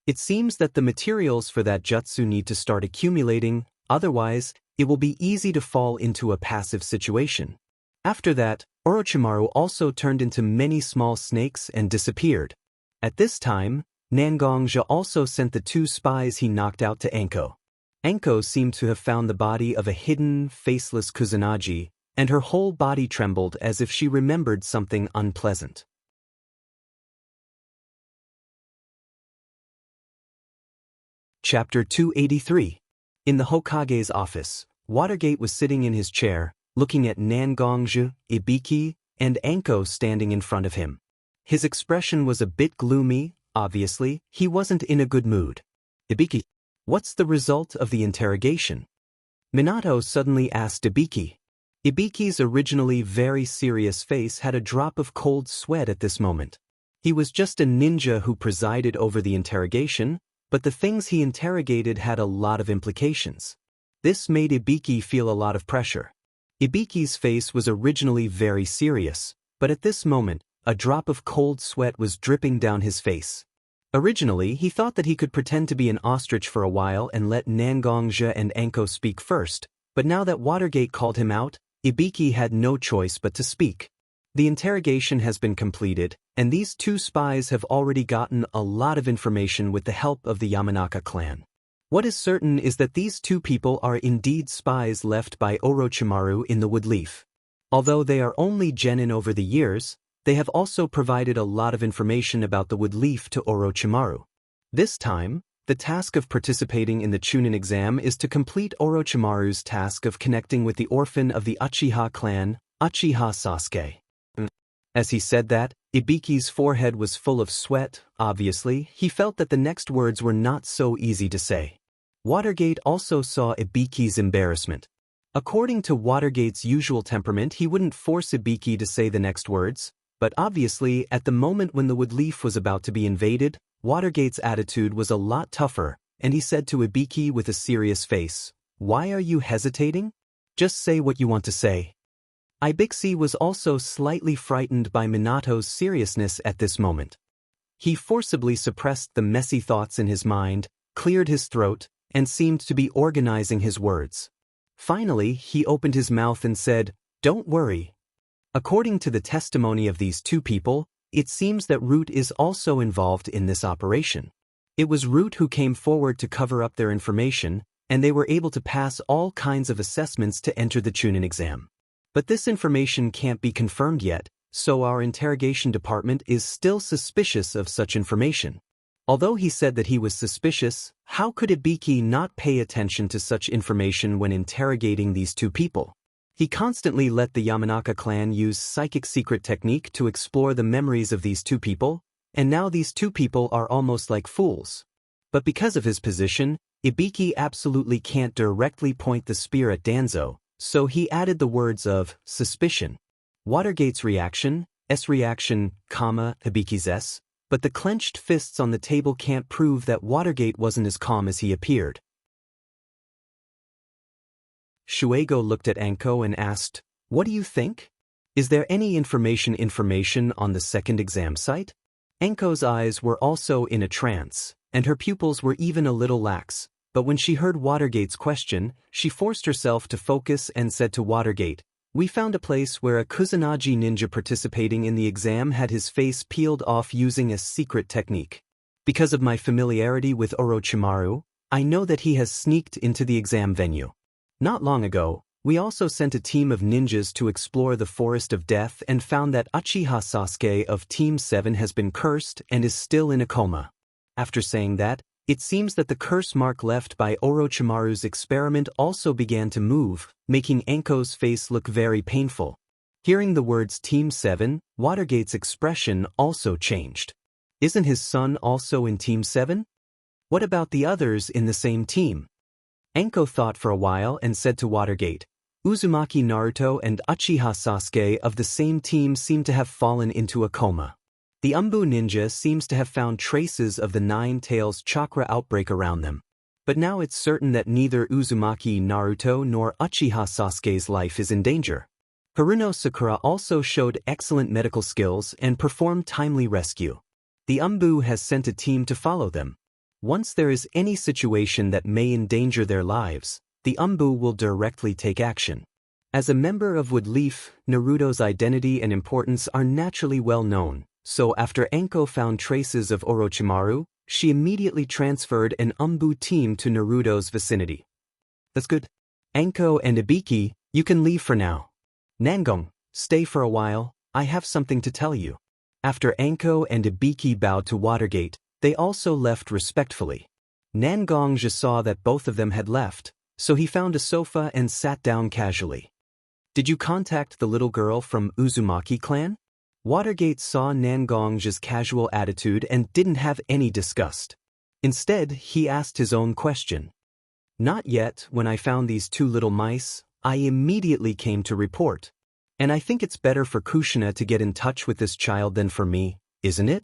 It seems that the materials for that jutsu need to start accumulating, otherwise, it will be easy to fall into a passive situation. After that, Orochimaru also turned into many small snakes and disappeared. At this time, Nangongja also sent the 2 spies he knocked out to Anko. Anko seemed to have found the body of a hidden, faceless Kusanagi, and her whole body trembled as if she remembered something unpleasant. Chapter 283. In the Hokage's office, Watergate was sitting in his chair, looking at Nangongja, Ibiki, and Anko standing in front of him. His expression was a bit gloomy. Obviously, he wasn't in a good mood. Ibiki, what's the result of the interrogation? Minato suddenly asked Ibiki. Ibiki's originally very serious face had a drop of cold sweat at this moment. He was just a ninja who presided over the interrogation, but the things he interrogated had a lot of implications. This made Ibiki feel a lot of pressure. Ibiki's face was originally very serious, but at this moment, a drop of cold sweat was dripping down his face. Originally, he thought that he could pretend to be an ostrich for a while and let Nangongja and Anko speak first, but now that Watergate called him out, Ibiki had no choice but to speak. The interrogation has been completed, and these 2 spies have already gotten a lot of information with the help of the Yamanaka clan. What is certain is that these 2 people are indeed spies left by Orochimaru in the Woodleaf. Although they are only genin over the years, they have also provided a lot of information about the Woodleaf to Orochimaru. This time, the task of participating in the Chunin exam is to complete Orochimaru's task of connecting with the orphan of the Uchiha clan, Uchiha Sasuke. As he said that, Ibiki's forehead was full of sweat. Obviously, he felt that the next words were not so easy to say. Watergate also saw Ibiki's embarrassment. According to Watergate's usual temperament, he wouldn't force Ibiki to say the next words, but obviously, at the moment when the Woodleaf was about to be invaded, Watergate's attitude was a lot tougher, and he said to Ibiki with a serious face, "Why are you hesitating? Just say what you want to say." Ibiki was also slightly frightened by Minato's seriousness at this moment. He forcibly suppressed the messy thoughts in his mind, cleared his throat, and seemed to be organizing his words. Finally, he opened his mouth and said, "Don't worry." According to the testimony of these 2 people, it seems that Root is also involved in this operation. It was Root who came forward to cover up their information, and they were able to pass all kinds of assessments to enter the Chunin exam. But this information can't be confirmed yet, so our interrogation department is still suspicious of such information. Although he said that he was suspicious, how could Ibiki not pay attention to such information when interrogating these 2 people? He constantly let the Yamanaka clan use psychic secret technique to explore the memories of these 2 people, and now these 2 people are almost like fools. But because of his position, Ibiki absolutely can't directly point the spear at Danzo, so he added the words of suspicion. Watergate's reaction, Ibiki's S, but the clenched fists on the table can't prove that Watergate wasn't as calm as he appeared. Shuego looked at Anko and asked, "What do you think? Is there any information on the second exam site?" Anko's eyes were also in a trance, and her pupils were even a little lax, but when she heard Watergate's question, she forced herself to focus and said to Watergate, "We found a place where a Kusanagi ninja participating in the exam had his face peeled off using a secret technique. Because of my familiarity with Orochimaru, I know that he has sneaked into the exam venue. Not long ago, we also sent a team of ninjas to explore the Forest of Death and found that Uchiha Sasuke of Team 7 has been cursed and is still in a coma." After saying that, it seems that the curse mark left by Orochimaru's experiment also began to move, making Anko's face look very painful. Hearing the words Team 7, Watergate's expression also changed. Isn't his son also in Team 7? What about the others in the same team? Anko thought for a while and said to Watergate, "Uzumaki Naruto and Uchiha Sasuke of the same team seem to have fallen into a coma. The Umbu ninja seems to have found traces of the Nine Tails chakra outbreak around them. But now it's certain that neither Uzumaki Naruto nor Uchiha Sasuke's life is in danger. Haruno Sakura also showed excellent medical skills and performed timely rescue. The Umbu has sent a team to follow them. Once there is any situation that may endanger their lives, the Umbu will directly take action. As a member of Woodleaf, Naruto's identity and importance are naturally well known, so after Anko found traces of Orochimaru, she immediately transferred an Umbu team to Naruto's vicinity." "That's good. Anko and Ibiki, you can leave for now. Nangong, stay for a while, I have something to tell you." After Anko and Ibiki bowed to Watergate, they also left respectfully. Nangong saw that both of them had left, so he found a sofa and sat down casually. "Did you contact the little girl from Uzumaki clan?" Watergate saw Nangong's casual attitude and didn't have any disgust. Instead, he asked his own question. "Not yet. When I found these two little mice, I immediately came to report. And I think it's better for Kushina to get in touch with this child than for me, isn't it?"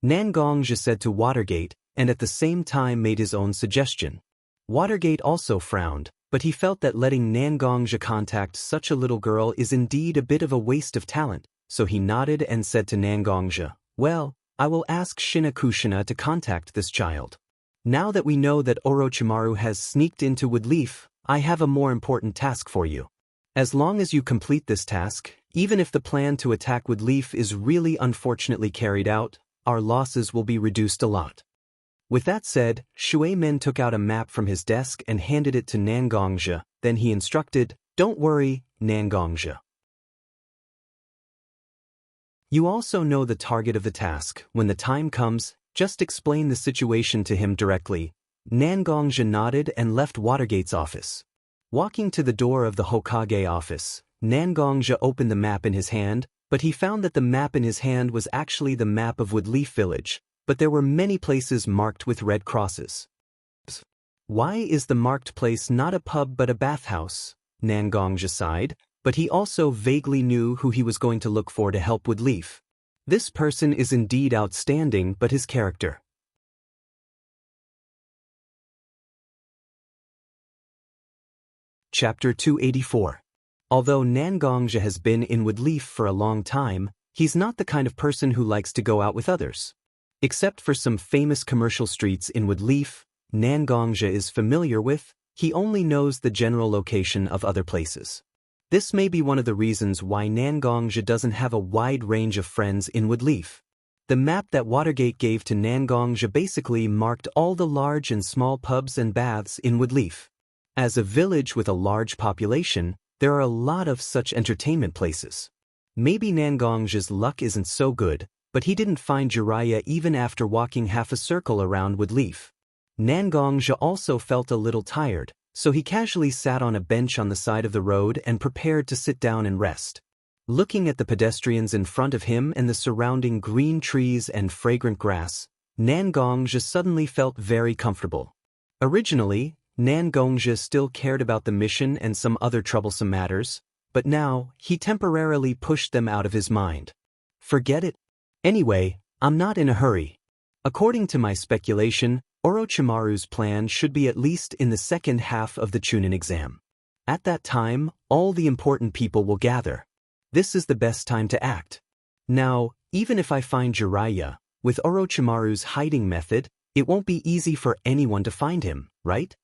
Nangong said to Watergate, and at the same time made his own suggestion. Watergate also frowned, but he felt that letting Nangong contact such a little girl is indeed a bit of a waste of talent, so he nodded and said to Nangong, "Well, I will ask Shina Kushina to contact this child. Now that we know that Orochimaru has sneaked into Woodleaf, I have a more important task for you. As long as you complete this task, even if the plan to attack Woodleaf is really unfortunately carried out, our losses will be reduced a lot." With that said, Shuemen took out a map from his desk and handed it to Nangong. Then he instructed, "Don't worry, Nangong. You also know the target of the task. When the time comes, just explain the situation to him directly." Nangong nodded and left Watergate's office. Walking to the door of the Hokage office, Nangong opened the map in his hand, but he found that the map in his hand was actually the map of Woodleaf Village, but there were many places marked with red crosses. "Why is the marked place not a pub but a bathhouse?" Nangong sighed, but he also vaguely knew who he was going to look for to help Woodleaf. This person is indeed outstanding, but his character. Chapter 284. Although Nangong has been in Woodleaf for a long time, he's not the kind of person who likes to go out with others. Except for some famous commercial streets in Woodleaf, Nangong is familiar with, he only knows the general location of other places. This may be one of the reasons why Nangong doesn't have a wide range of friends in Woodleaf. The map that Watergate gave to Nangong basically marked all the large and small pubs and baths in Woodleaf. As a village with a large population, there are a lot of such entertainment places. Maybe Nangong's luck isn't so good, but he didn't find Jiraiya even after walking half a circle around Woodleaf. Nangong also felt a little tired, so he casually sat on a bench on the side of the road and prepared to sit down and rest. Looking at the pedestrians in front of him and the surrounding green trees and fragrant grass, Nangongzhi suddenly felt very comfortable. Originally, Nangongzhi still cared about the mission and some other troublesome matters, but now, he temporarily pushed them out of his mind. Forget it. Anyway, I'm not in a hurry. According to my speculation, Orochimaru's plan should be at least in the second half of the Chunin exam. At that time, all the important people will gather. This is the best time to act. Now, even if I find Jiraiya, with Orochimaru's hiding method, it won't be easy for anyone to find him, right?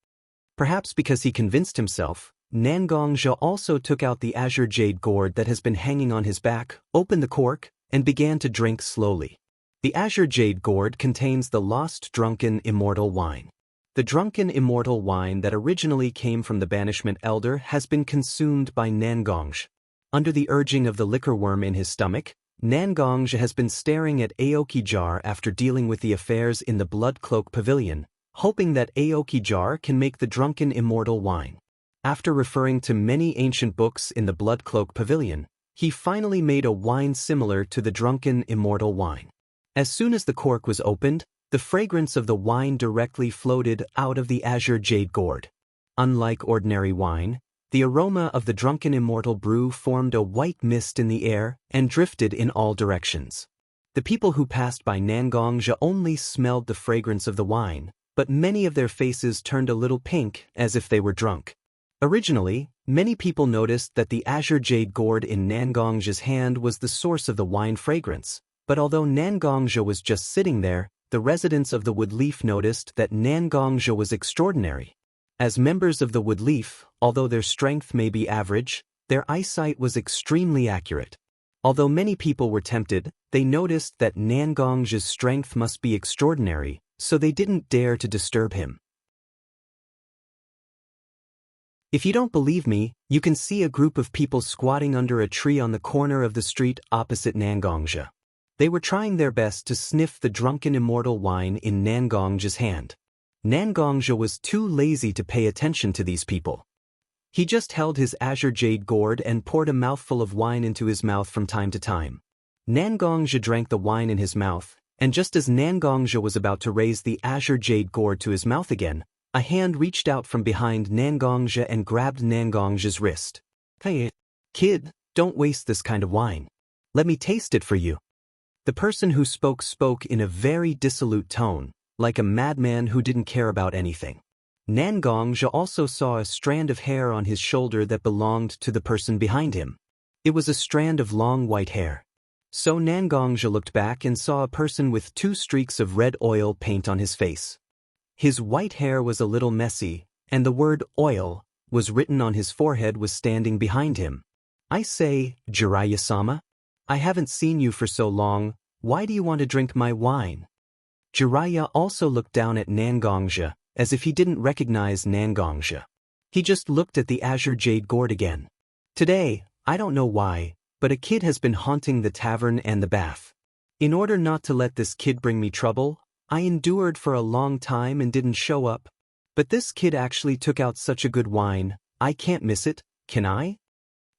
Perhaps because he convinced himself, Nangongzhi also took out the azure jade gourd that has been hanging on his back, opened the cork, and began to drink slowly. The azure jade gourd contains the lost drunken immortal wine. The drunken immortal wine that originally came from the banishment elder has been consumed by Nangongzhi. Under the urging of the liquor worm in his stomach, Nangongzhi has been staring at Aoki Jar after dealing with the affairs in the Blood Cloak Pavilion, hoping that Aoki Jar can make the drunken immortal wine. After referring to many ancient books in the Blood Cloak Pavilion, he finally made a wine similar to the drunken immortal wine. As soon as the cork was opened, the fragrance of the wine directly floated out of the azure jade gourd. Unlike ordinary wine, the aroma of the drunken immortal brew formed a white mist in the air and drifted in all directions. The people who passed by Nangongzhi only smelled the fragrance of the wine, but many of their faces turned a little pink as if they were drunk. Originally, many people noticed that the azure jade gourd in Nangongzhi's hand was the source of the wine fragrance, but although Nangongzhi was just sitting there, the residents of the Woodleaf noticed that Nangongzhi was extraordinary. As members of the Woodleaf, although their strength may be average, their eyesight was extremely accurate. Although many people were tempted, they noticed that Nangongzhi's strength must be extraordinary, so they didn't dare to disturb him. If you don't believe me, you can see a group of people squatting under a tree on the corner of the street opposite Nangongzhi. They were trying their best to sniff the drunken immortal wine in Nangongzhi's hand. Nangongzhi was too lazy to pay attention to these people. He just held his azure jade gourd and poured a mouthful of wine into his mouth from time to time. Nangongzhi drank the wine in his mouth, and just as Nangongzhi was about to raise the azure jade gourd to his mouth again, a hand reached out from behind Nangongzhi and grabbed Nangongzhi's wrist. "Hey, kid, don't waste this kind of wine. Let me taste it for you." The person who spoke in a very dissolute tone, like a madman who didn't care about anything. Nangongzhi also saw a strand of hair on his shoulder that belonged to the person behind him. It was a strand of long white hair. So Nangongzhi looked back and saw a person with 2 streaks of red oil paint on his face. His white hair was a little messy, and the word oil was written on his forehead was standing behind him. "I say, Jiraiya-sama? I haven't seen you for so long, why do you want to drink my wine?" Jiraiya also looked down at Nangongzhi, as if he didn't recognize Nangongzhi. He just looked at the azure jade gourd again. Today, I don't know why, but a kid has been haunting the tavern and the bath. In order not to let this kid bring me trouble, I endured for a long time and didn't show up. But this kid actually took out such a good wine, I can't miss it, can I?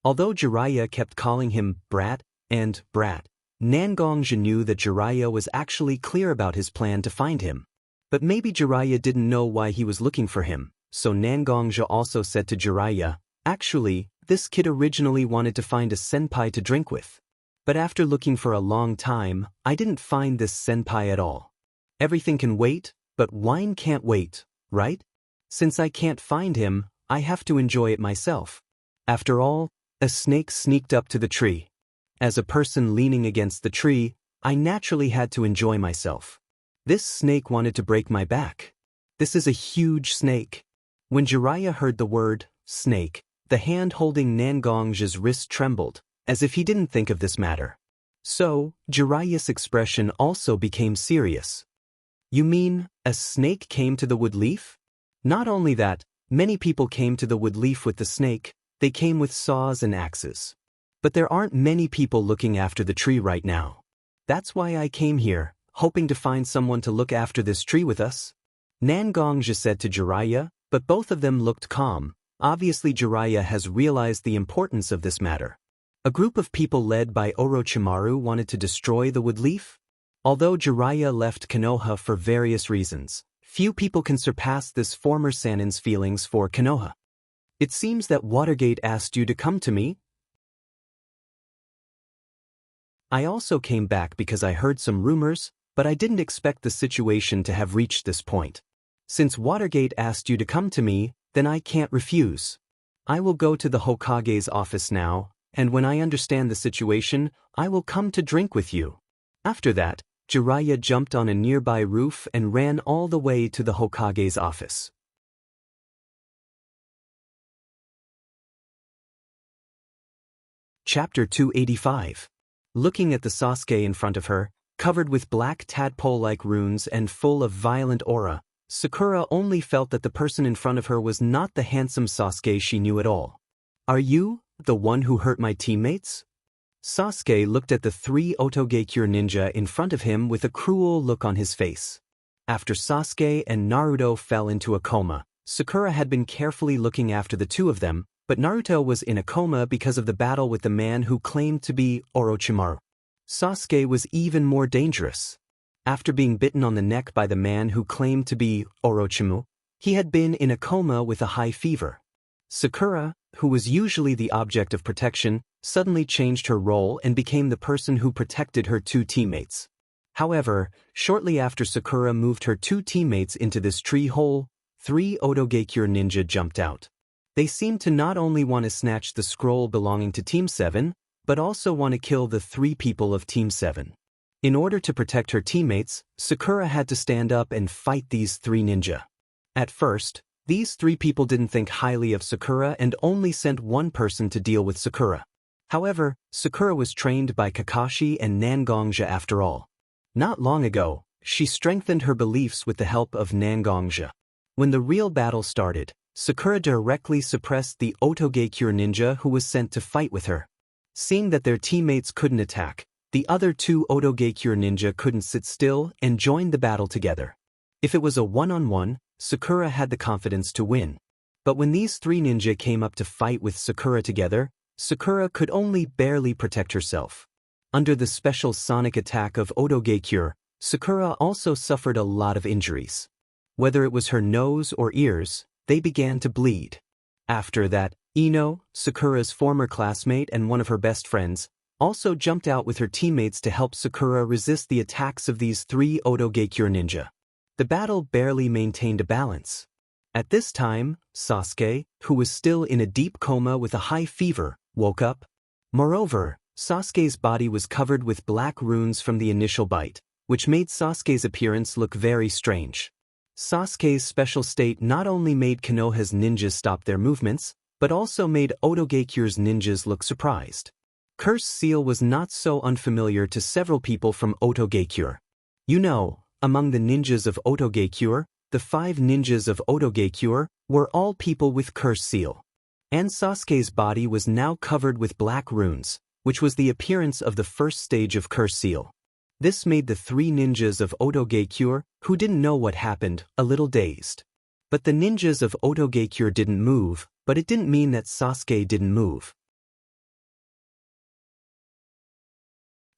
Although Jiraiya kept calling him brat and brat, Nangongzhi knew that Jiraiya was actually clear about his plan to find him. But maybe Jiraiya didn't know why he was looking for him, so Nangongzhi also said to Jiraiya, "Actually, this kid originally wanted to find a senpai to drink with. But after looking for a long time, I didn't find this senpai at all. Everything can wait, but wine can't wait, right? Since I can't find him, I have to enjoy it myself." After all, a snake sneaked up to the tree. As a person leaning against the tree, I naturally had to enjoy myself. This snake wanted to break my back. This is a huge snake. When Jiraiya heard the word, snake, the hand holding Nangongzhi's wrist trembled, as if he didn't think of this matter. So, Jiraiya's expression also became serious. "You mean, a snake came to the Woodleaf?" Not only that, many people came to the Woodleaf with the snake, they came with saws and axes. But there aren't many people looking after the tree right now. That's why I came here, hoping to find someone to look after this tree with us. Nangongzhi said to Jiraiya, but both of them looked calm. Obviously Jiraiya has realized the importance of this matter. A group of people led by Orochimaru wanted to destroy the Woodleaf? Although Jiraiya left Konoha for various reasons, few people can surpass this former Sanin's feelings for Konoha. It seems that Watergate asked you to come to me. I also came back because I heard some rumors, but I didn't expect the situation to have reached this point. Since Watergate asked you to come to me, then I can't refuse. I will go to the Hokage's office now, and when I understand the situation, I will come to drink with you. After that, Jiraiya jumped on a nearby roof and ran all the way to the Hokage's office. Chapter 285. Looking at the Sasuke in front of her, covered with black tadpole-like runes and full of violent aura, Sakura only felt that the person in front of her was not the handsome Sasuke she knew at all. Are you the one who hurt my teammates? Sasuke looked at the 3 Otogekure ninja in front of him with a cruel look on his face. After Sasuke and Naruto fell into a coma, Sakura had been carefully looking after the two of them, but Naruto was in a coma because of the battle with the man who claimed to be Orochimaru. Sasuke was even more dangerous. After being bitten on the neck by the man who claimed to be Orochimaru, he had been in a coma with a high fever. Sakura, who was usually the object of protection, suddenly changed her role and became the person who protected her 2 teammates. However, shortly after Sakura moved her 2 teammates into this tree hole, 3 Otogekure ninja jumped out. They seemed to not only want to snatch the scroll belonging to Team 7, but also want to kill the 3 people of Team 7. In order to protect her teammates, Sakura had to stand up and fight these 3 ninja. At first, these 3 people didn't think highly of Sakura and only sent one person to deal with Sakura. However, Sakura was trained by Kakashi and Nangongja after all. Not long ago, she strengthened her beliefs with the help of Nangongja. When the real battle started, Sakura directly suppressed the Otogekure ninja who was sent to fight with her. Seeing that their teammates couldn't attack, the other 2 Otogekure ninja couldn't sit still and joined the battle together. If it was a one-on-one, Sakura had the confidence to win. But when these 3 ninja came up to fight with Sakura together, Sakura could only barely protect herself. Under the special sonic attack of Otogekure, Sakura also suffered a lot of injuries. Whether it was her nose or ears, they began to bleed. After that, Ino, Sakura's former classmate and one of her best friends, also jumped out with her teammates to help Sakura resist the attacks of these 3 Otogekure ninja. The battle barely maintained a balance. At this time, Sasuke, who was still in a deep coma with a high fever, woke up. Moreover, Sasuke's body was covered with black runes from the initial bite, which made Sasuke's appearance look very strange. Sasuke's special state not only made Konoha's ninjas stop their movements, but also made Otogekure's ninjas look surprised. Curse Seal was not so unfamiliar to several people from Otogekure. You know, among the ninjas of Otogekure, the 5 ninjas of Otogekure were all people with Curse Seal. And Sasuke's body was now covered with black runes, which was the appearance of the first stage of Curse Seal. This made the 3 ninjas of Otogekure, who didn't know what happened, a little dazed. But the ninjas of Otogekure didn't move, but it didn't mean that Sasuke didn't move.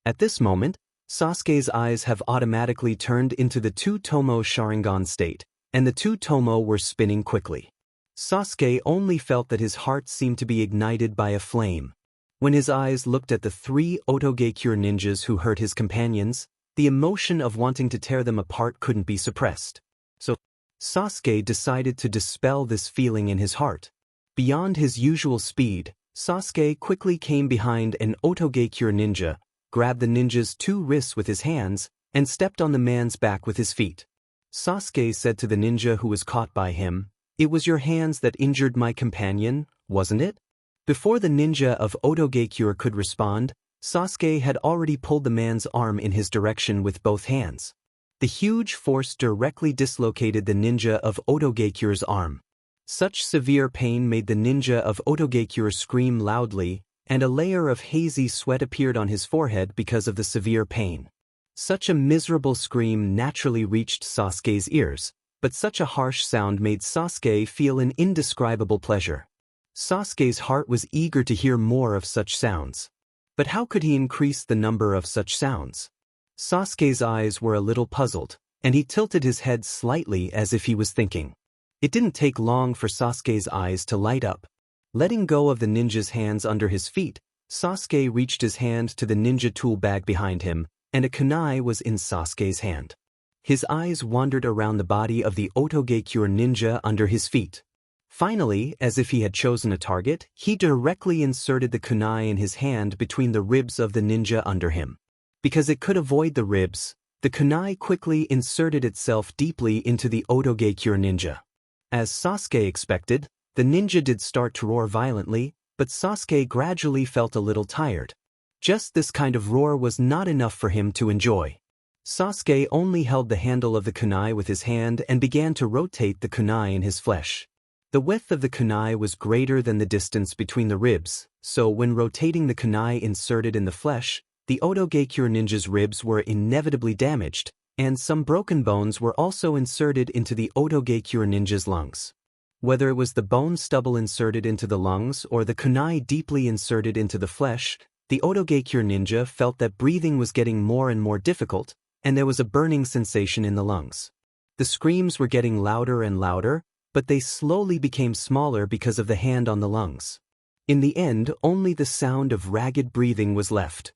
At this moment, Sasuke's eyes have automatically turned into the 2 Tomo Sharingan state, and the 2 Tomo were spinning quickly. Sasuke only felt that his heart seemed to be ignited by a flame. When his eyes looked at the 3 Otogekure ninjas who hurt his companions, the emotion of wanting to tear them apart couldn't be suppressed. So, Sasuke decided to dispel this feeling in his heart. Beyond his usual speed, Sasuke quickly came behind an Otogekure ninja, grabbed the ninja's 2 wrists with his hands, and stepped on the man's back with his feet. Sasuke said to the ninja who was caught by him, "It was your hands that injured my companion, wasn't it?" Before the ninja of Otogekure could respond, Sasuke had already pulled the man's arm in his direction with both hands. The huge force directly dislocated the ninja of Otogekure's arm. Such severe pain made the ninja of Otogekure scream loudly, and a layer of hazy sweat appeared on his forehead because of the severe pain. Such a miserable scream naturally reached Sasuke's ears, but such a harsh sound made Sasuke feel an indescribable pleasure. Sasuke's heart was eager to hear more of such sounds. But how could he increase the number of such sounds? Sasuke's eyes were a little puzzled, and he tilted his head slightly as if he was thinking. It didn't take long for Sasuke's eyes to light up. Letting go of the ninja's hands under his feet, Sasuke reached his hand to the ninja tool bag behind him, and a kunai was in Sasuke's hand. His eyes wandered around the body of the Otogekure ninja under his feet. Finally, as if he had chosen a target, he directly inserted the kunai in his hand between the ribs of the ninja under him. Because it could avoid the ribs, the kunai quickly inserted itself deeply into the Otogekure ninja. As Sasuke expected, the ninja did start to roar violently, but Sasuke gradually felt a little tired. Just this kind of roar was not enough for him to enjoy. Sasuke only held the handle of the kunai with his hand and began to rotate the kunai in his flesh. The width of the kunai was greater than the distance between the ribs, so when rotating the kunai inserted in the flesh, the Otogekure ninja's ribs were inevitably damaged, and some broken bones were also inserted into the Otogekure ninja's lungs. Whether it was the bone stubble inserted into the lungs or the kunai deeply inserted into the flesh, the Otogekure ninja felt that breathing was getting more and more difficult, and there was a burning sensation in the lungs. The screams were getting louder and louder, but they slowly became smaller because of the hand on the lungs. In the end, only the sound of ragged breathing was left.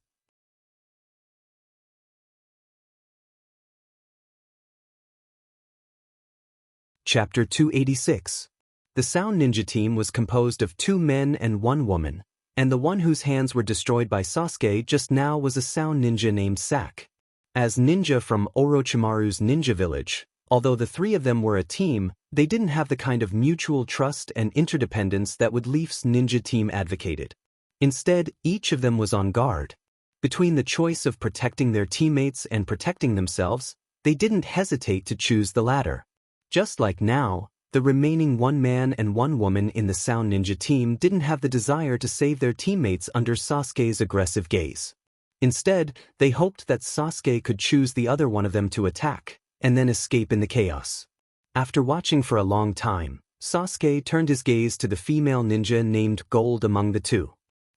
Chapter 286. The Sound Ninja team was composed of 2 men and 1 woman, and the one whose hands were destroyed by Sasuke just now was a sound ninja named Sak. As ninja from Orochimaru's ninja village, although the 3 of them were a team, they didn't have the kind of mutual trust and interdependence that would Leaf's ninja team advocated. Instead, each of them was on guard. Between the choice of protecting their teammates and protecting themselves, they didn't hesitate to choose the latter. Just like now, the remaining 1 man and 1 woman in the Sound Ninja team didn't have the desire to save their teammates under Sasuke's aggressive gaze. Instead, they hoped that Sasuke could choose the other one of them to attack, and then escape in the chaos. After watching for a long time, Sasuke turned his gaze to the female ninja named Gold among the 2.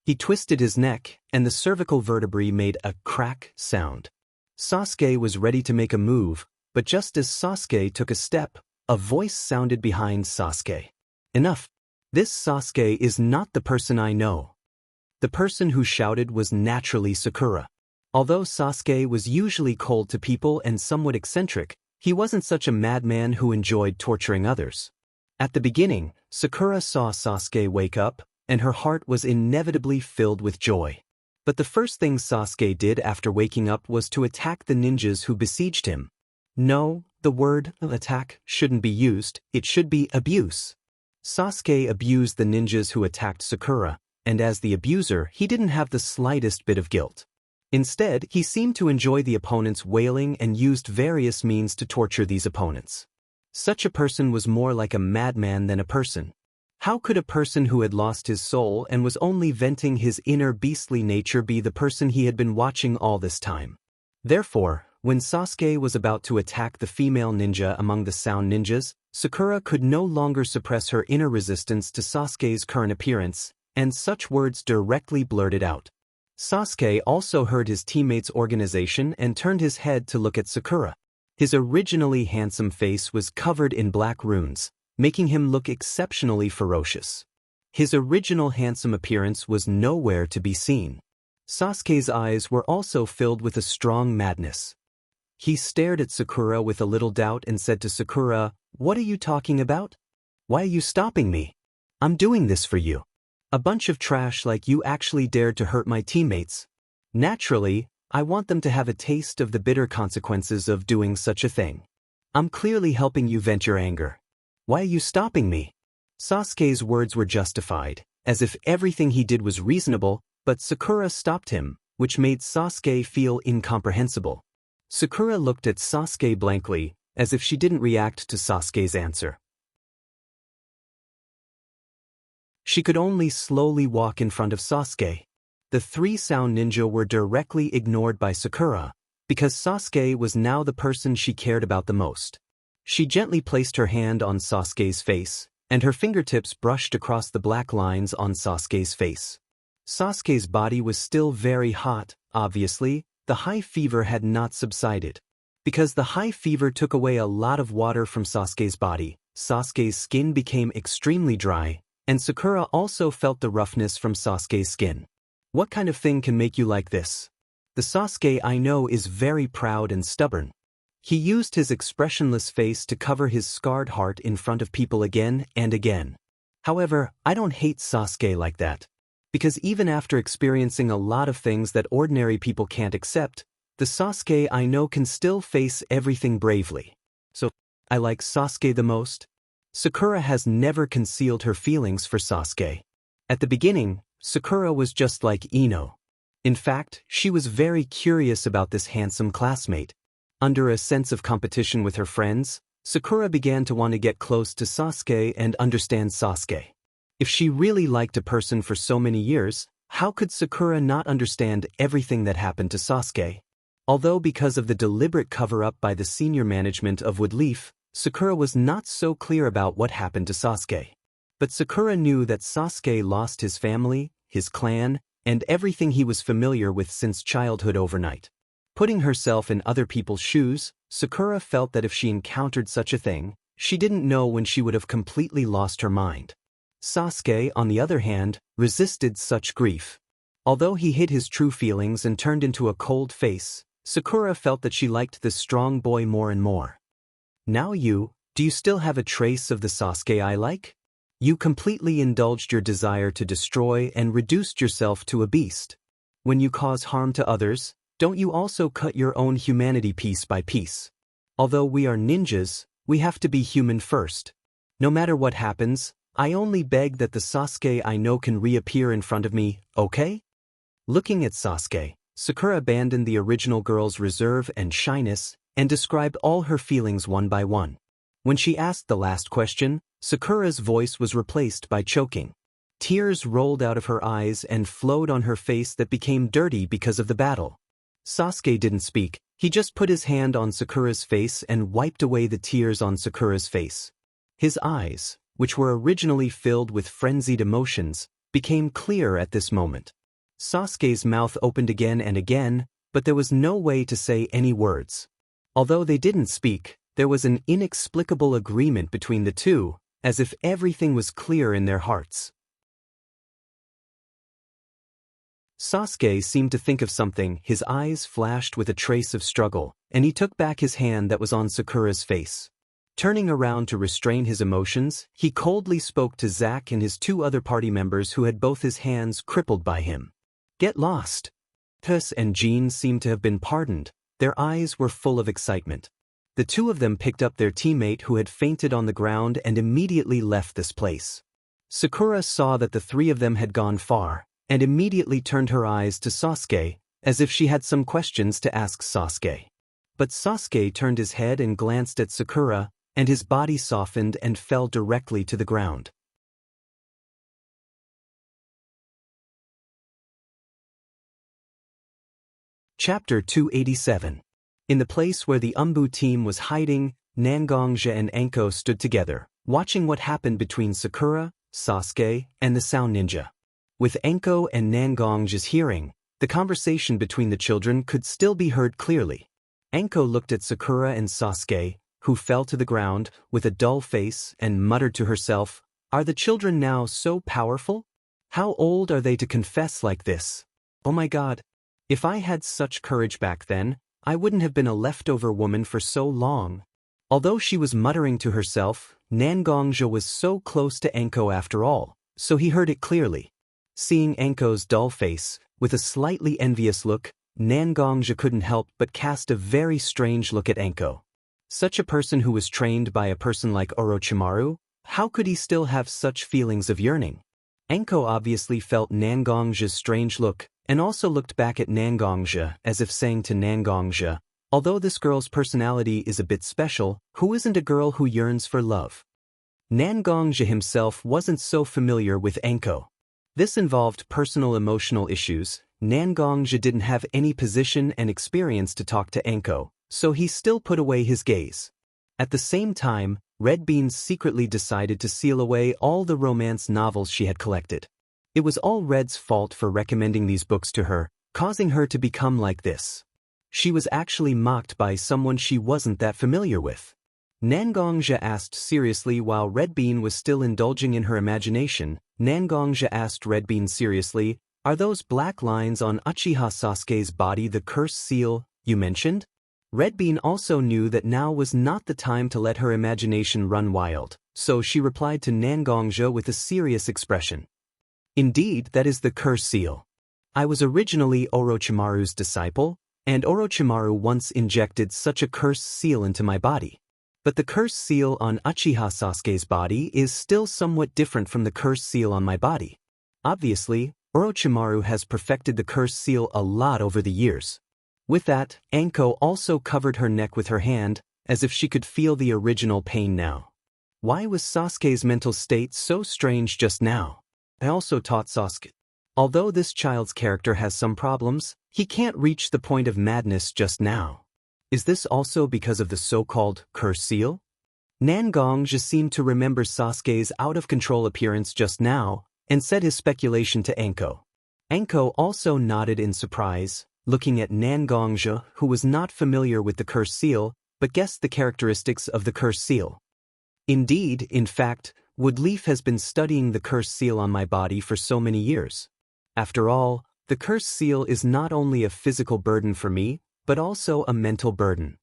He twisted his neck, and the cervical vertebrae made a crack sound. Sasuke was ready to make a move, but just as Sasuke took a step, a voice sounded behind Sasuke. Enough. This Sasuke is not the person I know. The person who shouted was naturally Sakura. Although Sasuke was usually cold to people and somewhat eccentric, he wasn't such a madman who enjoyed torturing others. At the beginning, Sakura saw Sasuke wake up, and her heart was inevitably filled with joy. But the first thing Sasuke did after waking up was to attack the ninjas who besieged him. No, the word attack shouldn't be used, it should be abuse. Sasuke abused the ninjas who attacked Sakura, and as the abuser, he didn't have the slightest bit of guilt. Instead, he seemed to enjoy the opponents wailing and used various means to torture these opponents. Such a person was more like a madman than a person. How could a person who had lost his soul and was only venting his inner beastly nature be the person he had been watching all this time? Therefore, when Sasuke was about to attack the female ninja among the Sound Ninjas, Sakura could no longer suppress her inner resistance to Sasuke's current appearance, and such words directly blurted out. Sasuke also heard his teammates' organization and turned his head to look at Sakura. His originally handsome face was covered in black runes, making him look exceptionally ferocious. His original handsome appearance was nowhere to be seen. Sasuke's eyes were also filled with a strong madness. He stared at Sakura with a little doubt and said to Sakura, "What are you talking about? Why are you stopping me? I'm doing this for you. A bunch of trash like you actually dared to hurt my teammates. Naturally, I want them to have a taste of the bitter consequences of doing such a thing. I'm clearly helping you vent your anger. Why are you stopping me?" Sasuke's words were justified, as if everything he did was reasonable, but Sakura stopped him, which made Sasuke feel incomprehensible. Sakura looked at Sasuke blankly, as if she didn't react to Sasuke's answer. She could only slowly walk in front of Sasuke. The 3 Sound Ninja were directly ignored by Sakura, because Sasuke was now the person she cared about the most. She gently placed her hand on Sasuke's face, and her fingertips brushed across the black lines on Sasuke's face. Sasuke's body was still very hot, obviously. the high fever had not subsided. Because the high fever took away a lot of water from Sasuke's body, Sasuke's skin became extremely dry, and Sakura also felt the roughness from Sasuke's skin. What kind of thing can make you like this? The Sasuke I know is very proud and stubborn. He used his expressionless face to cover his scarred heart in front of people again and again. However, I don't hate Sasuke like that. Because even after experiencing a lot of things that ordinary people can't accept, the Sasuke I know can still face everything bravely. So, I like Sasuke the most. Sakura has never concealed her feelings for Sasuke. At the beginning, Sakura was just like Ino. In fact, she was very curious about this handsome classmate. Under a sense of competition with her friends, Sakura began to want to get close to Sasuke and understand Sasuke. If she really liked a person for so many years, how could Sakura not understand everything that happened to Sasuke? Although because of the deliberate cover-up by the senior management of Woodleaf, Sakura was not so clear about what happened to Sasuke. But Sakura knew that Sasuke lost his family, his clan, and everything he was familiar with since childhood overnight. Putting herself in other people's shoes, Sakura felt that if she encountered such a thing, she didn't know when she would have completely lost her mind. Sasuke, on the other hand, resisted such grief. Although he hid his true feelings and turned into a cold face, Sakura felt that she liked this strong boy more and more. Now do you still have a trace of the Sasuke I like? You completely indulged your desire to destroy and reduced yourself to a beast. When you cause harm to others, don't you also cut your own humanity piece by piece? Although we are ninjas, we have to be human first. No matter what happens, I only beg that the Sasuke I know can reappear in front of me, okay? Looking at Sasuke, Sakura abandoned the original girl's reserve and shyness and described all her feelings one by one. When she asked the last question, Sakura's voice was replaced by choking. Tears rolled out of her eyes and flowed on her face that became dirty because of the battle. Sasuke didn't speak, he just put his hand on Sakura's face and wiped away the tears on Sakura's face. His eyes, which were originally filled with frenzied emotions, became clear at this moment. Sasuke's mouth opened again and again, but there was no way to say any words. Although they didn't speak, there was an inexplicable agreement between the two, as if everything was clear in their hearts. Sasuke seemed to think of something, his eyes flashed with a trace of struggle, and he took back his hand that was on Sakura's face. Turning around to restrain his emotions, he coldly spoke to Zack and his two other party members who had both his hands crippled by him. Get lost. Tess and Jean seemed to have been pardoned, their eyes were full of excitement. The two of them picked up their teammate who had fainted on the ground and immediately left this place. Sakura saw that the three of them had gone far, and immediately turned her eyes to Sasuke, as if she had some questions to ask Sasuke. But Sasuke turned his head and glanced at Sakura, and his body softened and fell directly to the ground. Chapter 287. In the place where the Umbu team was hiding, Nangongjia and Anko stood together, watching what happened between Sakura, Sasuke, and the Sound Ninja. With Anko and Nangongjia's hearing, the conversation between the children could still be heard clearly. Anko looked at Sakura and Sasuke, who fell to the ground, with a dull face, and muttered to herself, "Are the children now so powerful? How old are they to confess like this? Oh my God! If I had such courage back then, I wouldn't have been a leftover woman for so long." Although she was muttering to herself, Nangongjia was so close to Anko after all, so he heard it clearly. Seeing Anko's dull face, with a slightly envious look, Nangongjia couldn't help but cast a very strange look at Anko. Such a person who was trained by a person like Orochimaru, how could he still have such feelings of yearning? Anko obviously felt Nangongjia's strange look, and also looked back at Nangongjia as if saying to Nangongjia, although this girl's personality is a bit special, who isn't a girl who yearns for love? Nangongjia himself wasn't so familiar with Anko. This involved personal emotional issues. Nangongjia didn't have any position and experience to talk to Anko, so he still put away his gaze. At the same time, Red Beans secretly decided to seal away all the romance novels she had collected. It was all Red's fault for recommending these books to her, causing her to become like this. She was actually mocked by someone she wasn't that familiar with. Nangongja asked seriously while Red Bean was still indulging in her imagination. Nangongja asked Red Bean seriously, "Are those black lines on Uchiha Sasuke's body the curse seal you mentioned?" Red Bean also knew that now was not the time to let her imagination run wild, so she replied to Nangongja with a serious expression. "Indeed, that is the curse seal. I was originally Orochimaru's disciple, and Orochimaru once injected such a curse seal into my body. But the curse seal on Uchiha Sasuke's body is still somewhat different from the curse seal on my body. Obviously, Orochimaru has perfected the curse seal a lot over the years." With that, Anko also covered her neck with her hand, as if she could feel the original pain now. Why was Sasuke's mental state so strange just now? I also taught Sasuke. Although this child's character has some problems, he can't reach the point of madness just now. Is this also because of the so-called curse seal? Nangongja seemed to remember Sasuke's out-of-control appearance just now, and said his speculation to Anko. Anko also nodded in surprise, looking at Nangongja, who was not familiar with the curse seal, but guessed the characteristics of the curse seal. "Indeed, in fact, Woodleaf has been studying the curse seal on my body for so many years. After all, the curse seal is not only a physical burden for me, but also a mental burden.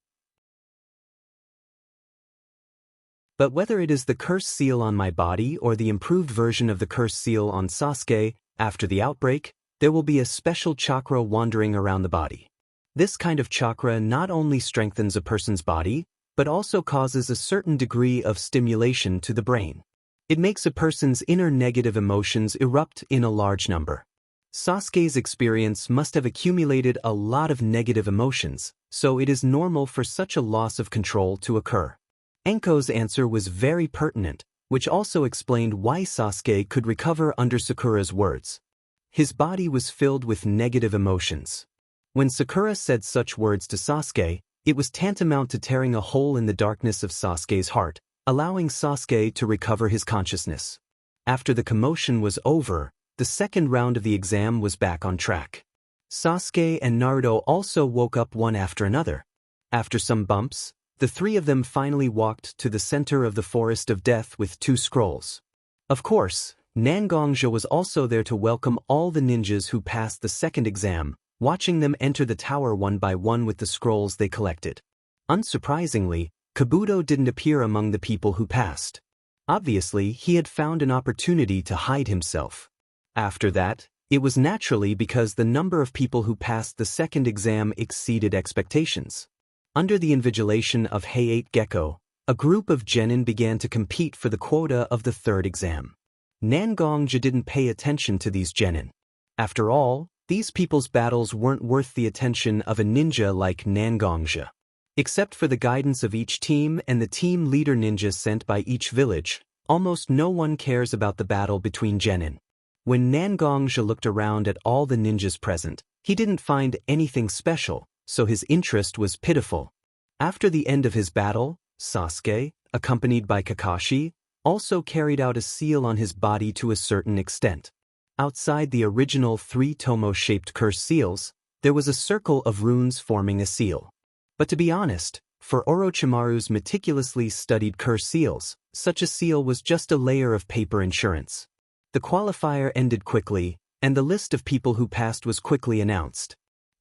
But whether it is the curse seal on my body or the improved version of the curse seal on Sasuke, after the outbreak, there will be a special chakra wandering around the body. This kind of chakra not only strengthens a person's body, but also causes a certain degree of stimulation to the brain. It makes a person's inner negative emotions erupt in a large number. Sasuke's experience must have accumulated a lot of negative emotions, so it is normal for such a loss of control to occur." Anko's answer was very pertinent, which also explained why Sasuke could recover under Sakura's words. His body was filled with negative emotions. When Sakura said such words to Sasuke, it was tantamount to tearing a hole in the darkness of Sasuke's heart, allowing Sasuke to recover his consciousness. After the commotion was over, the second round of the exam was back on track. Sasuke and Naruto also woke up one after another. After some bumps, the three of them finally walked to the center of the Forest of Death with 2 scrolls. Of course, Nangongja was also there to welcome all the ninjas who passed the second exam, watching them enter the tower one by one with the scrolls they collected. Unsurprisingly, Kabuto didn't appear among the people who passed. Obviously, he had found an opportunity to hide himself. After that, it was naturally because the number of people who passed the second exam exceeded expectations. Under the invigilation of Hayate Gecko, a group of genin began to compete for the quota of the third exam. Nangongja didn't pay attention to these genin. After all, these people's battles weren't worth the attention of a ninja like Nangongja. Except for the guidance of each team and the team leader ninja sent by each village, almost no one cares about the battle between genin. When Nangongja looked around at all the ninjas present, he didn't find anything special, so his interest was pitiful. After the end of his battle, Sasuke, accompanied by Kakashi, also carried out a seal on his body to a certain extent. Outside the original 3 tomo-shaped curse seals, there was a circle of runes forming a seal. But to be honest, for Orochimaru's meticulously studied curse seals, such a seal was just a layer of paper insurance. The qualifier ended quickly, and the list of people who passed was quickly announced.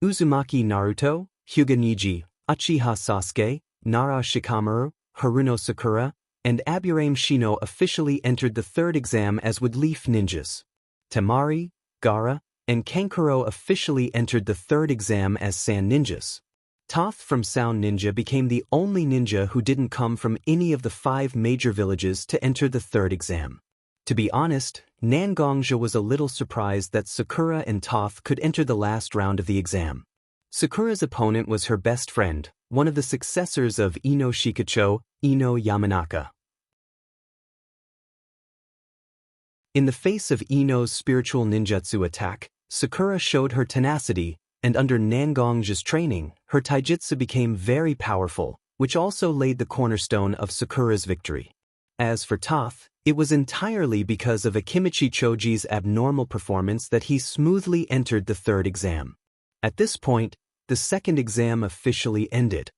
Uzumaki Naruto, Hyuga Neji, Uchiha Sasuke, Nara Shikamaru, Haruno Sakura, and Aburame Shino officially entered the third exam as Woodleaf ninjas. Temari, Gaara, and Kankuro officially entered the third exam as Sand ninjas. Toth from Sound Ninja became the only ninja who didn't come from any of the 5 major villages to enter the third exam. To be honest, Nangongja was a little surprised that Sakura and Toth could enter the last round of the exam. Sakura's opponent was her best friend, one of the successors of Ino Shikacho, Ino Yamanaka. In the face of Ino's spiritual ninjutsu attack, Sakura showed her tenacity, and under Nangongja's training, her taijutsu became very powerful, which also laid the cornerstone of Sakura's victory. As for Toth, it was entirely because of Akimichi Choji's abnormal performance that he smoothly entered the third exam. At this point, the second exam officially ended.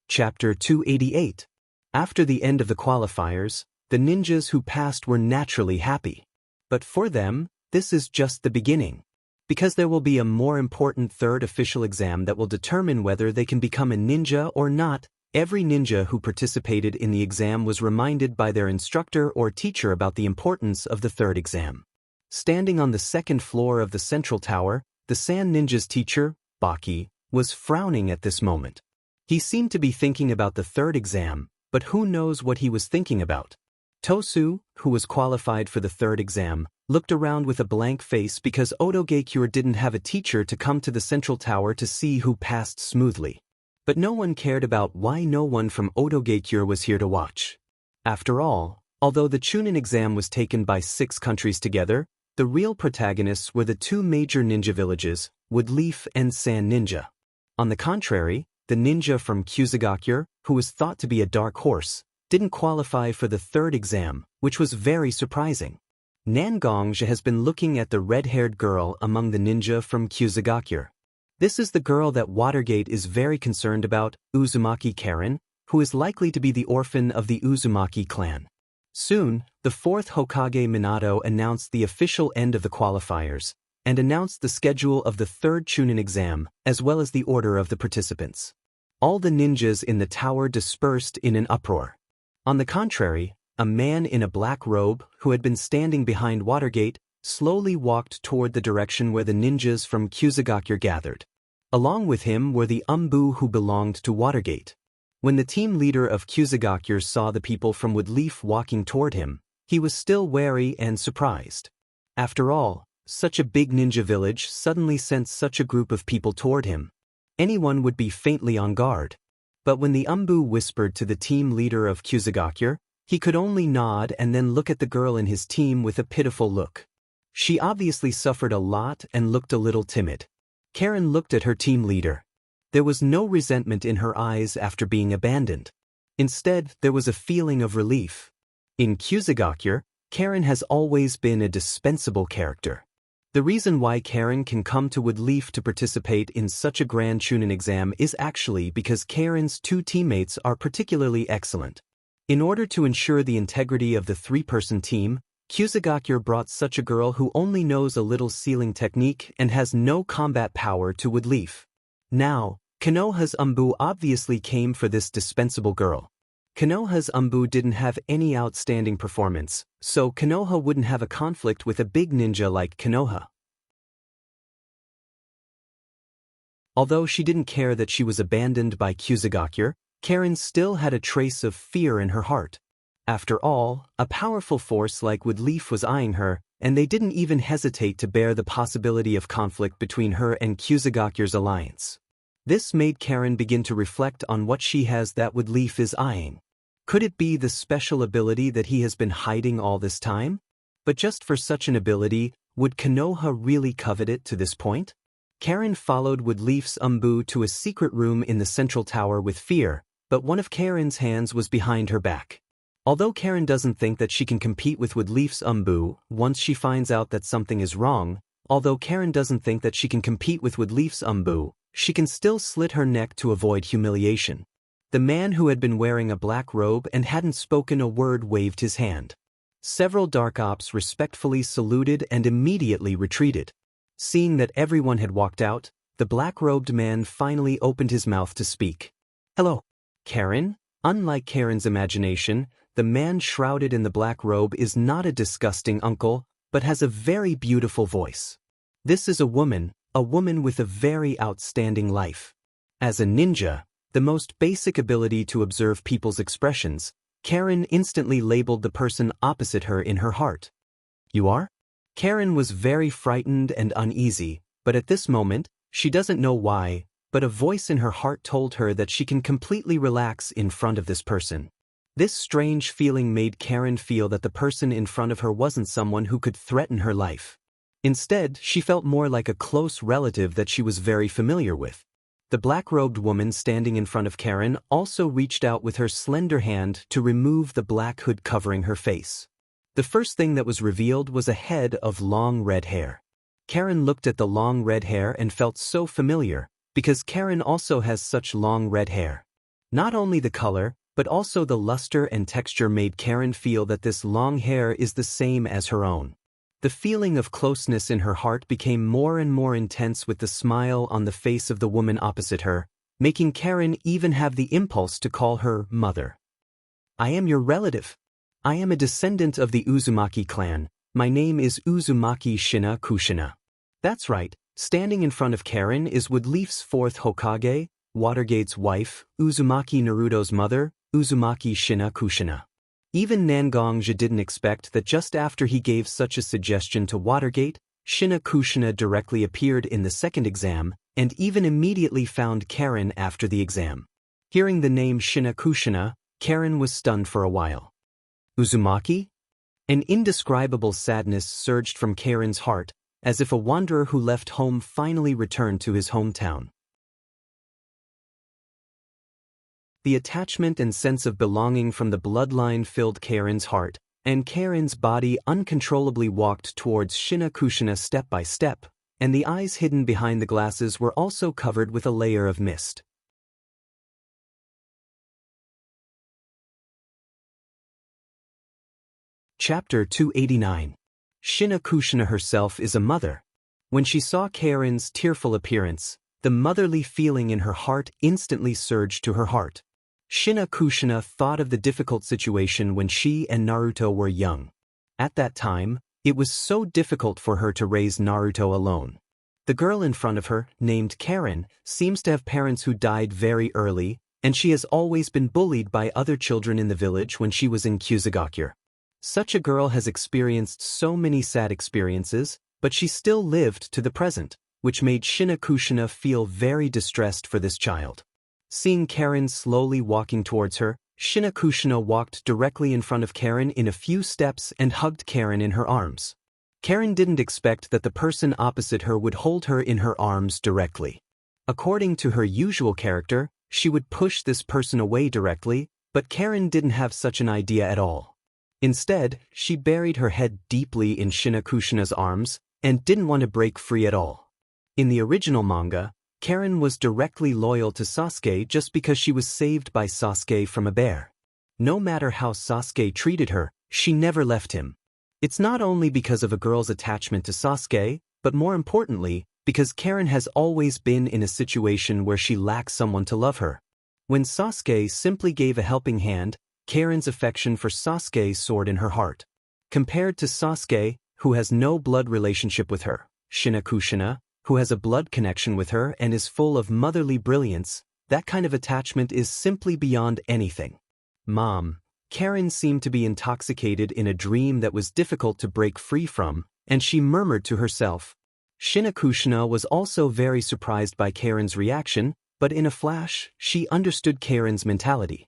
Chapter 288. After the end of the qualifiers, the ninjas who passed were naturally happy. But for them, this is just the beginning. Because there will be a more important third official exam that will determine whether they can become a ninja or not. Every ninja who participated in the exam was reminded by their instructor or teacher about the importance of the third exam. Standing on the second floor of the central tower, the Sand Ninja's teacher, Baki, was frowning at this moment. He seemed to be thinking about the third exam, but who knows what he was thinking about. Tosu, who was qualified for the third exam, looked around with a blank face because Audiobooks didn't have a teacher to come to the central tower to see who passed smoothly. But no one cared about why no one from Audiobooks was here to watch. After all, although the Chunin exam was taken by 6 countries together, the real protagonists were the 2 major ninja villages, Woodleaf and Sand Ninja. On the contrary, the ninja from Xianxia, who was thought to be a dark horse, didn't qualify for the third exam, which was very surprising. Xianxia has been looking at the red-haired girl among the ninja from Xianxia. This is the girl that Watergate is very concerned about, Uzumaki Karen, who is likely to be the orphan of the Uzumaki clan. Soon, the 4th Hokage Minato announced the official end of the qualifiers, and announced the schedule of the third Chunin exam, as well as the order of the participants. All the ninjas in the tower dispersed in an uproar. On the contrary, a man in a black robe, who had been standing behind Watergate, slowly walked toward the direction where the ninjas from Xianxia gathered. Along with him were the Umbu who belonged to Watergate. When the team leader of Xianxia saw the people from Woodleaf walking toward him, he was still wary and surprised. After all, such a big ninja village suddenly sent such a group of people toward him. Anyone would be faintly on guard. But when the Umbu whispered to the team leader of Xianxia, he could only nod and then look at the girl in his team with a pitiful look. She obviously suffered a lot and looked a little timid. Karen looked at her team leader. There was no resentment in her eyes after being abandoned. Instead, there was a feeling of relief. In Xianxia, Karen has always been a dispensable character. The reason why Karen can come to Woodleaf to participate in such a grand Chunin exam is actually because Karen's 2 teammates are particularly excellent. In order to ensure the integrity of the 3-person team, Xianxia brought such a girl who only knows a little sealing technique and has no combat power to Woodleaf. Now, Konoha's Umbu obviously came for this dispensable girl. Konoha's Umbu didn't have any outstanding performance, so Konoha wouldn't have a conflict with a big ninja like Konoha. Although she didn't care that she was abandoned by Xianxia, Karen still had a trace of fear in her heart. After all, a powerful force like Woodleaf was eyeing her, and they didn't even hesitate to bear the possibility of conflict between her and Xianxia's alliance. This made Karen begin to reflect on what she has that Woodleaf is eyeing. Could it be the special ability that he has been hiding all this time? But just for such an ability, would Konoha really covet it to this point? Karen followed Woodleaf's Umbu to a secret room in the central tower with fear, but one of Karen's hands was behind her back. Although Karen doesn't think that she can compete with Woodleaf's Umbu once she finds out that something is wrong, she can still slit her neck to avoid humiliation. The man who had been wearing a black robe and hadn't spoken a word waved his hand. Several Dark Ops respectfully saluted and immediately retreated. Seeing that everyone had walked out, the black-robed man finally opened his mouth to speak. "Hello, Karen?" Unlike Karen's imagination, the man shrouded in the black robe is not a disgusting uncle, but has a very beautiful voice. This is a woman with a very outstanding life. As a ninja, the most basic ability to observe people's expressions, Karen instantly labeled the person opposite her in her heart. "You are?" Karen was very frightened and uneasy, but at this moment, she doesn't know why, but a voice in her heart told her that she can completely relax in front of this person. This strange feeling made Karen feel that the person in front of her wasn't someone who could threaten her life. Instead, she felt more like a close relative that she was very familiar with. The black-robed woman standing in front of Karen also reached out with her slender hand to remove the black hood covering her face. The first thing that was revealed was a head of long red hair. Karen looked at the long red hair and felt so familiar, because Karen also has such long red hair. Not only the color, but also the luster and texture made Karen feel that this long hair is the same as her own. The feeling of closeness in her heart became more and more intense with the smile on the face of the woman opposite her, making Karen even have the impulse to call her mother. "I am your relative. I am a descendant of the Uzumaki clan. My name is Uzumaki Shina Kushina." That's right, standing in front of Karen is Woodleaf's fourth Hokage, Watergate's wife, Uzumaki Naruto's mother, Uzumaki Shina Kushina. Even Nangongja didn't expect that just after he gave such a suggestion to Watergate, Shina Kushina directly appeared in the second exam, and even immediately found Karen after the exam. Hearing the name Shina Kushina, Karen was stunned for a while. Uzumaki? An indescribable sadness surged from Karen's heart, as if a wanderer who left home finally returned to his hometown. The attachment and sense of belonging from the bloodline filled Karen's heart, and Karen's body uncontrollably walked towards Shina Kushina step by step, and the eyes hidden behind the glasses were also covered with a layer of mist. Chapter 289. Shina Kushina herself is a mother. When she saw Karen's tearful appearance, the motherly feeling in her heart instantly surged to her heart. Shina Kushina thought of the difficult situation when she and Naruto were young. At that time, it was so difficult for her to raise Naruto alone. The girl in front of her, named Karen, seems to have parents who died very early, and she has always been bullied by other children in the village when she was in Kusagakure. Such a girl has experienced so many sad experiences, but she still lived to the present, which made Shina Kushina feel very distressed for this child. Seeing Karen slowly walking towards her, Shina Kushina walked directly in front of Karen in a few steps and hugged Karen in her arms. Karen didn't expect that the person opposite her would hold her in her arms directly. According to her usual character, she would push this person away directly, but Karen didn't have such an idea at all. Instead, she buried her head deeply in Shina Kushina's arms and didn't want to break free at all. In the original manga, Karen was directly loyal to Sasuke just because she was saved by Sasuke from a bear. No matter how Sasuke treated her, she never left him. It's not only because of a girl's attachment to Sasuke, but more importantly, because Karen has always been in a situation where she lacks someone to love her. When Sasuke simply gave a helping hand, Karen's affection for Sasuke soared in her heart. Compared to Sasuke, who has no blood relationship with her, Shina Kushina, who has a blood connection with her and is full of motherly brilliance, that kind of attachment is simply beyond anything. Mom. Karen seemed to be intoxicated in a dream that was difficult to break free from, and she murmured to herself. Shina Kushina was also very surprised by Karen's reaction, but in a flash, she understood Karen's mentality.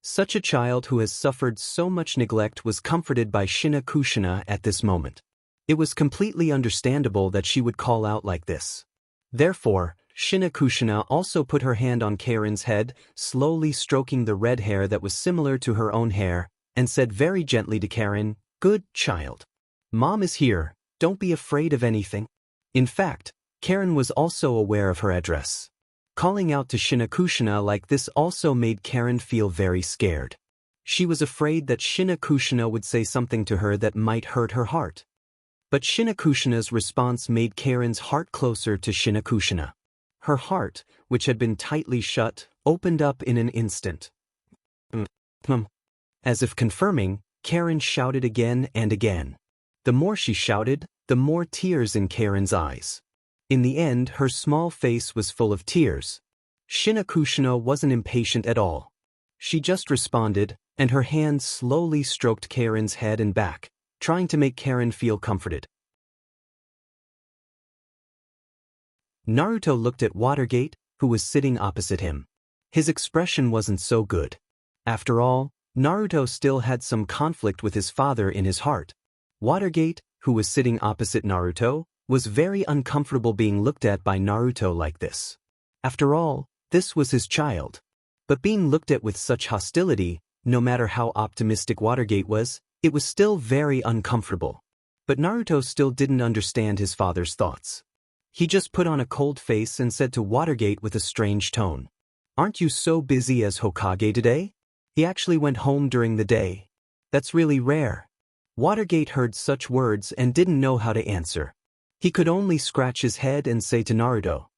Such a child who has suffered so much neglect was comforted by Shina Kushina at this moment. It was completely understandable that she would call out like this. Therefore, Shina Kushina also put her hand on Karen's head, slowly stroking the red hair that was similar to her own hair, and said very gently to Karen, "Good child. Mom is here, don't be afraid of anything." In fact, Karen was also aware of her address. Calling out to Shina Kushina like this also made Karen feel very scared. She was afraid that Shina Kushina would say something to her that might hurt her heart. But Shina Kushina's response made Karen's heart closer to Shina Kushina. Her heart, which had been tightly shut, opened up in an instant. As if confirming, Karen shouted again and again. The more she shouted, the more tears in Karen's eyes. In the end, her small face was full of tears. Shina Kushina wasn't impatient at all. She just responded, and her hand slowly stroked Karen's head and back, trying to make Karen feel comforted. Naruto looked at Watergate, who was sitting opposite him. His expression wasn't so good. After all, Naruto still had some conflict with his father in his heart. Watergate, who was sitting opposite Naruto, was very uncomfortable being looked at by Naruto like this. After all, this was his child. But being looked at with such hostility, no matter how optimistic Watergate was, It was still very uncomfortable. But Naruto still didn't understand his father's thoughts. He just put on a cold face and said to Watergate with a strange tone, "Aren't you so busy as Hokage today?" He actually went home during the day. That's really rare. Watergate heard such words and didn't know how to answer. He could only scratch his head and say to Naruto,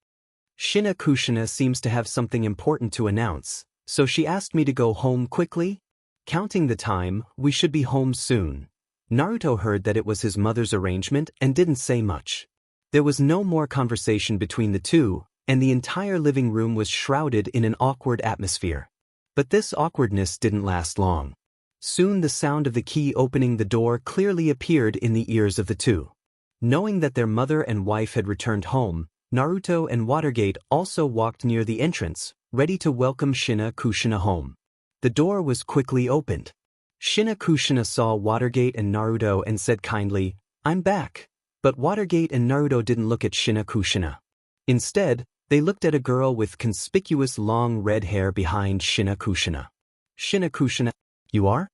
"Shina Kushina seems to have something important to announce, so she asked me to go home quickly. Counting the time, we should be home soon." Naruto heard that it was his mother's arrangement and didn't say much. There was no more conversation between the two, and the entire living room was shrouded in an awkward atmosphere. But this awkwardness didn't last long. Soon the sound of the key opening the door clearly appeared in the ears of the two. Knowing that their mother and wife had returned home, Naruto and Watergate also walked near the entrance, ready to welcome Shina Kushina home. The door was quickly opened. Shina Kushina saw Watergate and Naruto and said kindly, "I'm back." But Watergate and Naruto didn't look at Shina Kushina. Instead, they looked at a girl with conspicuous long red hair behind Shina Kushina. "Shina Kushina, you are?"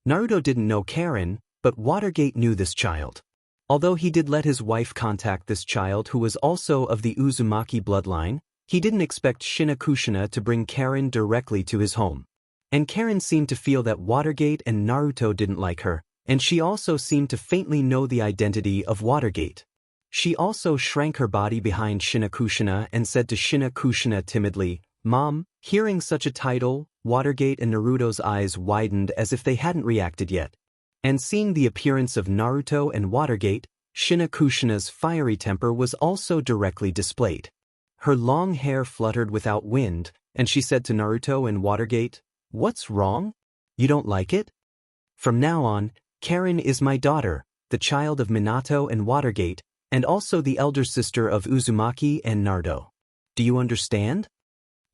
Naruto didn't know Karen, but Watergate knew this child. Although he did let his wife contact this child who was also of the Uzumaki bloodline, he didn't expect Shina Kushina to bring Karen directly to his home. And Karen seemed to feel that Watergate and Naruto didn't like her, and she also seemed to faintly know the identity of Watergate. She also shrank her body behind Shina Kushina and said to Shina Kushina timidly, "Mom." Hearing such a title, Watergate and Naruto's eyes widened as if they hadn't reacted yet. And seeing the appearance of Naruto and Watergate, Shina Kushina's fiery temper was also directly displayed. Her long hair fluttered without wind, and she said to Naruto and Watergate, "What's wrong? You don't like it?" From now on, Karen is my daughter, the child of Minato and Watergate, and also the elder sister of Uzumaki and Naruto. Do you understand?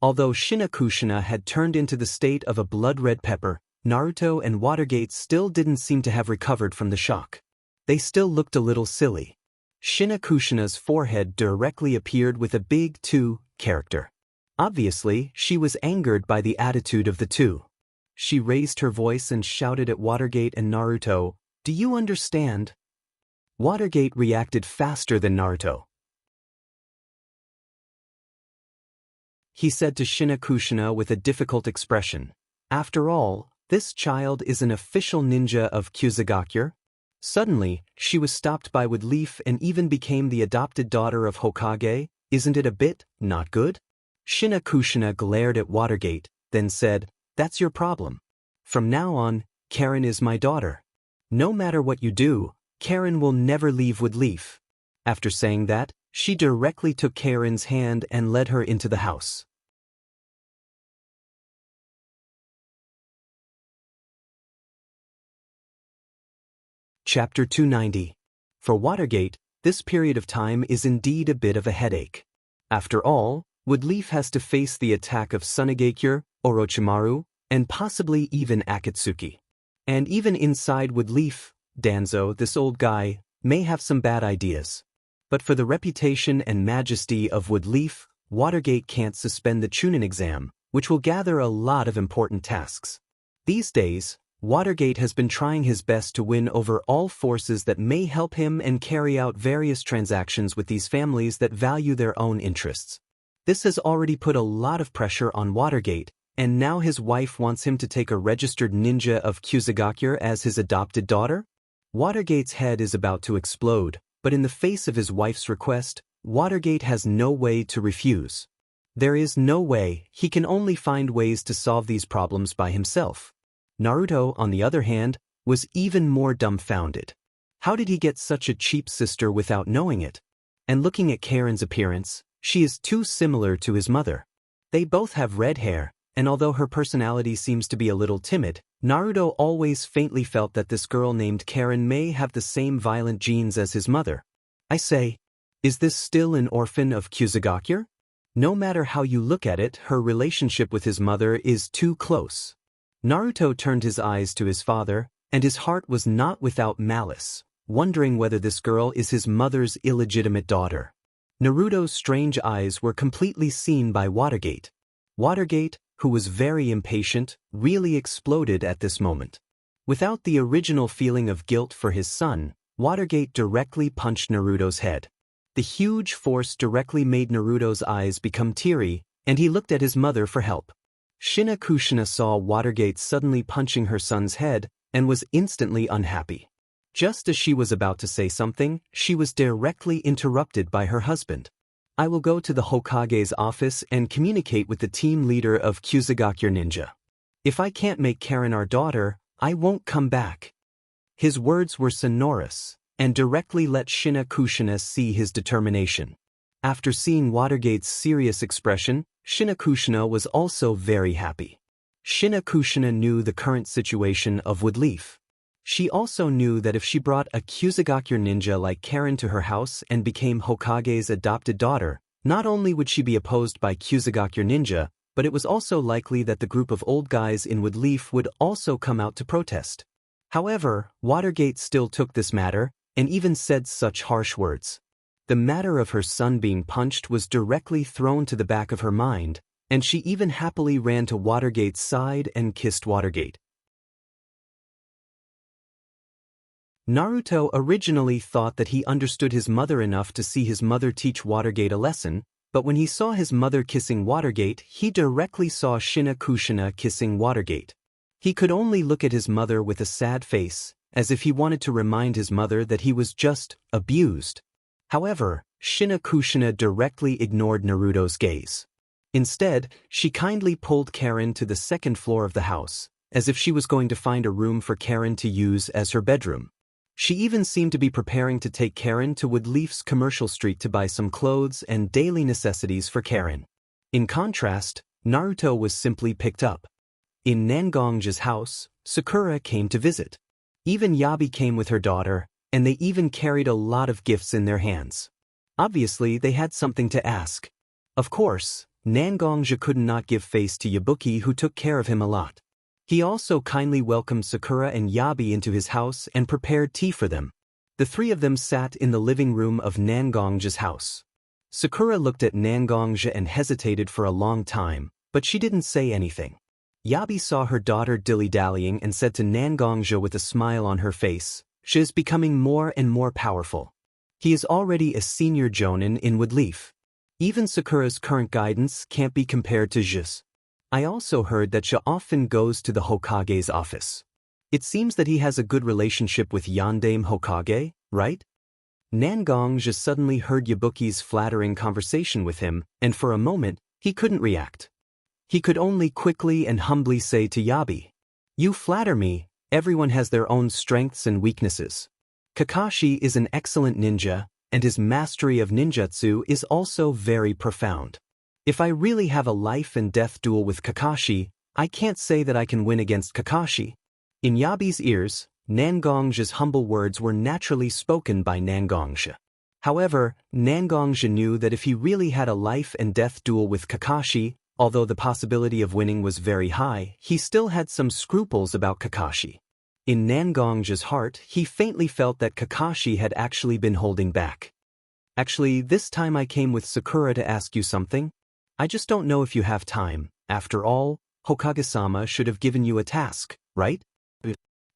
Although Shina Kushina had turned into the state of a blood-red pepper, Naruto and Watergate still didn't seem to have recovered from the shock. They still looked a little silly. Shina Kushina's forehead directly appeared with a big 2 character. Obviously, she was angered by the attitude of the two. She raised her voice and shouted at Watergate and Naruto, "Do you understand?" Watergate reacted faster than Naruto. He said to Shina Kushina with a difficult expression, "After all, this child is an official ninja of Kyuzugakure." Suddenly, she was stopped by Woodleaf and even became the adopted daughter of Hokage. Isn't it a bit not good? Shina Kushina glared at Watergate, then said, "That's your problem. From now on, Karen is my daughter. No matter what you do, Karen will never leave Woodleaf." After saying that, she directly took Karen's hand and led her into the house. Chapter 290. For Watergate, this period of time is indeed a bit of a headache. After all, Woodleaf has to face the attack of Tsunegakure, Orochimaru, and possibly even Akatsuki. And even inside Woodleaf, Danzo, this old guy, may have some bad ideas. But for the reputation and majesty of Woodleaf, Watergate can't suspend the Chunin exam, which will gather a lot of important tasks. These days, Watergate has been trying his best to win over all forces that may help him and carry out various transactions with these families that value their own interests. This has already put a lot of pressure on Watergate, and now his wife wants him to take a registered ninja of Kyuzugakure as his adopted daughter? Watergate's head is about to explode, but in the face of his wife's request, Watergate has no way to refuse. There is no way. He can only find ways to solve these problems by himself. Naruto, on the other hand, was even more dumbfounded. How did he get such a cheap sister without knowing it? And looking at Karen's appearance, she is too similar to his mother. They both have red hair, and although her personality seems to be a little timid, Naruto always faintly felt that this girl named Karen may have the same violent genes as his mother. I say, is this still an orphan of Kyuzugakure? No matter how you look at it, her relationship with his mother is too close. Naruto turned his eyes to his father, and his heart was not without malice, wondering whether this girl is his mother's illegitimate daughter. Naruto's strange eyes were completely seen by Watergate. Watergate, who was very impatient, really exploded at this moment. Without the original feeling of guilt for his son, Watergate directly punched Naruto's head. The huge force directly made Naruto's eyes become teary, and he looked at his mother for help. Kushina saw Watergate suddenly punching her son's head and was instantly unhappy. Just as she was about to say something, she was directly interrupted by her husband. I will go to the Hokage's office and communicate with the team leader of Kusagakure Ninja. If I can't make Karen our daughter, I won't come back. His words were sonorous, and directly let Kushina see his determination. After seeing Watergate's serious expression, Kushina was also very happy. Kushina knew the current situation of Woodleaf. She also knew that if she brought a Kusagakure ninja like Karen to her house and became Hokage's adopted daughter, not only would she be opposed by Kusagakure ninja, but it was also likely that the group of old guys in Woodleaf would also come out to protest. However, Watergate still took this matter, and even said such harsh words. The matter of her son being punched was directly thrown to the back of her mind, and she even happily ran to Watergate's side and kissed Watergate. Naruto originally thought that he understood his mother enough to see his mother teach Watergate a lesson, but when he saw his mother kissing Watergate, he directly saw Kushina kissing Watergate. He could only look at his mother with a sad face, as if he wanted to remind his mother that he was just abused. However, Kushina directly ignored Naruto's gaze. Instead, she kindly pulled Karen to the second floor of the house, as if she was going to find a room for Karen to use as her bedroom. She even seemed to be preparing to take Karen to Woodleaf's commercial street to buy some clothes and daily necessities for Karen. In contrast, Naruto was simply picked up. In Nangongja's house, Sakura came to visit. Even Yabi came with her daughter, and they even carried a lot of gifts in their hands. Obviously, they had something to ask. Of course, Nangongja could not give face to Yabuki, who took care of him a lot. He also kindly welcomed Sakura and Yabi into his house and prepared tea for them. The three of them sat in the living room of Nangongja's house. Sakura looked at Nangongja and hesitated for a long time, but she didn't say anything. Yabi saw her daughter dilly-dallying and said to Nangongja with a smile on her face, "She is becoming more and more powerful. He is already a senior jonin in Woodleaf. Even Sakura's current guidance can't be compared to Ji's. I also heard that she often goes to the Hokage's office. It seems that he has a good relationship with Yandame Hokage, right?" Nangongja suddenly heard Yabuki's flattering conversation with him, and for a moment, he couldn't react. He could only quickly and humbly say to Yabi, "You flatter me, everyone has their own strengths and weaknesses. Kakashi is an excellent ninja, and his mastery of ninjutsu is also very profound. If I really have a life and death duel with Kakashi, I can't say that I can win against Kakashi." In Yabi's ears, Nangongja's humble words were naturally spoken by Nangongja. However, Nangongja knew that if he really had a life and death duel with Kakashi, although the possibility of winning was very high, he still had some scruples about Kakashi. In Nangongja's heart, he faintly felt that Kakashi had actually been holding back. "Actually, this time I came with Sakura to ask you something. I just don't know if you have time. After all, Hokage-sama should have given you a task, right?"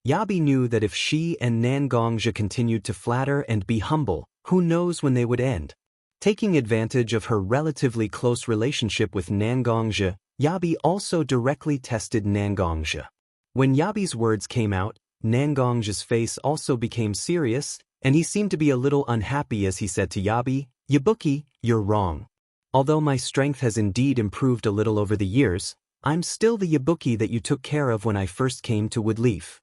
Yabi knew that if she and Nangongja continued to flatter and be humble, who knows when they would end. Taking advantage of her relatively close relationship with Nangongja, Yabi also directly tested Nangongja. When Yabi's words came out, Nangongja's face also became serious, and he seemed to be a little unhappy as he said to Yabi, "Yabuki, you're wrong. Although my strength has indeed improved a little over the years, I'm still the Yabuki that you took care of when I first came to Woodleaf.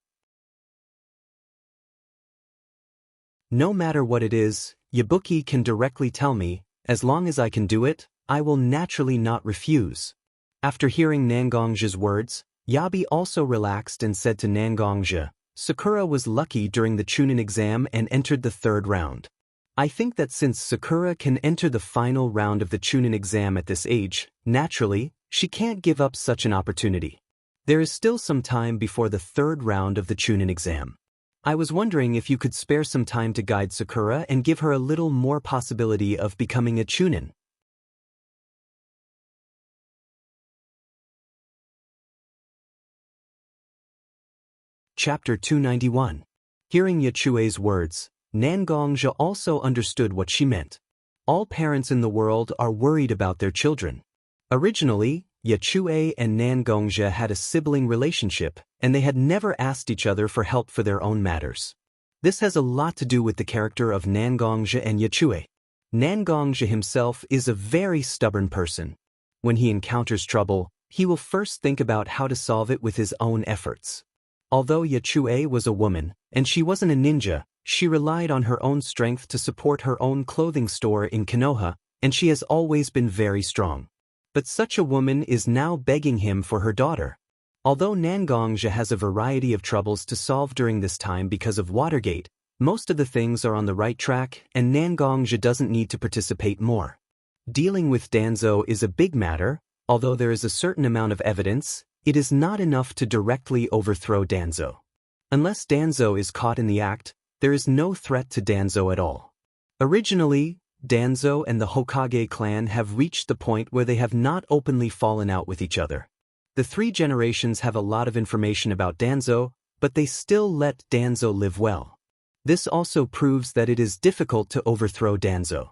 No matter what it is, Yabuki can directly tell me, as long as I can do it, I will naturally not refuse." After hearing Nangongja's words, Yabi also relaxed and said to Nangongja, "Sakura was lucky during the Chunin exam and entered the third round. I think that since Sakura can enter the final round of the Chunin exam at this age, naturally, she can't give up such an opportunity. There is still some time before the third round of the Chunin exam. I was wondering if you could spare some time to guide Sakura and give her a little more possibility of becoming a Chunin." Chapter 291. Hearing Yachue's words, Nangongja also understood what she meant. All parents in the world are worried about their children. Originally, Yachue and Nangongja had a sibling relationship, and they had never asked each other for help for their own matters. This has a lot to do with the character of Nangongja and Yachue. Nangongja himself is a very stubborn person. When he encounters trouble, he will first think about how to solve it with his own efforts. Although Yachue was a woman, and she wasn't a ninja, she relied on her own strength to support her own clothing store in Konoha, and she has always been very strong. But such a woman is now begging him for her daughter. Although Nangongja has a variety of troubles to solve during this time because of Watergate, most of the things are on the right track, and Nangongja doesn't need to participate more. Dealing with Danzo is a big matter. Although there is a certain amount of evidence, it is not enough to directly overthrow Danzo. Unless Danzo is caught in the act, there is no threat to Danzo at all. Originally, Danzo and the Hokage clan have reached the point where they have not openly fallen out with each other. The three generations have a lot of information about Danzo, but they still let Danzo live well. This also proves that it is difficult to overthrow Danzo.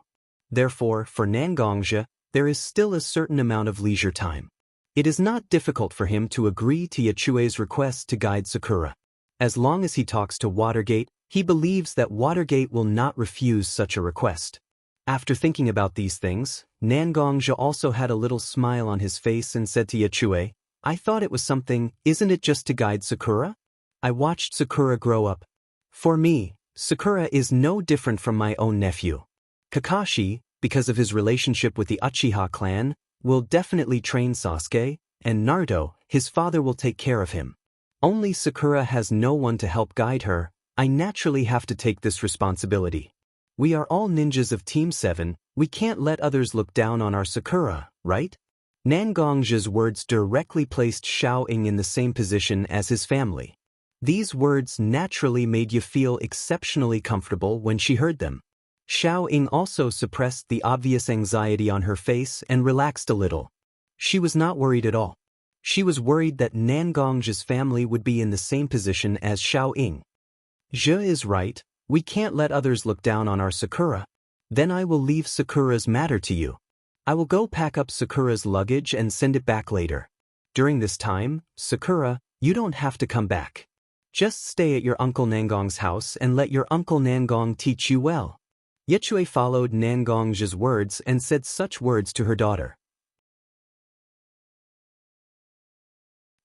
Therefore, for Nangongja, there is still a certain amount of leisure time. It is not difficult for him to agree to Yachue's request to guide Sakura. As long as he talks to Watergate, he believes that Watergate will not refuse such a request. After thinking about these things, Nangongja also had a little smile on his face and said to Yachue, "I thought it was something, isn't it just to guide Sakura? I watched Sakura grow up. For me, Sakura is no different from my own nephew. Kakashi, because of his relationship with the Uchiha clan, will definitely train Sasuke, and Naruto, his father, will take care of him. Only Sakura has no one to help guide her. I naturally have to take this responsibility. We are all ninjas of Team 7, we can't let others look down on our Sakura, right?" Nangongja's words directly placed Xiaoying in the same position as his family. These words naturally made you feel exceptionally comfortable when she heard them. Xiaoying also suppressed the obvious anxiety on her face and relaxed a little. She was not worried at all. She was worried that Nangongja's family would be in the same position as Xiaoying. "Je is right, we can't let others look down on our Sakura. Then I will leave Sakura's matter to you. I will go pack up Sakura's luggage and send it back later. During this time, Sakura, you don't have to come back. Just stay at your Uncle Nangong's house and let your Uncle Nangong teach you well." Yachue followed Nangongja's words and said such words to her daughter.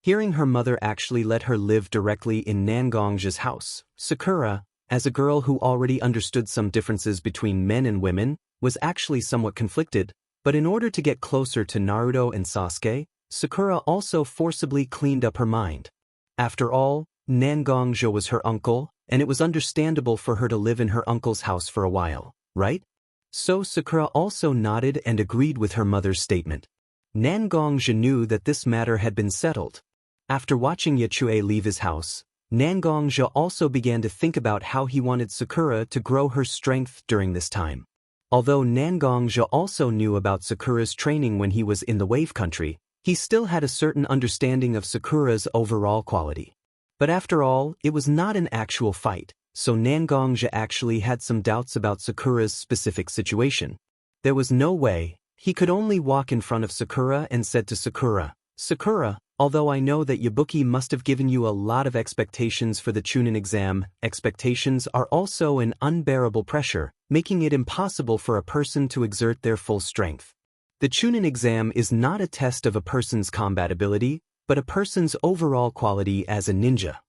Hearing her mother actually let her live directly in Nangongja's house, Sakura, as a girl who already understood some differences between men and women, was actually somewhat conflicted, but in order to get closer to Naruto and Sasuke, Sakura also forcibly cleaned up her mind. After all, Nangongja was her uncle, and it was understandable for her to live in her uncle's house for a while, right? So Sakura also nodded and agreed with her mother's statement. Nangongja knew that this matter had been settled. After watching Yachue leave his house, Nangongja also began to think about how he wanted Sakura to grow her strength during this time. Although Nangongja also knew about Sakura's training when he was in the Wave Country, he still had a certain understanding of Sakura's overall quality. But after all, it was not an actual fight, so Nangongja actually had some doubts about Sakura's specific situation. There was no way. He could only walk in front of Sakura and said to Sakura, "Sakura, although I know that Yabuki must have given you a lot of expectations for the Chunin exam, expectations are also an unbearable pressure, making it impossible for a person to exert their full strength. The Chunin exam is not a test of a person's combat ability, but a person's overall quality as a ninja.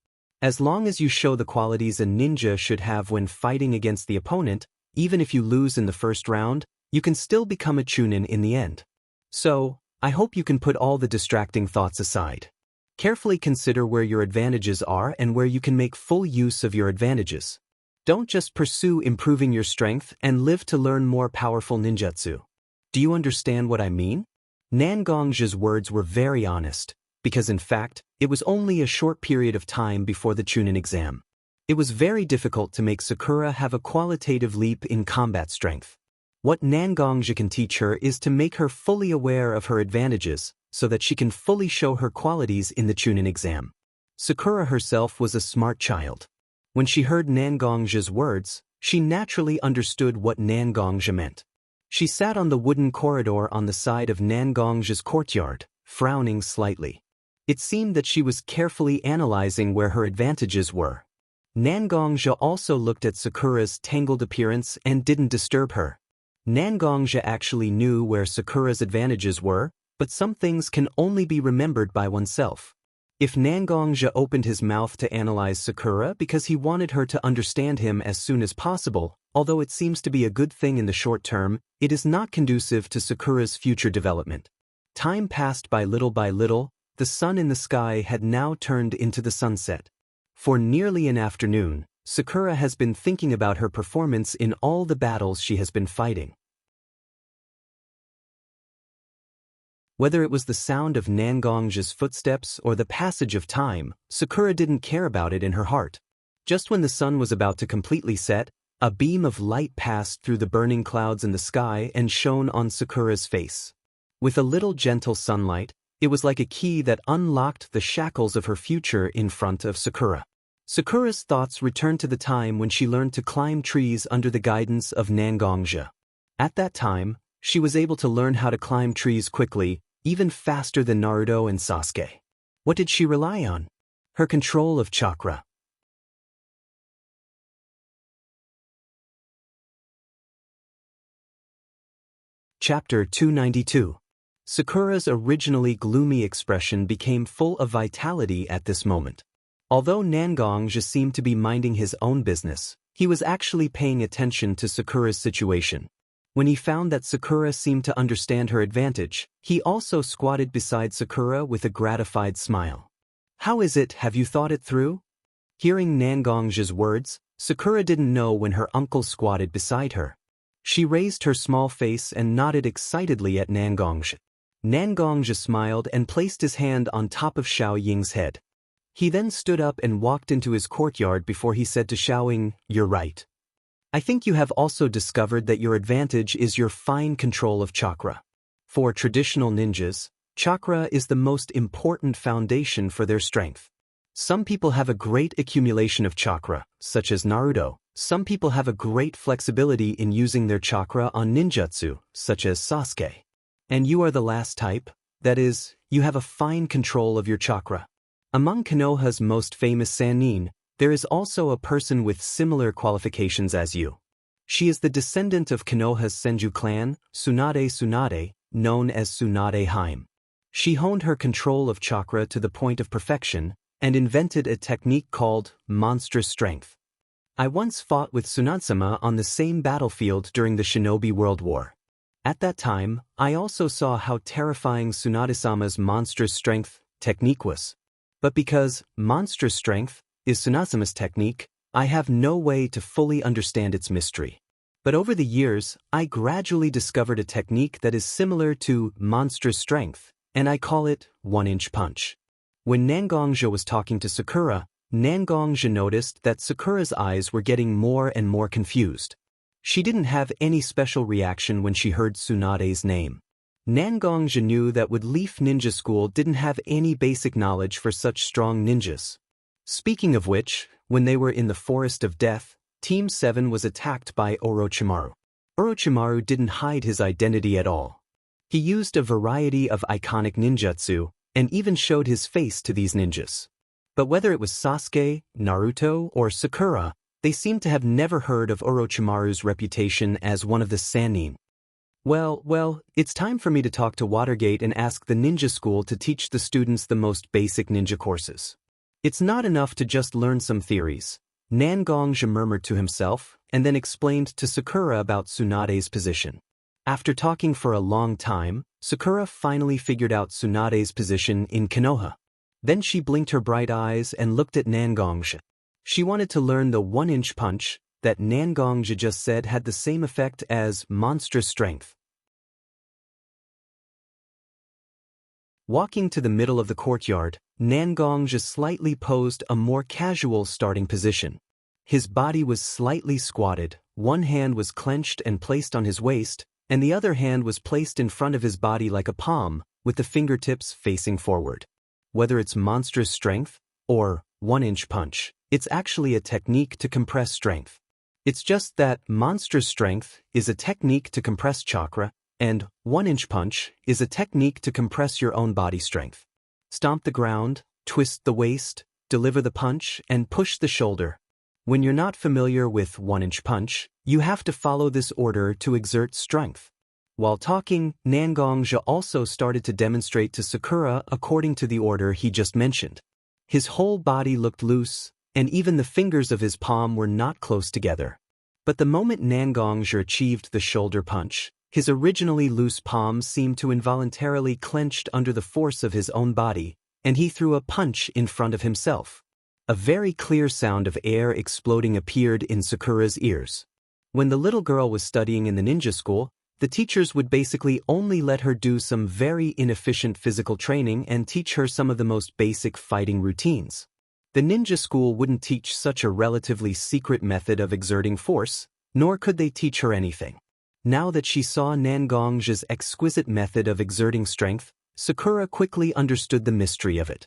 As long as you show the qualities a ninja should have when fighting against the opponent, even if you lose in the first round, you can still become a Chunin in the end. So, I hope you can put all the distracting thoughts aside. Carefully consider where your advantages are and where you can make full use of your advantages. Don't just pursue improving your strength and live to learn more powerful ninjutsu. Do you understand what I mean?" Nangongja's words were very honest, because in fact, it was only a short period of time before the Chunin exam. It was very difficult to make Sakura have a qualitative leap in combat strength. What Nangongja can teach her is to make her fully aware of her advantages, so that she can fully show her qualities in the Chunin exam. Sakura herself was a smart child. When she heard Nangongji's words, she naturally understood what Nangongji meant. She sat on the wooden corridor on the side of Nangongji's courtyard, frowning slightly. It seemed that she was carefully analyzing where her advantages were. Nangongji also looked at Sakura's tangled appearance and didn't disturb her. Nangongji actually knew where Sakura's advantages were, but some things can only be remembered by oneself. If Nangongji opened his mouth to analyze Sakura because he wanted her to understand him as soon as possible, although it seems to be a good thing in the short term, it is not conducive to Sakura's future development. Time passed by little, the sun in the sky had now turned into the sunset. For nearly an afternoon, Sakura has been thinking about her performance in all the battles she has been fighting. Whether it was the sound of Nangongji's footsteps or the passage of time, Sakura didn't care about it in her heart. Just when the sun was about to completely set, a beam of light passed through the burning clouds in the sky and shone on Sakura's face. With a little gentle sunlight, it was like a key that unlocked the shackles of her future in front of Sakura. Sakura's thoughts returned to the time when she learned to climb trees under the guidance of Nangongji. At that time, she was able to learn how to climb trees quickly, even faster than Naruto and Sasuke. What did she rely on? Her control of chakra. Chapter 292. Sakura's originally gloomy expression became full of vitality at this moment. Although Nangongji seemed to be minding his own business, he was actually paying attention to Sakura's situation. When he found that Sakura seemed to understand her advantage, he also squatted beside Sakura with a gratified smile. "How is it, have you thought it through?" Hearing Nangongji's words, Sakura didn't know when her uncle squatted beside her. She raised her small face and nodded excitedly at Nangongji. Nangongji smiled and placed his hand on top of Xiao Ying's head. He then stood up and walked into his courtyard before he said to Xiao Ying, "You're right. I think you have also discovered that your advantage is your fine control of chakra. For traditional ninjas, chakra is the most important foundation for their strength. Some people have a great accumulation of chakra, such as Naruto. Some people have a great flexibility in using their chakra on ninjutsu, such as Sasuke. And you are the last type, that is, you have a fine control of your chakra. Among Konoha's most famous sannin, there is also a person with similar qualifications as you. She is the descendant of Konoha's Senju clan, Tsunade, known as Tsunade Haim. She honed her control of chakra to the point of perfection and invented a technique called monstrous strength. I once fought with Tsunade-sama on the same battlefield during the Shinobi World War. At that time, I also saw how terrifying Tsunade-sama's monstrous strength technique was. But because monstrous strength is Tsunade-sama's technique, I have no way to fully understand its mystery. But over the years, I gradually discovered a technique that is similar to monstrous strength, and I call it one-inch punch. When Nangongji was talking to Sakura, Nangongji noticed that Sakura's eyes were getting more and more confused. She didn't have any special reaction when she heard Tsunade's name. Nangongji knew that Wood Leaf Ninja School didn't have any basic knowledge for such strong ninjas. Speaking of which, when they were in the Forest of Death, Team 7 was attacked by Orochimaru. Orochimaru didn't hide his identity at all. He used a variety of iconic ninjutsu, and even showed his face to these ninjas. But whether it was Sasuke, Naruto, or Sakura, they seemed to have never heard of Orochimaru's reputation as one of the sannin. Well, it's time for me to talk to Watergate and ask the ninja school to teach the students the most basic ninja courses. It's not enough to just learn some theories. Nangongji murmured to himself, and then explained to Sakura about Tsunade's position. After talking for a long time, Sakura finally figured out Tsunade's position in Konoha. Then she blinked her bright eyes and looked at Nangongji. She wanted to learn the one-inch punch that Nangongji just said had the same effect as monstrous strength. Walking to the middle of the courtyard, Nangongji slightly posed a more casual starting position. His body was slightly squatted, one hand was clenched and placed on his waist, and the other hand was placed in front of his body like a palm, with the fingertips facing forward. Whether it's monstrous strength, or 1-inch punch. It's actually a technique to compress strength. It's just that monstrous strength is a technique to compress chakra, and 1-inch punch is a technique to compress your own body strength. Stomp the ground, twist the waist, deliver the punch, and push the shoulder. When you're not familiar with 1-inch punch, you have to follow this order to exert strength. While talking, Nangongja also started to demonstrate to Sakura according to the order he just mentioned. His whole body looked loose, and even the fingers of his palm were not close together. But the moment Nangongja achieved the shoulder punch, his originally loose palms seemed to involuntarily clenched under the force of his own body, and he threw a punch in front of himself. A very clear sound of air exploding appeared in Sakura's ears. When the little girl was studying in the ninja school, the teachers would basically only let her do some very inefficient physical training and teach her some of the most basic fighting routines. The ninja school wouldn't teach such a relatively secret method of exerting force, nor could they teach her anything. Now that she saw Nangongja's exquisite method of exerting strength, Sakura quickly understood the mystery of it.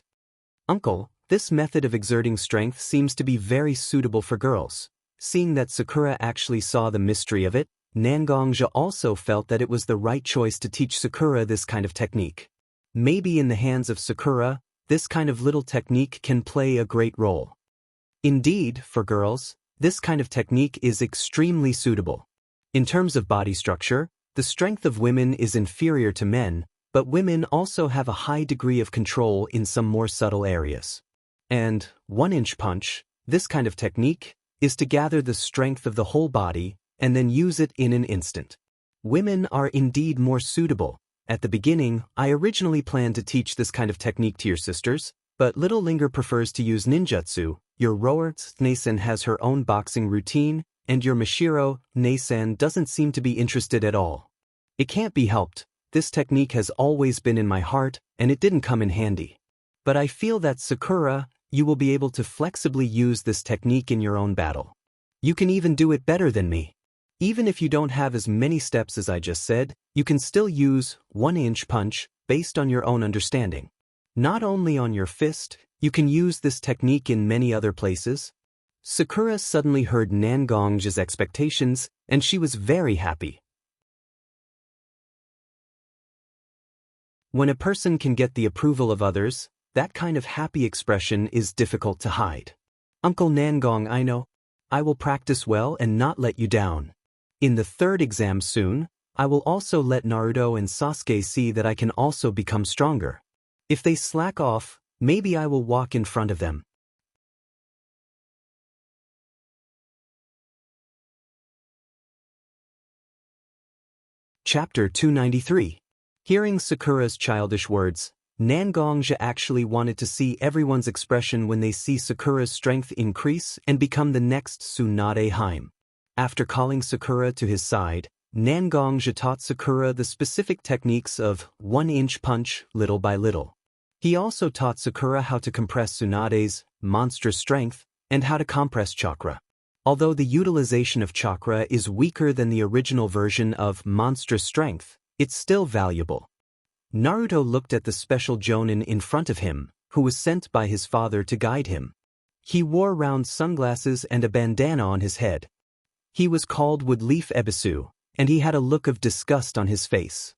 "Uncle, this method of exerting strength seems to be very suitable for girls." Seeing that Sakura actually saw the mystery of it, Nangongja also felt that it was the right choice to teach Sakura this kind of technique. Maybe in the hands of Sakura, this kind of little technique can play a great role. Indeed, for girls, this kind of technique is extremely suitable. In terms of body structure, the strength of women is inferior to men, but women also have a high degree of control in some more subtle areas. And 1-inch punch, this kind of technique, is to gather the strength of the whole body and then use it in an instant. Women are indeed more suitable. At the beginning, I originally planned to teach this kind of technique to your sisters, but little Linger prefers to use ninjutsu, your rower Tsunesan has her own boxing routine, and your Mashiro Nasan doesn't seem to be interested at all. It can't be helped, this technique has always been in my heart, and it didn't come in handy. But I feel that Sakura, you will be able to flexibly use this technique in your own battle. You can even do it better than me. Even if you don't have as many steps as I just said, you can still use 1-inch punch based on your own understanding. Not only on your fist, you can use this technique in many other places. Sakura suddenly heard Nangongja's expectations, and she was very happy. When a person can get the approval of others, that kind of happy expression is difficult to hide. "Uncle Nangong, I know. I will practice well and not let you down. In the third exam soon, I will also let Naruto and Sasuke see that I can also become stronger. If they slack off, maybe I will walk in front of them." Chapter 293. Hearing Sakura's childish words, Nangongja actually wanted to see everyone's expression when they see Sakura's strength increase and become the next Tsunade Haim. After calling Sakura to his side, Nangongja taught Sakura the specific techniques of 1-inch punch little by little. He also taught Sakura how to compress Tsunade's monstrous strength and how to compress chakra. Although the utilization of chakra is weaker than the original version of monstrous strength, it's still valuable. Naruto looked at the special jonin in front of him, who was sent by his father to guide him. He wore round sunglasses and a bandana on his head. He was called Woodleaf Ebisu, and he had a look of disgust on his face.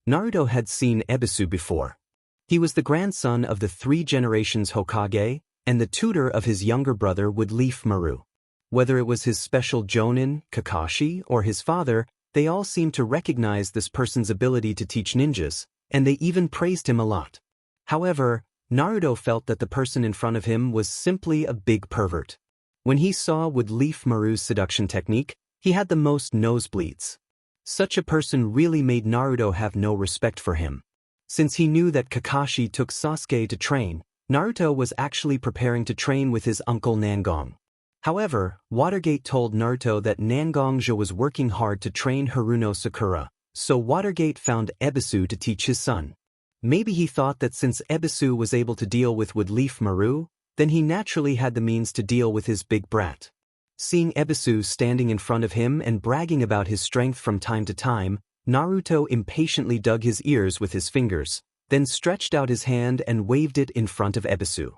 Naruto had seen Ebisu before. He was the grandson of the 3 generations Hokage, and the tutor of his younger brother Woodleaf Maru. Whether it was his special jonin, Kakashi, or his father, they all seemed to recognize this person's ability to teach ninjas, and they even praised him a lot. However, Naruto felt that the person in front of him was simply a big pervert. When he saw Woodleaf Maru's seduction technique, he had the most nosebleeds. Such a person really made Naruto have no respect for him. Since he knew that Kakashi took Sasuke to train, Naruto was actually preparing to train with his uncle Nangong. However, Watergate told Naruto that Nangongja was working hard to train Haruno Sakura, so Watergate found Ebisu to teach his son. Maybe he thought that since Ebisu was able to deal with Woodleaf Maru, then he naturally had the means to deal with his big brat. Seeing Ebisu standing in front of him and bragging about his strength from time to time, Naruto impatiently dug his ears with his fingers, then stretched out his hand and waved it in front of Ebisu.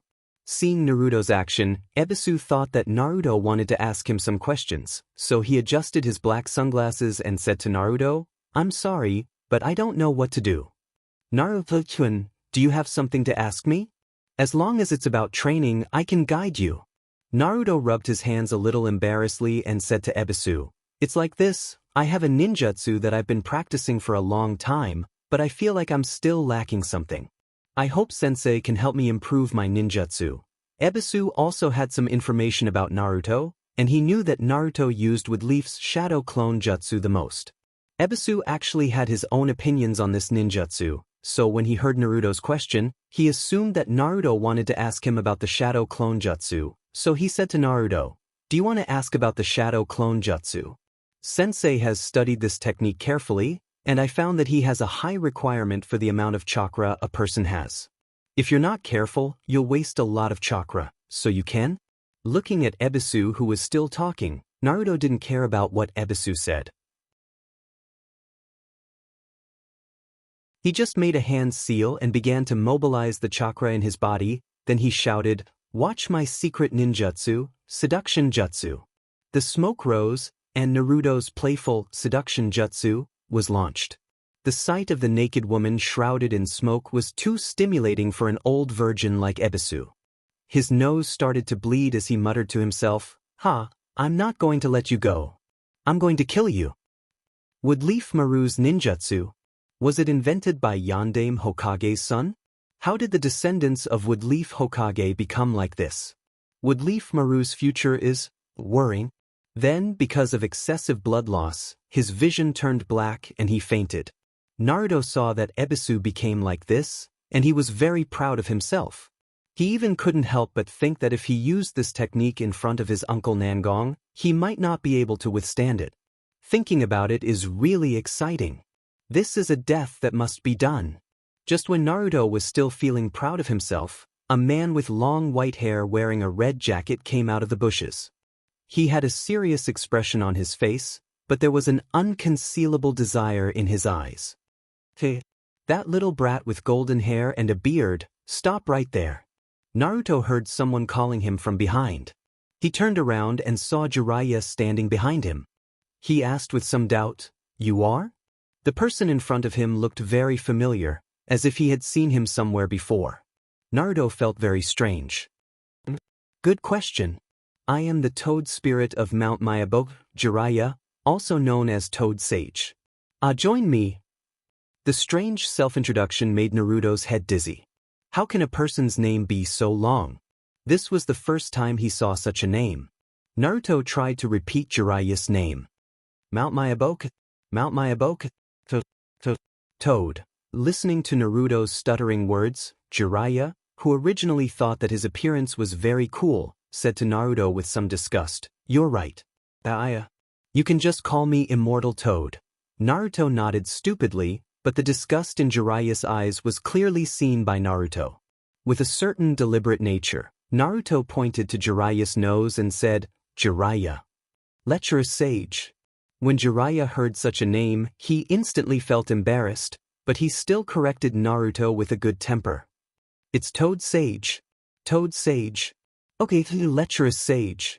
Seeing Naruto's action, Ebisu thought that Naruto wanted to ask him some questions, so he adjusted his black sunglasses and said to Naruto, "I'm sorry, but I don't know what to do." "Naruto-kun, do you have something to ask me? As long as it's about training, I can guide you." Naruto rubbed his hands a little embarrassedly and said to Ebisu, "It's like this, I have a ninjutsu that I've been practicing for a long time, but I feel like I'm still lacking something. I hope Sensei can help me improve my ninjutsu." Ebisu also had some information about Naruto, and he knew that Naruto used Woodleaf's shadow clone jutsu the most. Ebisu actually had his own opinions on this ninjutsu, so when he heard Naruto's question, he assumed that Naruto wanted to ask him about the shadow clone jutsu, so he said to Naruto, "Do you want to ask about the shadow clone jutsu? Sensei has studied this technique carefully, and I found that he has a high requirement for the amount of chakra a person has. If you're not careful, you'll waste a lot of chakra, so you can?" Looking at Ebisu, who was still talking, Naruto didn't care about what Ebisu said. He just made a hand seal and began to mobilize the chakra in his body, then he shouted, "Watch my secret ninjutsu, seduction jutsu." The smoke rose, and Naruto's playful seduction jutsu was launched. The sight of the naked woman shrouded in smoke was too stimulating for an old virgin like Ebisu. His nose started to bleed as he muttered to himself, "Ha, I'm not going to let you go. I'm going to kill you." Woodleaf Maru's ninjutsu. Was it invented by Yondaime Hokage's son? How did the descendants of Woodleaf Hokage become like this? Woodleaf Maru's future is worrying. Then, because of excessive blood loss, his vision turned black and he fainted. Naruto saw that Ebisu became like this, and he was very proud of himself. He even couldn't help but think that if he used this technique in front of his uncle Nangong, he might not be able to withstand it. Thinking about it is really exciting. This is a death that must be done. Just when Naruto was still feeling proud of himself, a man with long white hair wearing a red jacket came out of the bushes. He had a serious expression on his face, but there was an unconcealable desire in his eyes. "Hey, that little brat with golden hair and a beard, stop right there." Naruto heard someone calling him from behind. He turned around and saw Jiraiya standing behind him. He asked with some doubt, "You are?" The person in front of him looked very familiar, as if he had seen him somewhere before. Naruto felt very strange. "Good question. I am the Toad Spirit of Mount Mayabo, Jiraiya, also known as Toad Sage. Join me." The strange self-introduction made Naruto's head dizzy. How can a person's name be so long? This was the first time he saw such a name. Naruto tried to repeat Jiraiya's name. "Mount Mayabo, Mount Mayabo, Toad." Listening to Naruto's stuttering words, Jiraiya, who originally thought that his appearance was very cool, said to Naruto with some disgust, "You're right. You can just call me Immortal Toad." Naruto nodded stupidly, but the disgust in Jiraiya's eyes was clearly seen by Naruto. With a certain deliberate nature, Naruto pointed to Jiraiya's nose and said, "Jiraiya. Lecherous Sage." When Jiraiya heard such a name, he instantly felt embarrassed, but he still corrected Naruto with a good temper. "It's Toad Sage. Toad Sage. Okay, lecherous Sage."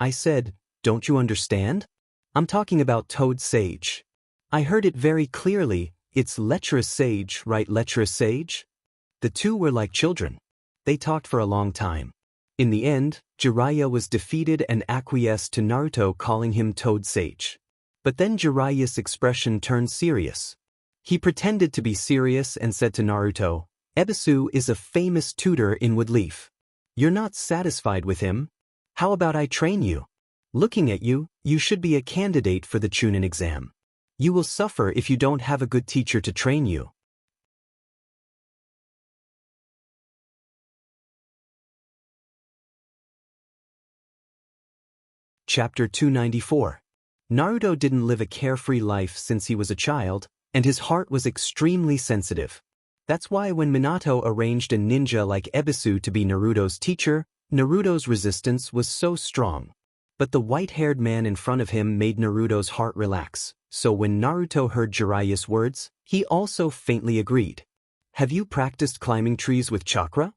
I said, "Don't you understand? I'm talking about Toad Sage. I heard it very clearly, it's lecherous Sage, right, lecherous Sage?" The two were like children. They talked for a long time. In the end, Jiraiya was defeated and acquiesced to Naruto calling him Toad Sage. But then Jiraiya's expression turned serious. He pretended to be serious and said to Naruto, "Ebisu is a famous tutor in Woodleaf. You're not satisfied with him? How about I train you? Looking at you, you should be a candidate for the Chunin exam. You will suffer if you don't have a good teacher to train you." Chapter 294. Naruto didn't live a carefree life since he was a child, and his heart was extremely sensitive. That's why when Minato arranged a ninja like Ebisu to be Naruto's teacher, Naruto's resistance was so strong. But the white-haired man in front of him made Naruto's heart relax, so when Naruto heard Jiraiya's words, he also faintly agreed. "Have you practiced climbing trees with chakra?"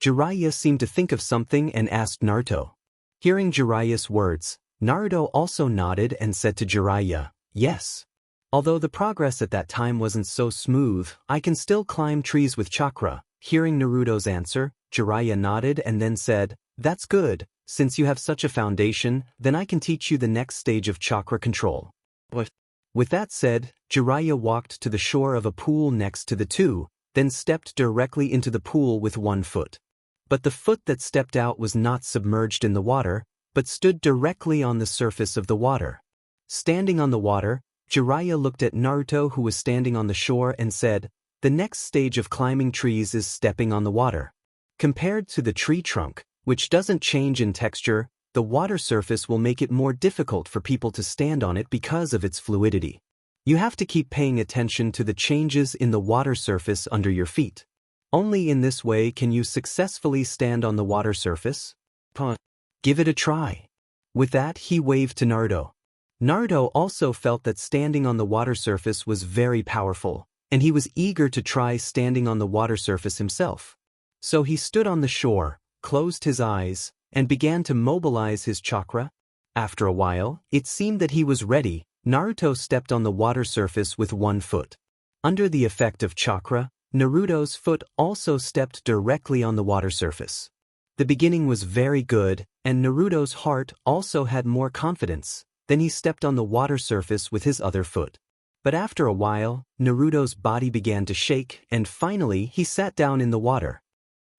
Jiraiya seemed to think of something and asked Naruto. Hearing Jiraiya's words, Naruto also nodded and said to Jiraiya, "Yes. Although the progress at that time wasn't so smooth, I can still climb trees with chakra." Hearing Naruto's answer, Jiraiya nodded and then said, "That's good. Since you have such a foundation, then I can teach you the next stage of chakra control." With that said, Jiraiya walked to the shore of a pool next to the two, then stepped directly into the pool with one foot. But the foot that stepped out was not submerged in the water, but stood directly on the surface of the water. Standing on the water, Jiraiya looked at Naruto, who was standing on the shore, and said, "The next stage of climbing trees is stepping on the water. Compared to the tree trunk, which doesn't change in texture, the water surface will make it more difficult for people to stand on it because of its fluidity. You have to keep paying attention to the changes in the water surface under your feet. Only in this way can you successfully stand on the water surface. Give it a try." With that, he waved to Naruto. Naruto also felt that standing on the water surface was very powerful, and he was eager to try standing on the water surface himself. So he stood on the shore, closed his eyes, and began to mobilize his chakra. After a while, it seemed that he was ready. Naruto stepped on the water surface with one foot. Under the effect of chakra, Naruto's foot also stepped directly on the water surface. The beginning was very good, and Naruto's heart also had more confidence. Then he stepped on the water surface with his other foot. But after a while, Naruto's body began to shake, and finally he sat down in the water.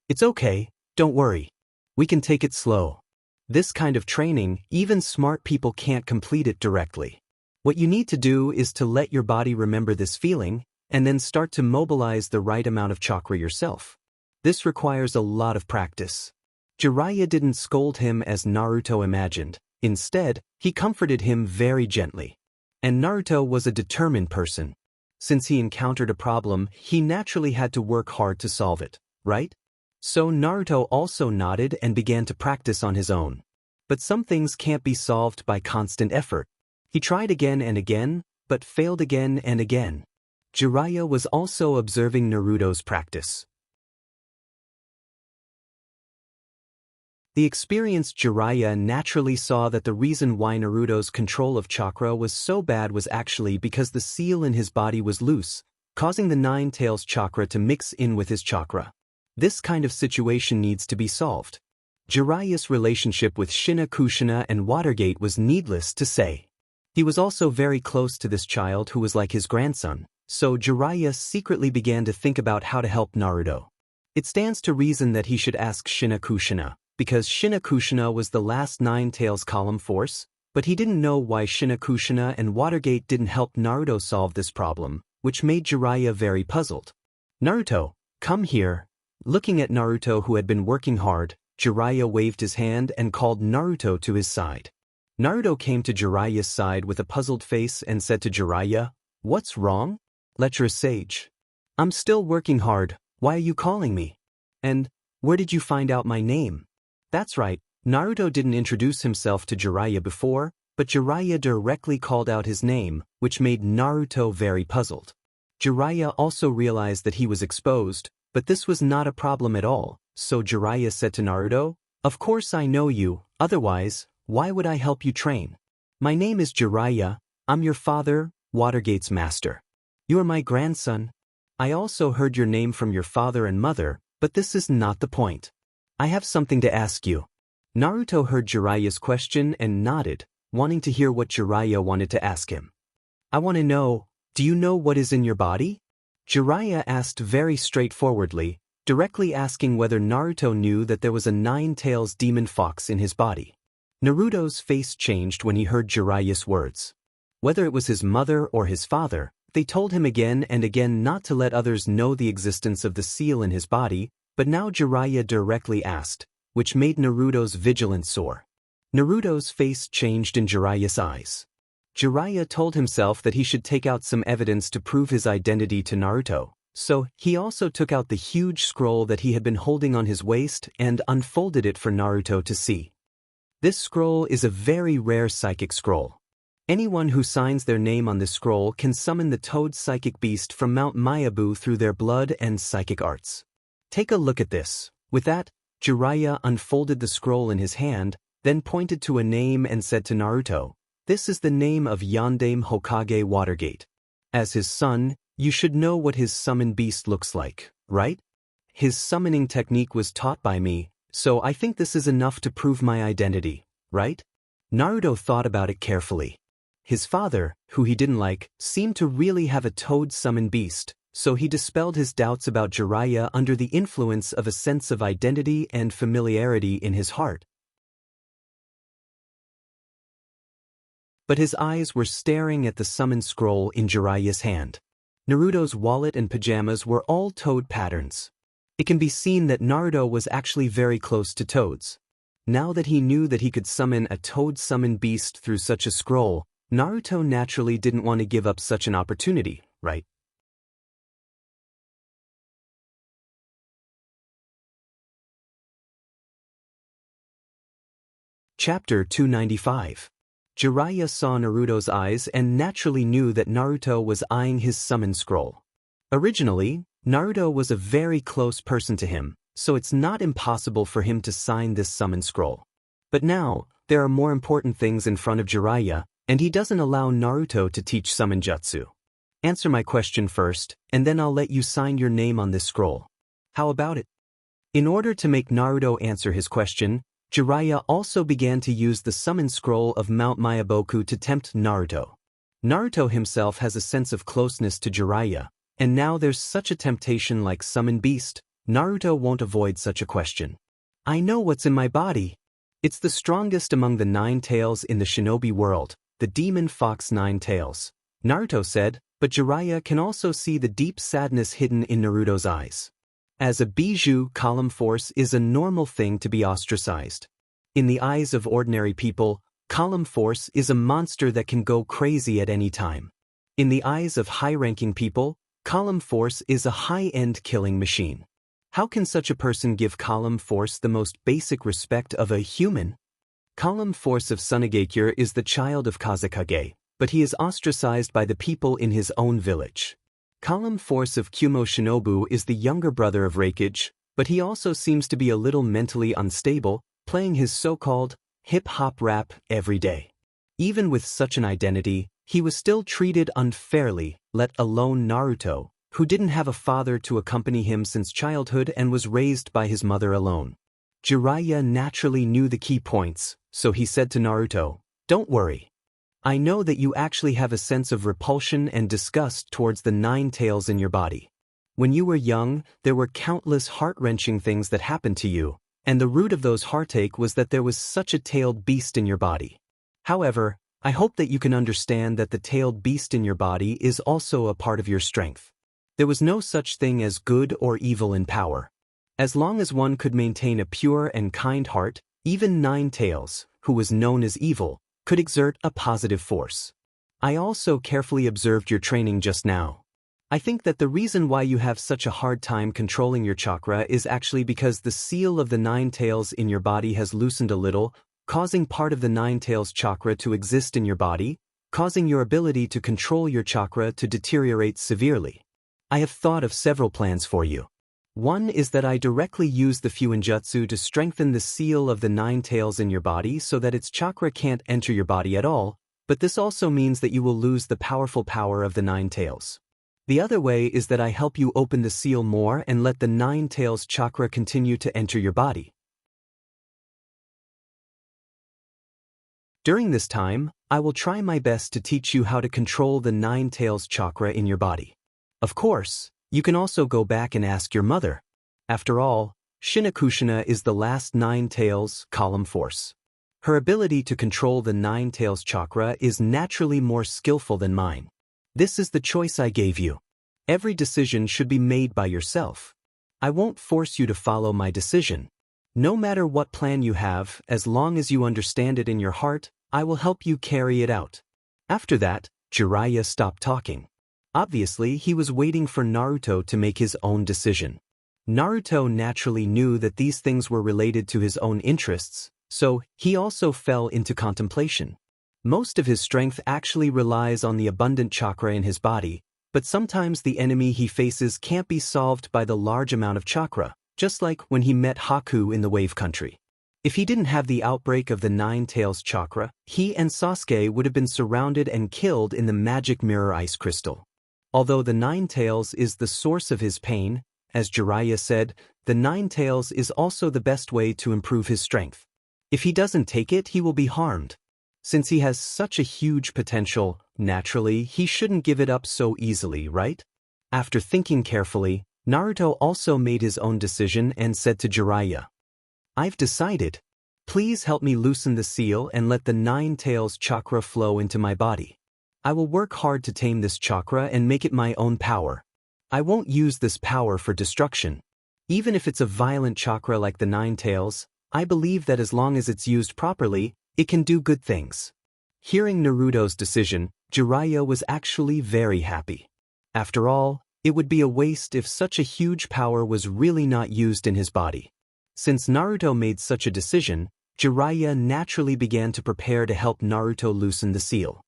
"It's okay, don't worry. We can take it slow. This kind of training, even smart people can't complete it directly. What you need to do is to let your body remember this feeling, and then start to mobilize the right amount of chakra yourself. This requires a lot of practice." Jiraiya didn't scold him as Naruto imagined. Instead, he comforted him very gently. And Naruto was a determined person. Since he encountered a problem, he naturally had to work hard to solve it, right? So Naruto also nodded and began to practice on his own. But some things can't be solved by constant effort. He tried again and again, but failed again and again. Jiraiya was also observing Naruto's practice. The experienced Jiraiya naturally saw that the reason why Naruto's control of chakra was so bad was actually because the seal in his body was loose, causing the Nine Tails chakra to mix in with his chakra. This kind of situation needs to be solved. Jiraiya's relationship with Xianxia and Watergate was needless to say. He was also very close to this child who was like his grandson, so Jiraiya secretly began to think about how to help Naruto. It stands to reason that he should ask Xianxia, because Xianxia was the last Nine Tails column force, but he didn't know why Xianxia and Watergate didn't help Naruto solve this problem, which made Jiraiya very puzzled. "Naruto, come here." Looking at Naruto, who had been working hard, Jiraiya waved his hand and called Naruto to his side. Naruto came to Jiraiya's side with a puzzled face and said to Jiraiya, "What's wrong?" "Lecherous sage. I'm still working hard. Why are you calling me? And where did you find out my name?" That's right, Naruto didn't introduce himself to Jiraiya before, but Jiraiya directly called out his name, which made Naruto very puzzled. Jiraiya also realized that he was exposed, but this was not a problem at all, so Jiraiya said to Naruto, "Of course I know you, otherwise, why would I help you train? My name is Jiraiya, I'm your father, Watergate's master. You are my grandson. I also heard your name from your father and mother, but this is not the point. I have something to ask you." Naruto heard Jiraiya's question and nodded, wanting to hear what Jiraiya wanted to ask him. "I want to know, do you know what is in your body?" Jiraiya asked very straightforwardly, directly asking whether Naruto knew that there was a nine-tails demon fox in his body. Naruto's face changed when he heard Jiraiya's words. Whether it was his mother or his father, they told him again and again not to let others know the existence of the seal in his body, but now Jiraiya directly asked, which made Naruto's vigilance soar. Naruto's face changed in Jiraiya's eyes. Jiraiya told himself that he should take out some evidence to prove his identity to Naruto, so he also took out the huge scroll that he had been holding on his waist and unfolded it for Naruto to see. This scroll is a very rare psychic scroll. Anyone who signs their name on this scroll can summon the toad psychic beast from Mount Mayabu through their blood and psychic arts. Take a look at this. With that, Jiraiya unfolded the scroll in his hand, then pointed to a name and said to Naruto, "This is the name of Yondaime Hokage Watergate. As his son, you should know what his summon beast looks like, right? His summoning technique was taught by me, so I think this is enough to prove my identity, right?" Naruto thought about it carefully. His father, who he didn't like, seemed to really have a toad summon beast, so he dispelled his doubts about Jiraiya under the influence of a sense of identity and familiarity in his heart. But his eyes were staring at the summon scroll in Jiraiya's hand. Naruto's wallet and pajamas were all toad patterns. It can be seen that Naruto was actually very close to toads. Now that he knew that he could summon a toad summon beast through such a scroll, Naruto naturally didn't want to give up such an opportunity, right? Chapter 295. Jiraiya saw Naruto's eyes and naturally knew that Naruto was eyeing his summon scroll. Originally, Naruto was a very close person to him, so it's not impossible for him to sign this summon scroll. But now, there are more important things in front of Jiraiya, and he doesn't allow Naruto to teach summon jutsu. Answer my question first, and then I'll let you sign your name on this scroll. How about it? In order to make Naruto answer his question, Jiraiya also began to use the summon scroll of Mount Mayaboku to tempt Naruto. Naruto himself has a sense of closeness to Jiraiya, and now there's such a temptation like summon beast, Naruto won't avoid such a question. "I know what's in my body. It's the strongest among the 9 tails in the shinobi world, the demon fox 9 tails," Naruto said, but Jiraiya can also see the deep sadness hidden in Naruto's eyes. As a bijou, column force is a normal thing to be ostracized. In the eyes of ordinary people, column force is a monster that can go crazy at any time. In the eyes of high-ranking people, column force is a high-end killing machine. How can such a person give column force the most basic respect of a human? Column force of Tsunagakure is the child of Kazekage, but he is ostracized by the people in his own village. Column force of Kumo Shinobu is the younger brother of Raikage, but he also seems to be a little mentally unstable, playing his so-called hip-hop rap every day. Even with such an identity, he was still treated unfairly, let alone Naruto, who didn't have a father to accompany him since childhood and was raised by his mother alone. Jiraiya naturally knew the key points, so he said to Naruto, "Don't worry. I know that you actually have a sense of repulsion and disgust towards the 9 tails in your body. When you were young, there were countless heart-wrenching things that happened to you, and the root of those heartache was that there was such a tailed beast in your body. However, I hope that you can understand that the tailed beast in your body is also a part of your strength. There was no such thing as good or evil in power. As long as one could maintain a pure and kind heart, even 9 tails, who was known as evil, could exert a positive force. I also carefully observed your training just now. I think that the reason why you have such a hard time controlling your chakra is actually because the seal of the 9 tails in your body has loosened a little, causing part of the 9 tails chakra to exist in your body, causing your ability to control your chakra to deteriorate severely. I have thought of several plans for you. One is that I directly use the Fuinjutsu to strengthen the seal of the 9 tails in your body so that its chakra can't enter your body at all, but this also means that you will lose the powerful power of the 9 tails. The other way is that I help you open the seal more and let the 9 tails chakra continue to enter your body. During this time, I will try my best to teach you how to control the 9 tails chakra in your body. Of course, you can also go back and ask your mother. After all, Shinakushina is the last 9 tails column force. Her ability to control the 9 tails chakra is naturally more skillful than mine. This is the choice I gave you. Every decision should be made by yourself. I won't force you to follow my decision. No matter what plan you have, as long as you understand it in your heart, I will help you carry it out. After that, Jiraiya stopped talking. Obviously, he was waiting for Naruto to make his own decision. Naruto naturally knew that these things were related to his own interests, so he also fell into contemplation. Most of his strength actually relies on the abundant chakra in his body, but sometimes the enemy he faces can't be solved by the large amount of chakra, just like when he met Haku in the Wave Country. If he didn't have the outbreak of the Nine Tails chakra, he and Sasuke would have been surrounded and killed in the magic mirror ice crystal. Although the Nine Tails is the source of his pain, as Jiraiya said, the Nine Tails is also the best way to improve his strength. If he doesn't take it, he will be harmed. Since he has such a huge potential, naturally, he shouldn't give it up so easily, right? After thinking carefully, Naruto also made his own decision and said to Jiraiya, "I've decided. Please help me loosen the seal and let the Nine Tails chakra flow into my body. I will work hard to tame this chakra and make it my own power. I won't use this power for destruction. Even if it's a violent chakra like the Nine Tails, I believe that as long as it's used properly, it can do good things." Hearing Naruto's decision, Jiraiya was actually very happy. After all, it would be a waste if such a huge power was really not used in his body. Since Naruto made such a decision, Jiraiya naturally began to prepare to help Naruto loosen the seal.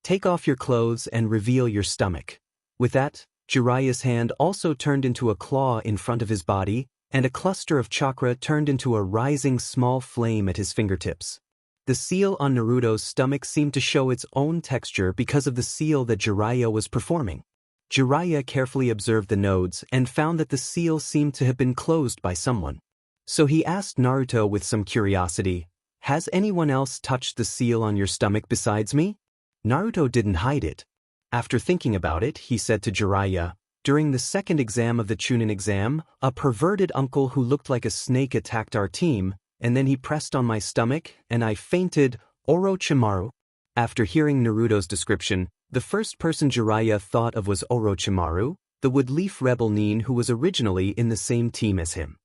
"Take off your clothes and reveal your stomach." With that, Jiraiya's hand also turned into a claw in front of his body, and a cluster of chakra turned into a rising small flame at his fingertips. The seal on Naruto's stomach seemed to show its own texture because of the seal that Jiraiya was performing. Jiraiya carefully observed the nodes and found that the seal seemed to have been closed by someone. So he asked Naruto with some curiosity, "Has anyone else touched the seal on your stomach besides me?" Naruto didn't hide it. After thinking about it, he said to Jiraiya, "During the second exam of the Chunin exam, a perverted uncle who looked like a snake attacked our team, and then he pressed on my stomach, and I fainted, Orochimaru." After hearing Naruto's description, the first person Jiraiya thought of was Orochimaru, the Woodleaf rebel nin who was originally in the same team as him.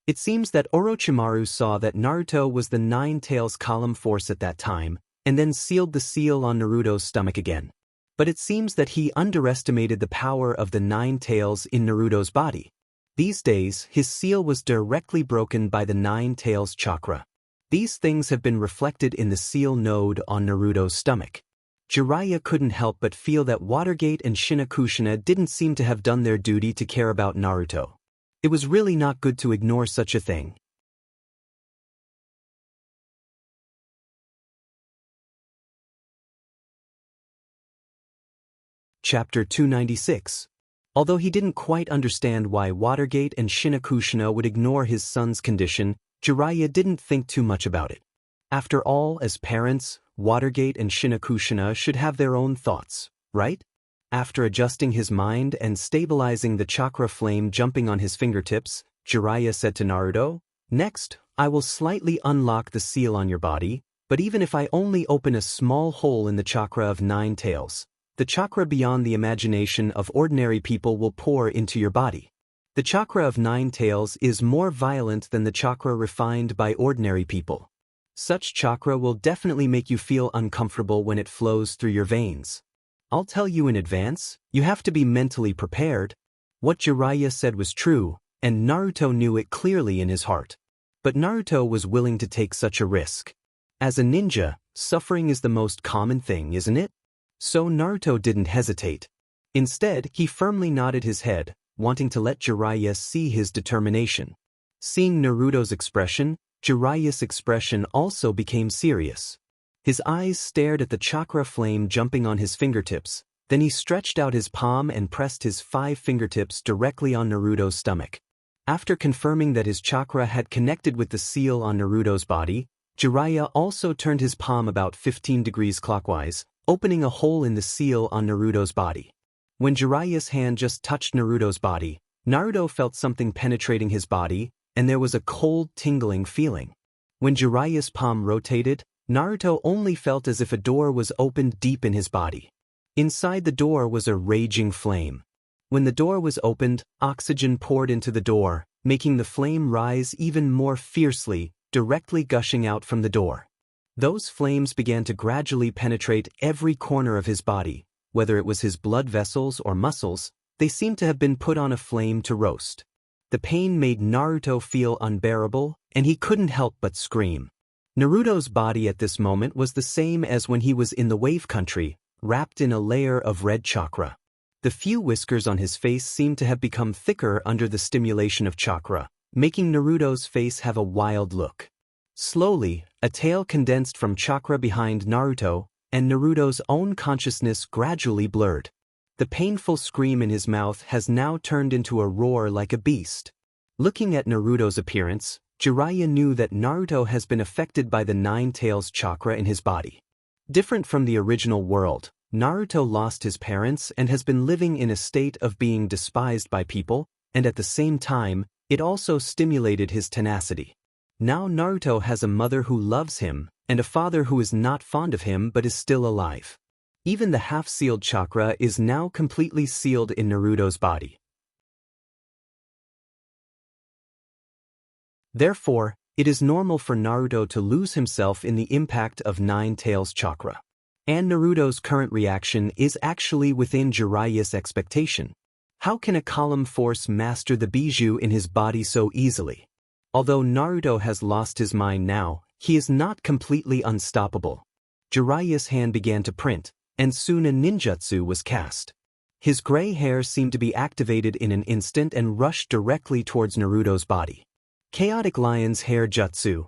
It seems that Orochimaru saw that Naruto was the Nine Tails column force at that time, and then sealed the seal on Naruto's stomach again. But it seems that he underestimated the power of the Nine Tails in Naruto's body. These days, his seal was directly broken by the Nine Tails chakra. These things have been reflected in the seal node on Naruto's stomach. Jiraiya couldn't help but feel that Watergate and Shinakushina didn't seem to have done their duty to care about Naruto. It was really not good to ignore such a thing. Chapter 296. Although he didn't quite understand why Watergate and Shinakushina would ignore his son's condition, Jiraiya didn't think too much about it. After all, as parents, Watergate and Shinakushina should have their own thoughts, right? After adjusting his mind and stabilizing the chakra flame jumping on his fingertips, Jiraiya said to Naruto, "Next, I will slightly unlock the seal on your body, but even if I only open a small hole in the chakra of Nine Tails, the chakra beyond the imagination of ordinary people will pour into your body. The chakra of Nine Tails is more violent than the chakra refined by ordinary people. Such chakra will definitely make you feel uncomfortable when it flows through your veins. I'll tell you in advance, you have to be mentally prepared." What Jiraiya said was true, and Naruto knew it clearly in his heart. But Naruto was willing to take such a risk. As a ninja, suffering is the most common thing, isn't it? So Naruto didn't hesitate. Instead, he firmly nodded his head, wanting to let Jiraiya see his determination. Seeing Naruto's expression, Jiraiya's expression also became serious. His eyes stared at the chakra flame jumping on his fingertips, then he stretched out his palm and pressed his 5 fingertips directly on Naruto's stomach. After confirming that his chakra had connected with the seal on Naruto's body, Jiraiya also turned his palm about 15 degrees clockwise, opening a hole in the seal on Naruto's body. When Jiraiya's hand just touched Naruto's body, Naruto felt something penetrating his body, and there was a cold, tingling feeling. When Jiraiya's palm rotated, Naruto only felt as if a door was opened deep in his body. Inside the door was a raging flame. When the door was opened, oxygen poured into the door, making the flame rise even more fiercely, directly gushing out from the door. Those flames began to gradually penetrate every corner of his body, whether it was his blood vessels or muscles, they seemed to have been put on a flame to roast. The pain made Naruto feel unbearable, and he couldn't help but scream. Naruto's body at this moment was the same as when he was in the Wave Country, wrapped in a layer of red chakra. The few whiskers on his face seemed to have become thicker under the stimulation of chakra, making Naruto's face have a wild look. Slowly, a tail condensed from chakra behind Naruto, and Naruto's own consciousness gradually blurred. The painful scream in his mouth has now turned into a roar like a beast. Looking at Naruto's appearance, Jiraiya knew that Naruto has been affected by the Nine Tails chakra in his body. Different from the original world, Naruto lost his parents and has been living in a state of being despised by people, and at the same time, it also stimulated his tenacity. Now Naruto has a mother who loves him, and a father who is not fond of him but is still alive. Even the half-sealed chakra is now completely sealed in Naruto's body. Therefore, it is normal for Naruto to lose himself in the impact of Nine Tails chakra. And Naruto's current reaction is actually within Jiraiya's expectation. How can a column force master the bijou in his body so easily? Although Naruto has lost his mind now, he is not completely unstoppable. Jiraiya's hand began to print, and soon a ninjutsu was cast. His gray hair seemed to be activated in an instant and rushed directly towards Naruto's body. Chaotic Lion's hair jutsu.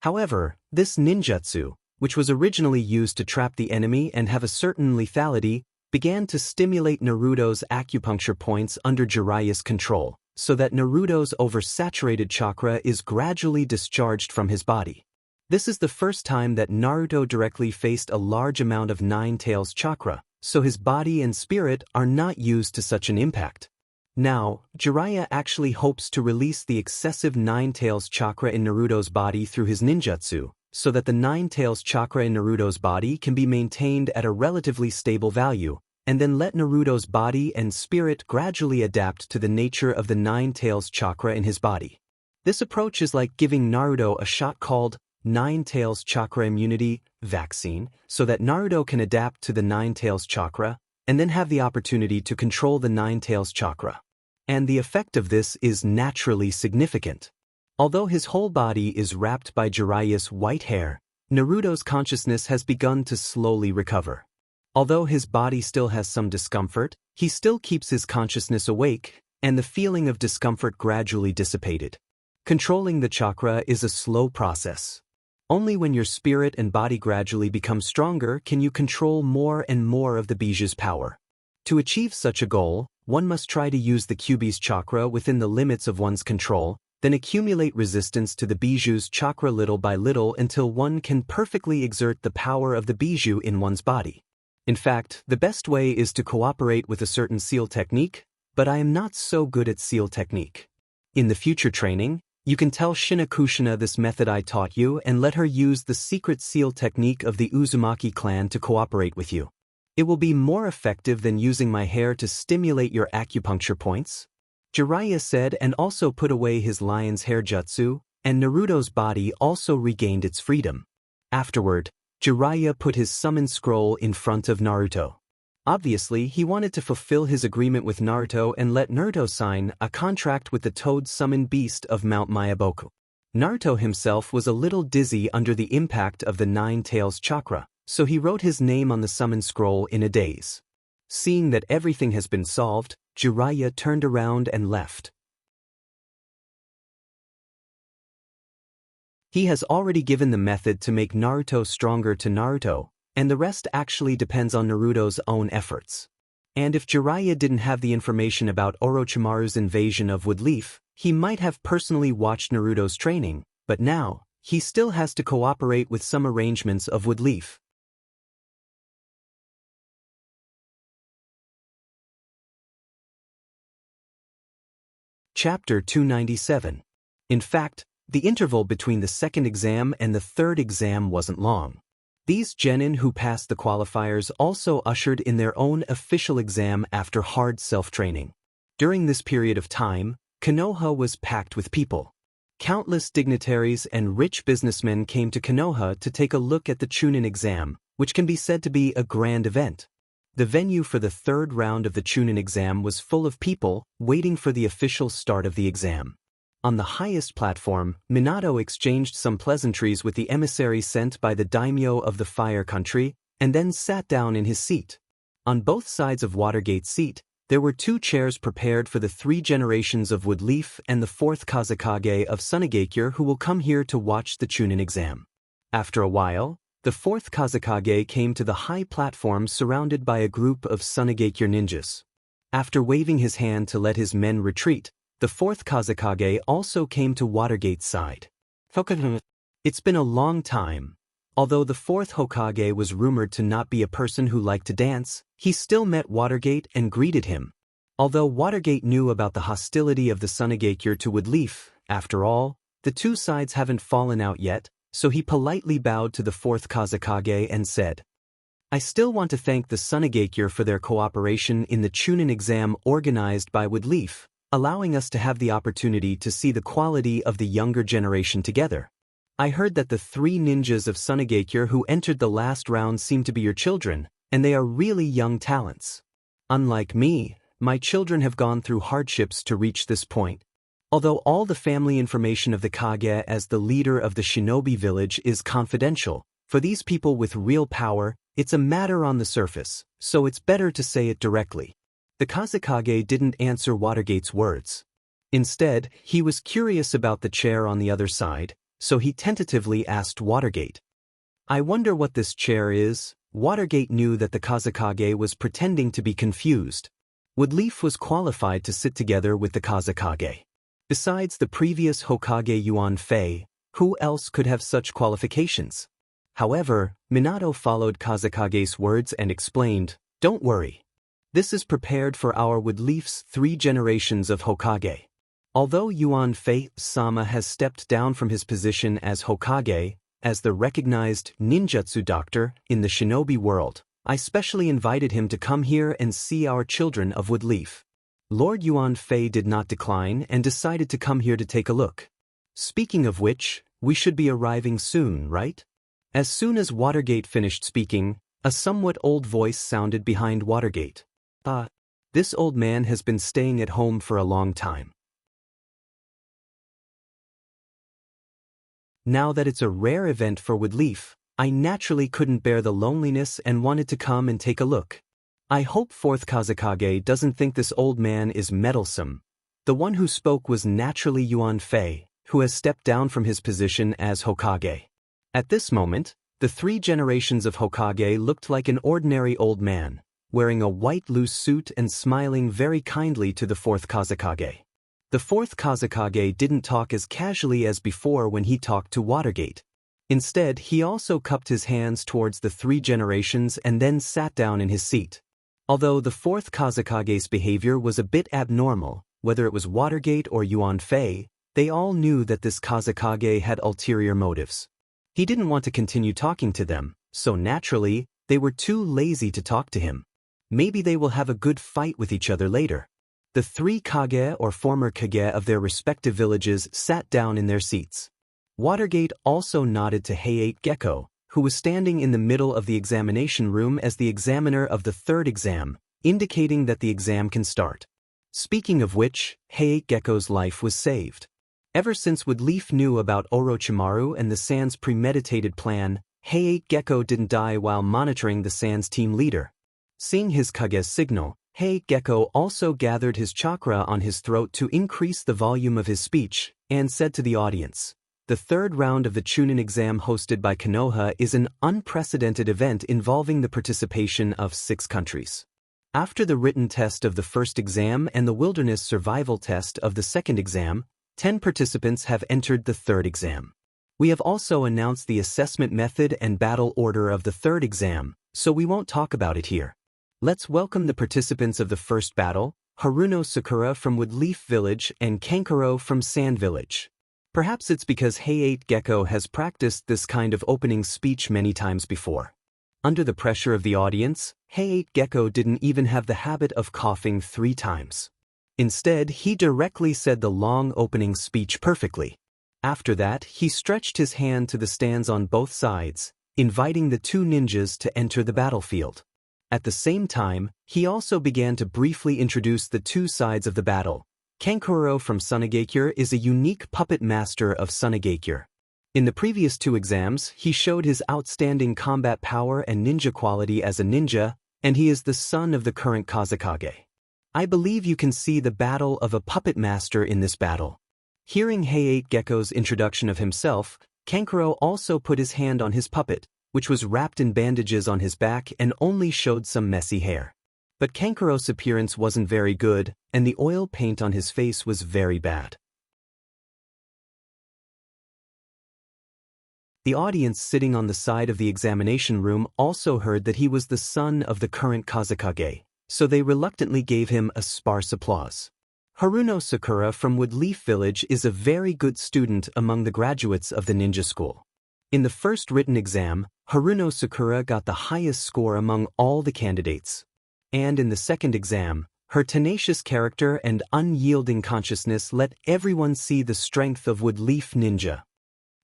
However, this ninjutsu, which was originally used to trap the enemy and have a certain lethality, began to stimulate Naruto's acupuncture points under Jiraiya's control, so that Naruto's oversaturated chakra is gradually discharged from his body. This is the first time that Naruto directly faced a large amount of Nine Tails chakra, so his body and spirit are not used to such an impact. Now, Jiraiya actually hopes to release the excessive Nine Tails chakra in Naruto's body through his ninjutsu, so that the Nine Tails chakra in Naruto's body can be maintained at a relatively stable value, and then let Naruto's body and spirit gradually adapt to the nature of the Nine Tails chakra in his body. This approach is like giving Naruto a shot called Nine Tails Chakra Immunity Vaccine, so that Naruto can adapt to the Nine Tails chakra, and then have the opportunity to control the Nine Tails chakra. And the effect of this is naturally significant. Although his whole body is wrapped by Jiraiya's white hair, Naruto's consciousness has begun to slowly recover. Although his body still has some discomfort, he still keeps his consciousness awake, and the feeling of discomfort gradually dissipated. Controlling the chakra is a slow process. Only when your spirit and body gradually become stronger can you control more and more of the biju's power. To achieve such a goal, one must try to use the Kyuubi's chakra within the limits of one's control, then accumulate resistance to the biju's chakra little by little until one can perfectly exert the power of the biju in one's body. In fact, the best way is to cooperate with a certain seal technique, but I am not so good at seal technique. In the future training, you can tell Shinakushina this method I taught you and let her use the secret seal technique of the Uzumaki clan to cooperate with you. It will be more effective than using my hair to stimulate your acupuncture points. Jiraiya said, and also put away his lion's hair jutsu, and Naruto's body also regained its freedom. Afterward, Jiraiya put his summon scroll in front of Naruto. Obviously, he wanted to fulfill his agreement with Naruto and let Naruto sign a contract with the toad-summoned beast of Mount Mayaboku. Naruto himself was a little dizzy under the impact of the Nine Tails chakra, so he wrote his name on the summon scroll in a daze. Seeing that everything has been solved, Jiraiya turned around and left. He has already given the method to make Naruto stronger to Naruto, and the rest actually depends on Naruto's own efforts. And if Jiraiya didn't have the information about Orochimaru's invasion of Woodleaf, he might have personally watched Naruto's training, but now, he still has to cooperate with some arrangements of Woodleaf. Chapter 297. In fact, the interval between the second exam and the third exam wasn't long. These genin who passed the qualifiers also ushered in their own official exam after hard self-training. During this period of time, Konoha was packed with people. Countless dignitaries and rich businessmen came to Konoha to take a look at the Chunin exam, which can be said to be a grand event. The venue for the third round of the Chunin exam was full of people waiting for the official start of the exam. On the highest platform, Minato exchanged some pleasantries with the emissary sent by the daimyo of the Fire Country, and then sat down in his seat. On both sides of Watergate's seat, there were 2 chairs prepared for the 3 generations of Woodleaf and the 4th Kazakage of Sunagakure who will come here to watch the Chunin exam. After a while, the 4th Kazakage came to the high platform surrounded by a group of Sunagakure ninjas. After waving his hand to let his men retreat, the 4th Kazakage also came to Watergate's side. It's been a long time. Although the 4th Hokage was rumored to not be a person who liked to dance, he still met Watergate and greeted him. Although Watergate knew about the hostility of the Sunagakure to Woodleaf, after all, the 2 sides haven't fallen out yet, so he politely bowed to the 4th Kazakage and said, "I still want to thank the Sunagakure for their cooperation in the Chunin exam organized by Woodleaf, allowing us to have the opportunity to see the quality of the younger generation together. I heard that the 3 ninjas of Sunagakure who entered the last round seem to be your children, and they are really young talents. Unlike me, my children have gone through hardships to reach this point. Although all the family information of the Kage as the leader of the shinobi village is confidential, for these people with real power, it's a matter on the surface, so it's better to say it directly." The Kazakage didn't answer Watergate's words. Instead, he was curious about the chair on the other side, so he tentatively asked Watergate. "I wonder what this chair is." Watergate knew that the Kazakage was pretending to be confused. Woodleaf was qualified to sit together with the Kazakage. Besides the previous Hokage Yuan Fei, who else could have such qualifications? However, Minato followed Kazakage's words and explained, "Don't worry. This is prepared for our Woodleaf's 3 generations of Hokage. Although Yuan Fei-sama has stepped down from his position as Hokage, as the recognized ninjutsu doctor in the shinobi world, I specially invited him to come here and see our children of Woodleaf." Lord Yuan Fei did not decline and decided to come here to take a look. Speaking of which, we should be arriving soon, right? As soon as Watergate finished speaking, a somewhat old voice sounded behind Watergate. This old man has been staying at home for a long time. Now that it's a rare event for Woodleaf, I naturally couldn't bear the loneliness and wanted to come and take a look. I hope 4th Kazakage doesn't think this old man is meddlesome. The one who spoke was naturally Yuan Fei, who has stepped down from his position as Hokage. At this moment, the 3 generations of Hokage looked like an ordinary old man, wearing a white loose suit and smiling very kindly to the 4th Kazakage. The 4th Kazakage didn't talk as casually as before when he talked to Watergate. Instead, he also cupped his hands towards the 3 generations and then sat down in his seat. Although the 4th Kazakage's behavior was a bit abnormal, whether it was Watergate or Yuan Fei, they all knew that this Kazakage had ulterior motives. He didn't want to continue talking to them, so naturally, they were too lazy to talk to him. Maybe they will have a good fight with each other later. The 3 Kage or former Kage of their respective villages sat down in their seats. Watergate also nodded to Hayate Gecko, who was standing in the middle of the examination room as the examiner of the 3rd exam, indicating that the exam can start. Speaking of which, Hayate Gecko's life was saved. Ever since Woodleaf knew about Orochimaru and the Sans' premeditated plan, Hayate Gecko didn't die while monitoring the Sans team leader. Seeing his Kage's signal, Hayate Gecko also gathered his chakra on his throat to increase the volume of his speech, and said to the audience, "The 3rd round of the Chunin exam hosted by Konoha is an unprecedented event involving the participation of 6 countries. After the written test of the 1st exam and the wilderness survival test of the 2nd exam, 10 participants have entered the 3rd exam. We have also announced the assessment method and battle order of the 3rd exam, so we won't talk about it here. Let's welcome the participants of the 1st battle, Haruno Sakura from Woodleaf Village and Kankuro from Sand Village." Perhaps it's because Hayate Gecko has practiced this kind of opening speech many times before. Under the pressure of the audience, Hayate Gecko didn't even have the habit of coughing 3 times. Instead, he directly said the long opening speech perfectly. After that, he stretched his hand to the stands on both sides, inviting the 2 ninjas to enter the battlefield. At the same time, he also began to briefly introduce the 2 sides of the battle. Kankuro from Sunagakure is a unique puppet master of Sunagakure. In the previous 2 exams, he showed his outstanding combat power and ninja quality as a ninja, and he is the son of the current Kazekage. I believe you can see the battle of a puppet master in this battle. Hearing Heiate Gecko's introduction of himself, Kankuro also put his hand on his puppet, which was wrapped in bandages on his back and only showed some messy hair. But Kankuro's appearance wasn't very good, and the oil paint on his face was very bad. The audience sitting on the side of the examination room also heard that he was the son of the current Kazekage, so they reluctantly gave him a sparse applause. Haruno Sakura from Woodleaf Village is a very good student among the graduates of the ninja school. In the first written exam, Haruno Sakura got the highest score among all the candidates. And in the second exam, her tenacious character and unyielding consciousness let everyone see the strength of Woodleaf Ninja.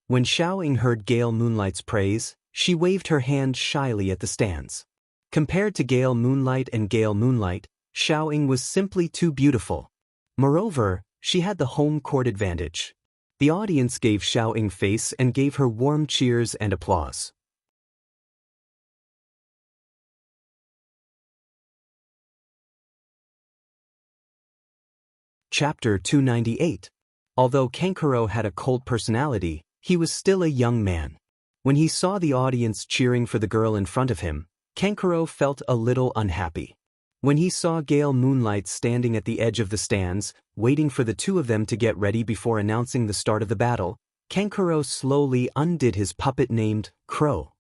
When Xiaoying heard Gale Moonlight's praise, she waved her hand shyly at the stands. Compared to Gale Moonlight and Gale Moonlight, Xiaoying was simply too beautiful. Moreover, she had the home court advantage. The audience gave Xiaoying face and gave her warm cheers and applause. Chapter 298. Although Kankuro had a cold personality, he was still a young man. When he saw the audience cheering for the girl in front of him, Kankuro felt a little unhappy. When he saw Gale Moonlight standing at the edge of the stands, waiting for the two of them to get ready before announcing the start of the battle, Kankuro slowly undid his puppet named Crow.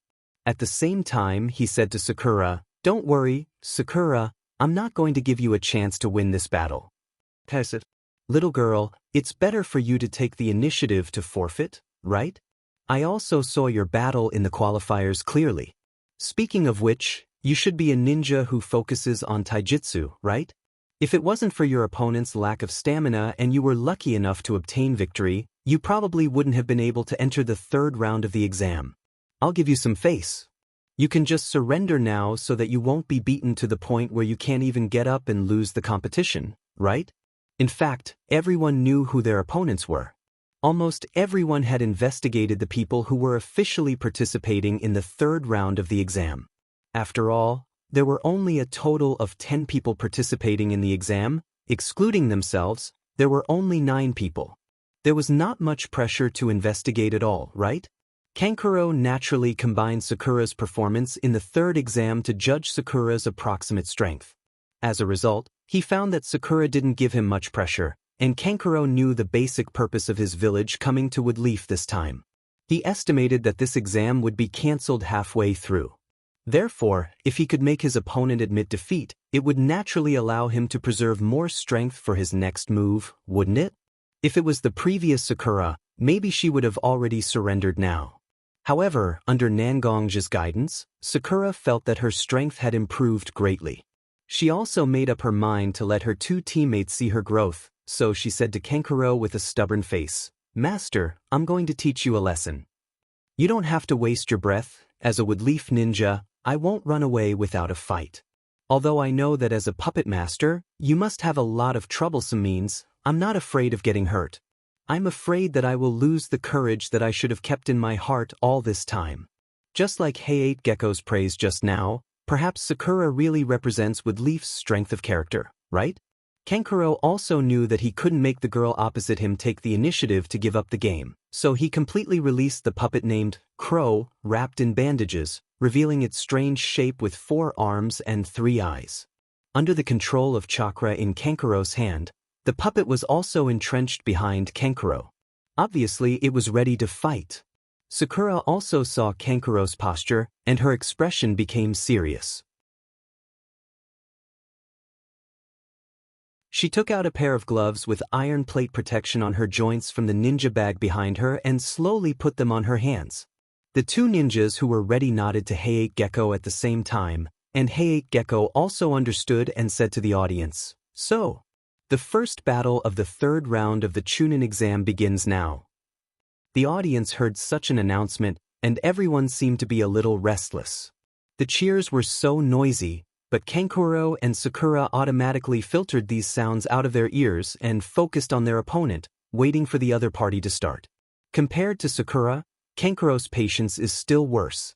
At the same time, he said to Sakura, "Don't worry, Sakura, I'm not going to give you a chance to win this battle. Little girl, it's better for you to take the initiative to forfeit, right? I also saw your battle in the qualifiers clearly. Speaking of which, you should be a ninja who focuses on taijutsu, right? If it wasn't for your opponent's lack of stamina and you were lucky enough to obtain victory, you probably wouldn't have been able to enter the third round of the exam. I'll give you some face. You can just surrender now so that you won't be beaten to the point where you can't even get up and lose the competition, right?" In fact, everyone knew who their opponents were. Almost everyone had investigated the people who were officially participating in the third round of the exam. After all, there were only a total of 10 people participating in the exam. Excluding themselves, there were only 9 people. There was not much pressure to investigate at all, right? Kankuro naturally combined Sakura's performance in the third exam to judge Sakura's approximate strength. As a result, he found that Sakura didn't give him much pressure, and Kankuro knew the basic purpose of his village coming to Woodleaf this time. He estimated that this exam would be cancelled halfway through. Therefore, if he could make his opponent admit defeat, it would naturally allow him to preserve more strength for his next move, wouldn't it? If it was the previous Sakura, maybe she would have already surrendered now. However, under Nangong's guidance, Sakura felt that her strength had improved greatly. She also made up her mind to let her 2 teammates see her growth, so she said to Kankuro with a stubborn face, "Master, I'm going to teach you a lesson. You don't have to waste your breath. As a Woodleaf ninja, I won't run away without a fight. Although I know that as a puppet master, you must have a lot of troublesome means, I'm not afraid of getting hurt. I'm afraid that I will lose the courage that I should have kept in my heart all this time." Just like Heiate Gecko's praise just now, perhaps Sakura really represents Woodleaf's strength of character, right? Kankuro also knew that he couldn't make the girl opposite him take the initiative to give up the game, so he completely released the puppet named Crow, wrapped in bandages, revealing its strange shape with 4 arms and 3 eyes. Under the control of chakra in Kankuro's hand, the puppet was also entrenched behind Kankuro. Obviously, it was ready to fight. Sakura also saw Kankuro's posture, and her expression became serious. She took out a pair of gloves with iron plate protection on her joints from the ninja bag behind her and slowly put them on her hands. The 2 ninjas who were ready nodded to Heiate Gecko at the same time, and Heiate Gecko also understood and said to the audience, "So, the first battle of the third round of the Chunin exam begins now." The audience heard such an announcement, and everyone seemed to be a little restless. The cheers were so noisy, but Kankuro and Sakura automatically filtered these sounds out of their ears and focused on their opponent, waiting for the other party to start. Compared to Sakura, Kankuro's patience is still worse.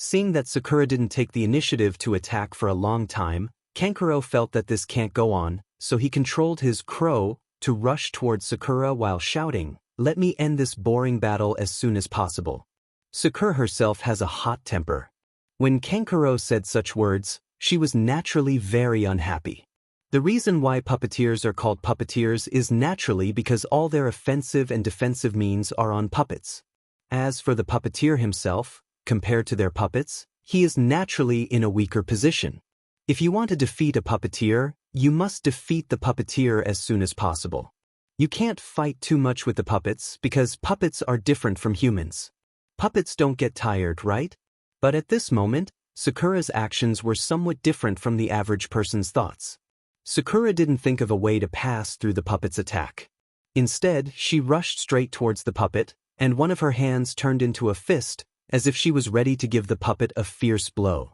Seeing that Sakura didn't take the initiative to attack for a long time, Kankuro felt that this can't go on, so he controlled his crow to rush towards Sakura while shouting, "Let me end this boring battle as soon as possible." Sakura herself has a hot temper. When Kankuro said such words, she was naturally very unhappy. The reason why puppeteers are called puppeteers is naturally because all their offensive and defensive means are on puppets. As for the puppeteer himself, compared to their puppets, he is naturally in a weaker position. If you want to defeat a puppeteer, you must defeat the puppeteer as soon as possible. You can't fight too much with the puppets because puppets are different from humans. Puppets don't get tired, right? But at this moment, Sakura's actions were somewhat different from the average person's thoughts. Sakura didn't think of a way to pass through the puppet's attack. Instead, she rushed straight towards the puppet, and one of her hands turned into a fist, as if she was ready to give the puppet a fierce blow.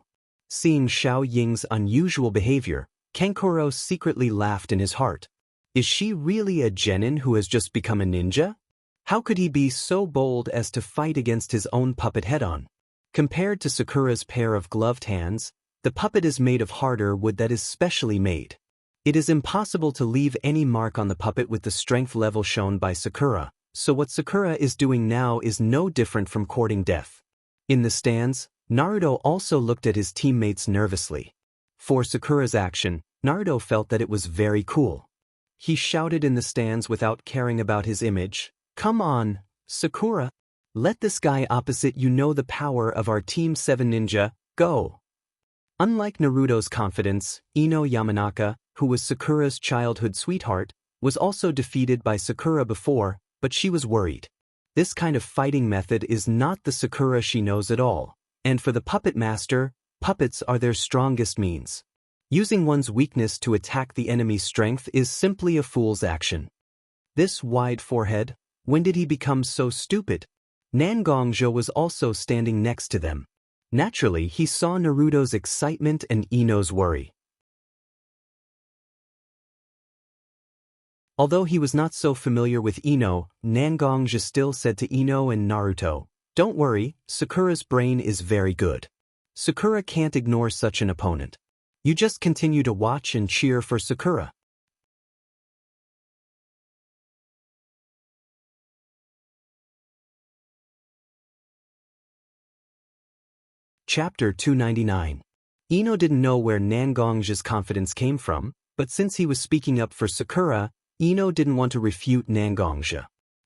Seeing Xiao Ying's unusual behavior, Kankuro secretly laughed in his heart. Is she really a genin who has just become a ninja? How could he be so bold as to fight against his own puppet head-on? Compared to Sakura's pair of gloved hands, the puppet is made of harder wood that is specially made. It is impossible to leave any mark on the puppet with the strength level shown by Sakura, so what Sakura is doing now is no different from courting death. In the stands, Naruto also looked at his teammates nervously. For Sakura's action, Naruto felt that it was very cool. He shouted in the stands without caring about his image, "Come on, Sakura! Let this guy opposite you know the power of our Team 7 ninja, go!" Unlike Naruto's confidence, Ino Yamanaka, who was Sakura's childhood sweetheart, was also defeated by Sakura before, but she was worried. This kind of fighting method is not the Sakura she knows at all, and for the puppet master, puppets are their strongest means. Using one's weakness to attack the enemy's strength is simply a fool's action. This wide forehead, when did he become so stupid? Nangongjo was also standing next to them. Naturally, he saw Naruto's excitement and Ino's worry. Although he was not so familiar with Ino, Nangongjo still said to Ino and Naruto, "Don't worry, Sakura's brain is very good. Sakura can't ignore such an opponent. You just continue to watch and cheer for Sakura." Chapter 299. Ino didn't know where Nangongjo's confidence came from, but since he was speaking up for Sakura, Ino didn't want to refute Nangongjo.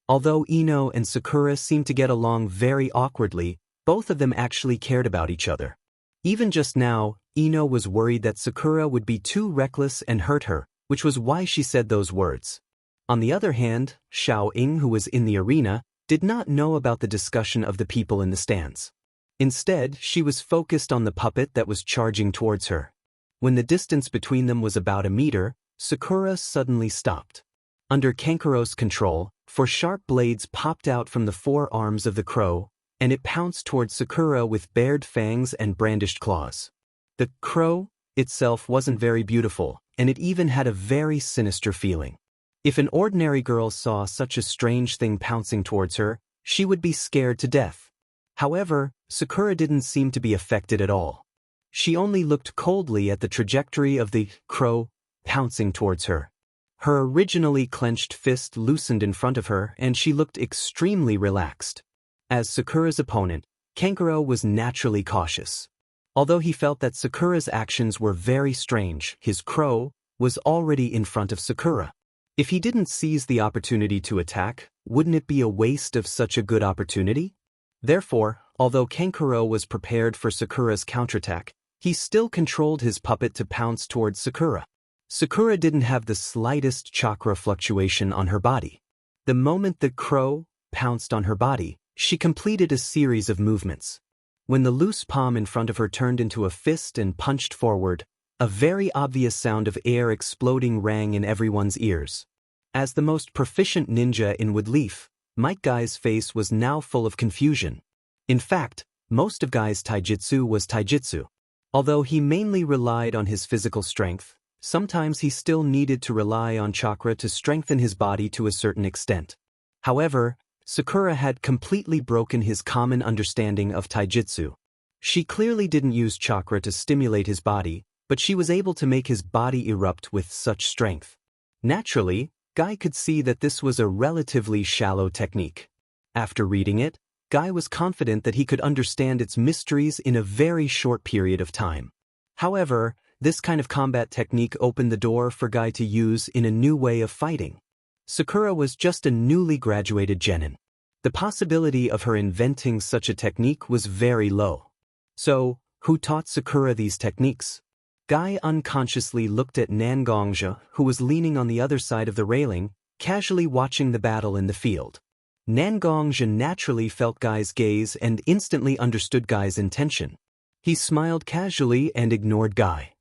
Although Ino and Sakura seemed to get along very awkwardly, both of them actually cared about each other. Even just now, Ino was worried that Sakura would be too reckless and hurt her, which was why she said those words. On the other hand, Xiao Ying, who was in the arena, did not know about the discussion of the people in the stands. Instead, she was focused on the puppet that was charging towards her. When the distance between them was about a meter, Sakura suddenly stopped. Under Kankuro's control, four sharp blades popped out from the four arms of the crow, and it pounced towards Sakura with bared fangs and brandished claws. The crow itself wasn't very beautiful, and it even had a very sinister feeling. If an ordinary girl saw such a strange thing pouncing towards her, she would be scared to death. However, Sakura didn't seem to be affected at all. She only looked coldly at the trajectory of the crow pouncing towards her. Her originally clenched fist loosened in front of her, and she looked extremely relaxed. As Sakura's opponent, Kankuro was naturally cautious. Although he felt that Sakura's actions were very strange, his crow was already in front of Sakura. If he didn't seize the opportunity to attack, wouldn't it be a waste of such a good opportunity? Therefore, although Kankuro was prepared for Sakura's counterattack, he still controlled his puppet to pounce towards Sakura. Sakura didn't have the slightest chakra fluctuation on her body. The moment the crow pounced on her body, she completed a series of movements. When the loose palm in front of her turned into a fist and punched forward, a very obvious sound of air exploding rang in everyone's ears. As the most proficient ninja in Woodleaf, Mike Guy's face was now full of confusion. In fact, most of Guy's taijutsu was taijutsu. Although he mainly relied on his physical strength, sometimes he still needed to rely on chakra to strengthen his body to a certain extent. However, Sakura had completely broken his common understanding of taijutsu. She clearly didn't use chakra to stimulate his body, but she was able to make his body erupt with such strength. Naturally, Guy could see that this was a relatively shallow technique. After reading it, Guy was confident that he could understand its mysteries in a very short period of time. However, this kind of combat technique opened the door for Guy to use in a new way of fighting. Sakura was just a newly graduated genin. The possibility of her inventing such a technique was very low. So, who taught Sakura these techniques? Guy unconsciously looked at Xianxia, who was leaning on the other side of the railing, casually watching the battle in the field. Xianxia naturally felt Guy's gaze and instantly understood Guy's intention. He smiled casually and ignored Guy.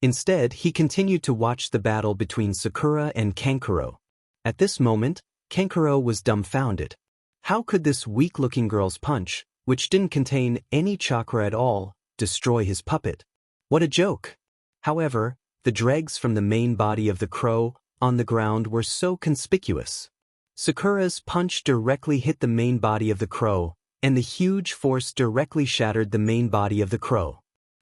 Instead, he continued to watch the battle between Sakura and Kankuro. At this moment, Kankuro was dumbfounded. How could this weak-looking girl's punch, which didn't contain any chakra at all, destroy his puppet? What a joke! However, the dregs from the main body of the crow on the ground were so conspicuous. Sakura's punch directly hit the main body of the crow, and the huge force directly shattered the main body of the crow.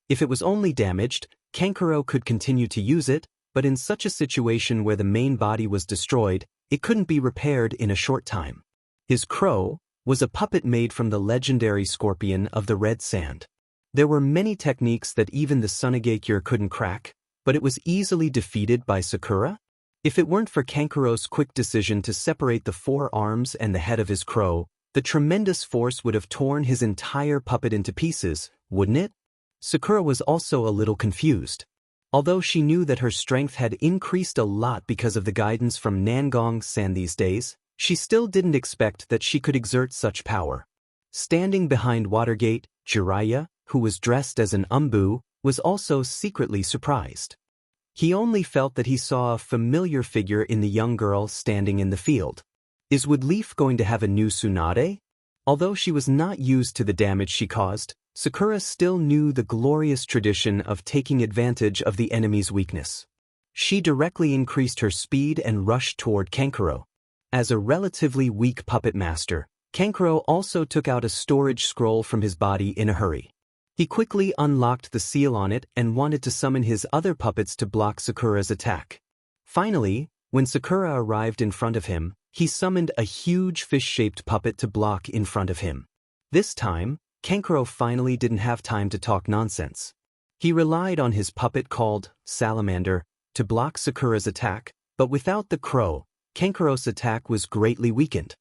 If it was only damaged, Kankuro could continue to use it, but in such a situation where the main body was destroyed, it couldn't be repaired in a short time. His crow was a puppet made from the legendary scorpion of the red sand. There were many techniques that even the Sunagakure couldn't crack, but it was easily defeated by Sakura. If it weren't for Kankuro's quick decision to separate the four arms and the head of his crow, the tremendous force would have torn his entire puppet into pieces, wouldn't it? Sakura was also a little confused. Although she knew that her strength had increased a lot because of the guidance from Xianxia these days, she still didn't expect that she could exert such power. Standing behind Watergate, Jiraiya, who was dressed as an umbu, was also secretly surprised. He only felt that he saw a familiar figure in the young girl standing in the field. Is Woodleaf going to have a new Tsunade? Although she was not used to the damage she caused, Sakura still knew the glorious tradition of taking advantage of the enemy's weakness. She directly increased her speed and rushed toward Kankuro. As a relatively weak puppet master, Kankuro also took out a storage scroll from his body in a hurry. He quickly unlocked the seal on it and wanted to summon his other puppets to block Sakura's attack. Finally, when Sakura arrived in front of him, he summoned a huge fish-shaped puppet to block in front of him. This time, Kankuro finally didn't have time to talk nonsense. He relied on his puppet called Salamander to block Sakura's attack, but without the crow, Kankuro's attack was greatly weakened.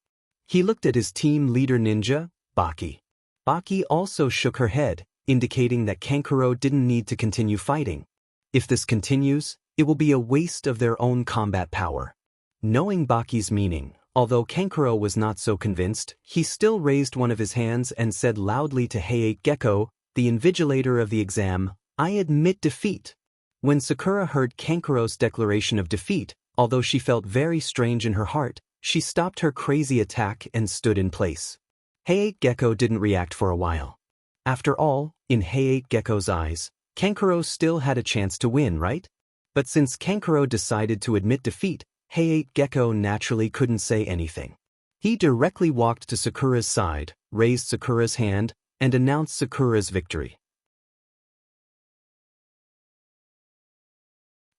He looked at his team leader ninja, Baki. Baki also shook her head, indicating that Kankuro didn't need to continue fighting. If this continues, it will be a waste of their own combat power. Knowing Baki's meaning, although Kankuro was not so convinced, he still raised one of his hands and said loudly to Heiate Gecko, the invigilator of the exam, "I admit defeat." When Sakura heard Kankuro's declaration of defeat, although she felt very strange in her heart, she stopped her crazy attack and stood in place. Heiate Gecko didn't react for a while. After all, in Heiate Gecko's eyes, Kankuro still had a chance to win, right? But since Kankuro decided to admit defeat, Heiate Gecko naturally couldn't say anything. He directly walked to Sakura's side, raised Sakura's hand, and announced Sakura's victory.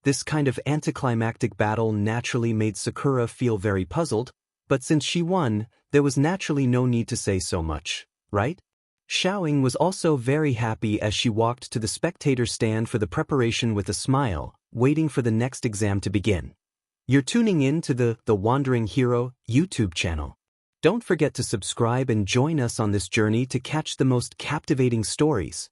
This kind of anticlimactic battle naturally made Sakura feel very puzzled, but since she won, there was naturally no need to say so much, right? Xiaoying was also very happy as she walked to the spectator stand for the preparation with a smile, waiting for the next exam to begin. You're tuning in to the Wandering Hero YouTube channel. Don't forget to subscribe and join us on this journey to catch the most captivating stories.